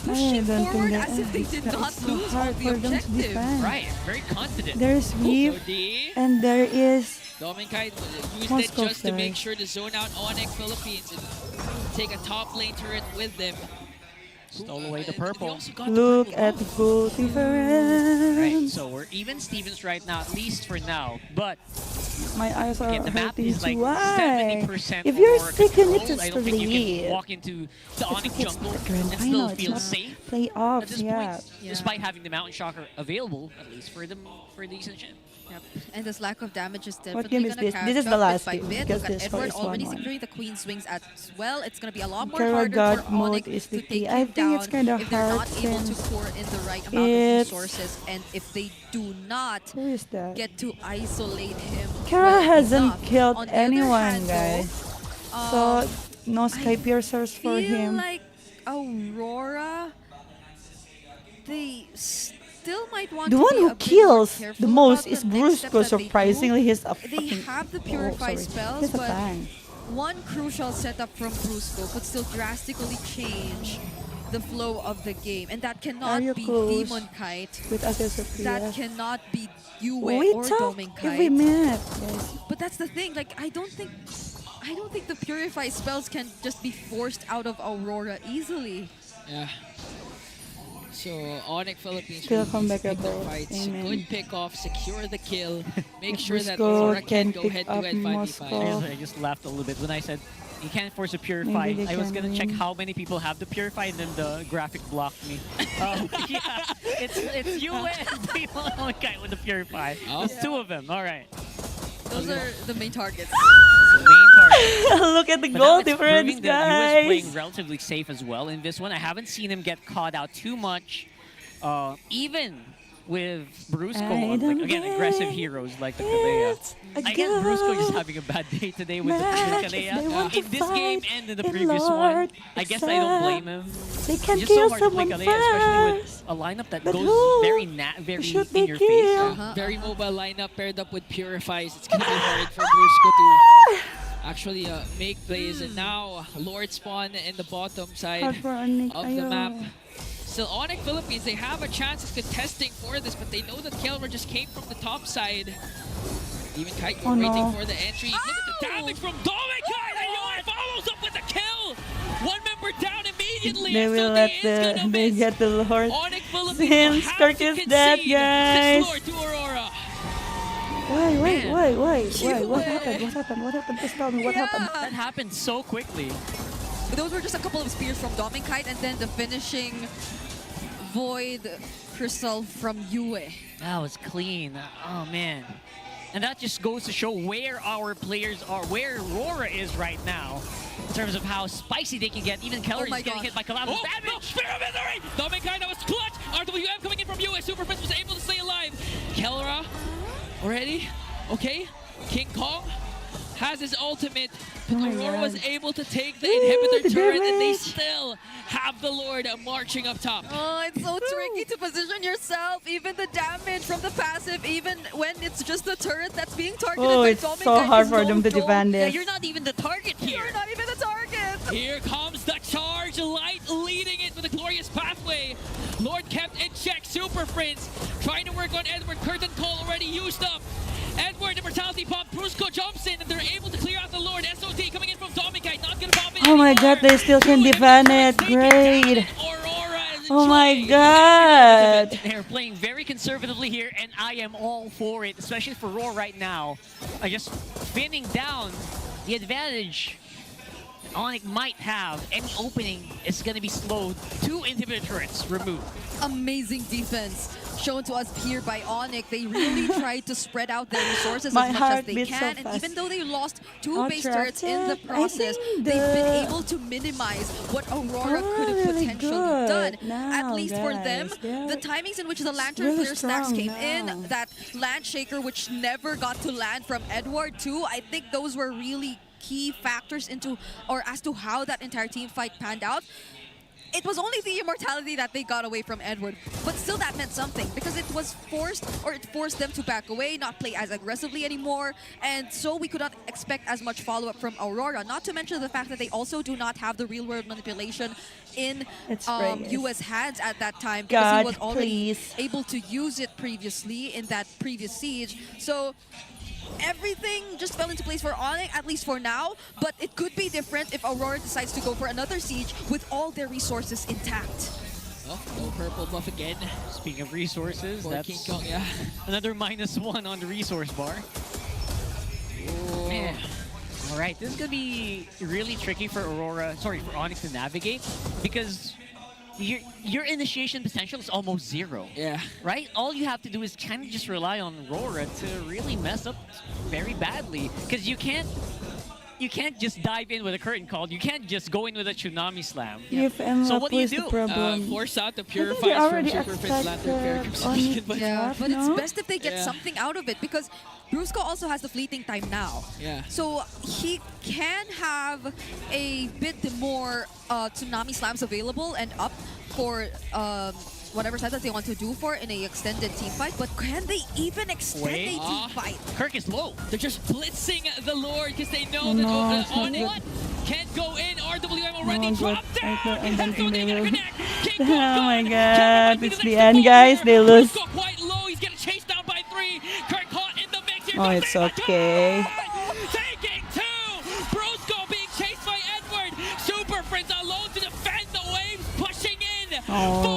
pushing don't think forward that as if they did not it's so lose hard on the for them to objective. defend. Right, very confident. There's Reef, D. and there is Dominkite used Moscow it just to Fly. make sure to zone out ONIC Philippines and take a top lane turret with them. Stole away the They purple. also got the look purple at the buff. goal Right, difference. so we're even Stevens right now, at least for now. But My eyes are again, the map hurting is like too. Why? 70% If you're Aurora sick, you need control. to I don't think you can sleep. walk into the ONIC It's jungle different. and I still know, it's feel not safe at playoffs, this yeah. point, despite having the Mountain Shocker available, at least for the Ascension. Yep. And this lack of damage is What definitely game going is to this? catch This is up the bit last by game, bit. because Look at this score Edward is already 1-1. securing the Queen swings as well. It's going to be a lot more Terror harder God for mode ONIC is to the take key. him I think down it's kinda if they're hard not able to since pour in the right amount of it's- resources, and if they do not Who is that? get to isolate him. Kara well hasn't enough. killed On the other anyone, hand, guys. though, So, no Sky Piercers for feel him. like Aurora, they still might want The to one be who a bit more kills careful the most about is the next steps Brusco. that they do. Surprisingly, he's a They fucking. have the Purify sorry. spells, He's a but fan. one crucial setup from Brusco could still drastically change the flow of the game, and that cannot you be close? Demon Kite. With us as a That player. cannot be Yue We or talk Doming every Kite. minute, guys. But that's the thing. Like, I don't think the Purify spells can just be forced out of Aurora easily. Yeah. So ONIC Philippines Still really come needs back to pick their above. fights. Amen. Good pick off, secure the kill, make If sure that Brusco Aurora can can go pick head to up head 5v5. Moscow. I just laughed a little bit when I said you can't force a Purify. Maybe they I was can gonna check win. how many people have the Purify, and then the graphic blocked me. Yeah, it's you and people on the guy with the Purify. Oh. There's two of them. All right. Those are the main targets. The main target. Look at the But goal now it's difference, proving that he was playing guys. relatively safe as well in this one. I haven't seen him get caught out too much, even with Brusco. I On, don't again, aggressive heroes like the Kalea. I guess Brusco just having a bad day today with the Match, Kalea. they want to In this game fight and in the in previous one, Lord, I guess I don't blame him. They can It's just so kill hard to play someone Kalea, especially with fast. a lineup that But goes who very should in they your kill? face. Very mobile lineup paired up with Purifies. It's gonna be hard for Brusco to actually make plays. And now Lord spawn in the bottom Hard side for ONIC. of the Ayaw. map. Still, ONIC Philippines, they have a chance at contesting for this, but they know that Kelmer just came from the top side. Even Kite Oh, waiting no. for the entry. Look at the damage from Dominkite, and Yoi follows up with a kill. One member down immediately. They will SLD let is the gonna they miss. get the Lord. ONIC Philippines Since will have Kirk to is concede dead, this guys. Lord to Aurora. Why? Man. What happened? What happened? What happened? Please tell me what happened. That happened so quickly. But those were just a couple of spears from Dominkite, and then the finishing Void Crystal from Yue. That was clean. Oh, man. And that just goes to show where our players are, where Aurora is right now, in terms of how spicy they can get. Even Keller Oh my is getting gosh. hit by Collapse Oh, damage. no, Spear of Misery! Dominkite, that was clutch! RWM coming in from US. Super Prince was able to stay alive. Kellera, already? Okay. King Kong has his ultimate, but Oh my Aurora was God. able to take the Ooh, inhibitor the turret, and they damage. still have the Lord marching up top. Oh, it's so tricky to position yourself. Even the damage from the passive, even when it's just the turret that's being targeted Oh, by it's Dominkite, so hard is for no them to joke. defend Yeah, this. you're not even the target here. You're not even the target. Here comes the charge, Light leading it with a glorious pathway. Lord kept in check, Super Prince trying to work on Edward. Curtain call already used up. Edward, the mortality pump, Brusco jumps in and they're able to clear out the Lord. SOT coming in from Dominkite, not gonna pop it Oh my anymore. God, they still can Two defend inhibitors it. taken down, Great. and Aurora is Oh my enjoying God. They're playing very conservatively here, and I am all for it, especially for Roar right now. Just pinning down the advantage ONIC might have. Any opening is going to be slowed. 2 inhibitor turrets removed. Amazing defense shown to us here by ONIC. They really tried to spread out their resources My as much heart as they beats so can. And fast. even though they lost 2 Oh, base turrets in the Traffic. I process, think they've been the- able to minimize what Aurora Oh, could have really potentially good done. now, At least for them, guys. Yeah. the timings in which the Lantern really Flare stacks strong came now. in, that Land Shaker which never got to land from Edward too, I think those were really key factors into, or as to how that entire team fight panned out. it was only the immortality that they got away from Edward, but still that meant something because it was forced, or it forced them to back away, not play as aggressively anymore, and so we could not expect as much follow-up from Aurora. Not to mention the fact that they also do not have the real-world manipulation in It's right. US hands at that time because he God, was already please. able to use it previously in that previous siege. So everything just fell into place for ONIC, at least for now, but it could be different if Aurora decides to go for another siege with all their resources intact. Oh, no purple buff again. Speaking of resources, For that's King Kong, yeah. another -1 on the resource bar. Oh. Man. All right, this is gonna be really tricky for for ONIC to navigate because your initiation potential is almost 0. Yeah. Right? All you have to do is kind of just rely on Aurora to really mess up very badly because you can't just dive in with a curtain call. You can't just go in with a tsunami slam. If and So what do you is the do? problem? Force out the I think they purifiers from already Super Fist Lantern Fair expected Composition, ONIC but Yeah, but it's no? best if they get Yeah. something out of it because Brusco also has the fleeting time now. yeah. So he can have a bit more tsunami slams available and up for whatever side that they want to do for in a extended team fight. But can they even extend Wait. a team fight? Kirk is low. They're just blitzing the Lord because they know No, that it's not ONIC good. can't go in. RWM already No, dropped but I down. don't- I don't That's think what they they're gonna will. connect. King Oh Kong my gone. God, Cameron might be it's the the next end, to fall guys. here. They lose. Brusco quite low. He's getting chased down by 3. Kirk caught in the mix. Here Oh, comes it's Saber okay. taking 2. Brusco being chased by Edward. Super Friends alone to defend the waves, pushing in. Oh, For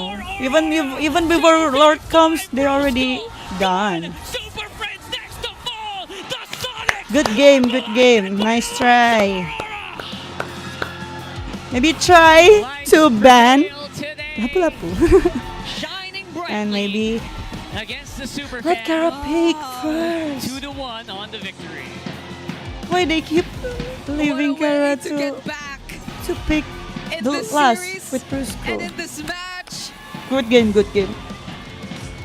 even before Lord comes, they're already gone. Super Friends next to fall. The Sonic. Good game, good game. Nice try. Maybe try to ban Lapu Lapu. Shining brightly And maybe against the Super let Kara pick first. 2-1 on the victory. Why they keep leaving What a way Kara to to get back pick in the this last series with and Brusco. in this match. Good game, good game.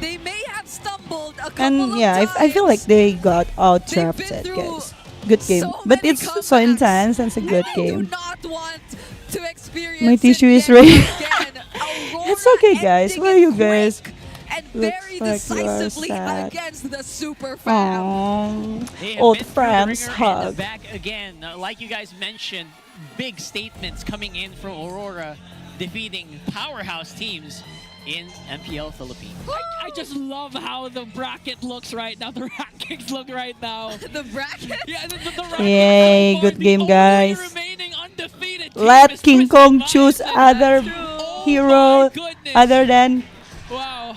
They may have stumbled a couple And of yeah, times. I feel like they got out They've trapped, been through guys. Good game, so but many it's so comebacks, intense and it's a good and I game. do not want to experience My it tissue is yet ready. again. Aurora It's okay, guys. ending Where are it you guys? quick and Looks very like you are decisively sad. against the Super Fam. Aww. They have Old been through the friends ringer hug. and back again. Like you guys mentioned, big statements coming in from Aurora, defeating powerhouse teams in MPL Philippines. I just love how the bracket looks right now. The rankings look right now. The bracket. Yeah, the rankings Yay, are good the game, only guys. remaining undefeated team Let is King Twisted Kong Minds choose and other Oh hero my goodness. other than Wow.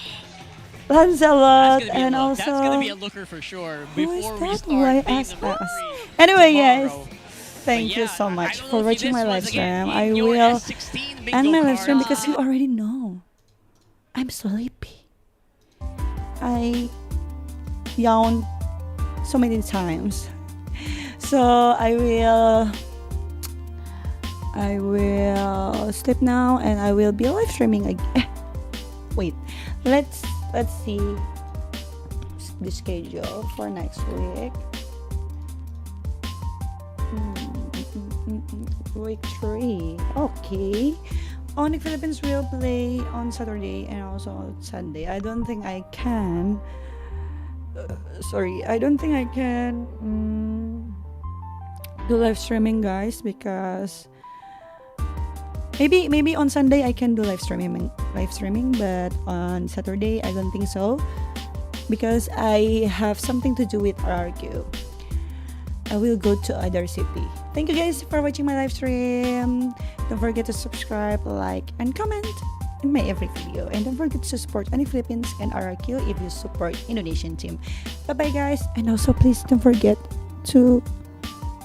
Lancelot That's gonna be and a look. That's gonna be a also. looker for sure. Who is Before we that? start Why playing ask number us? 3 Anyway, guys, tomorrow. thank But you yeah, so I much don't for know if watching this my was, live again, stream. I in your will S16 end my bingo live stream card. because you already know I'm sleepy. I yawned so many times, so I will sleep now and I will be live streaming again. Wait, let's see the schedule for next week. Week 3. Okay. ONIC Philippines will play on Saturday and also on Sunday. I don't think I can. I don't think I can do live streaming, guys, because maybe on Sunday I can do live streaming, but on Saturday I don't think so because I have something to do with RRQ. I will go to other city. Thank you guys for watching my live stream. Don't forget to subscribe, like, and comment in my every video. And don't forget to support ONIC Philippines and RRQ if you support Indonesian team. Bye bye guys. And also please don't forget to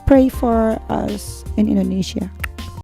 pray for us in Indonesia.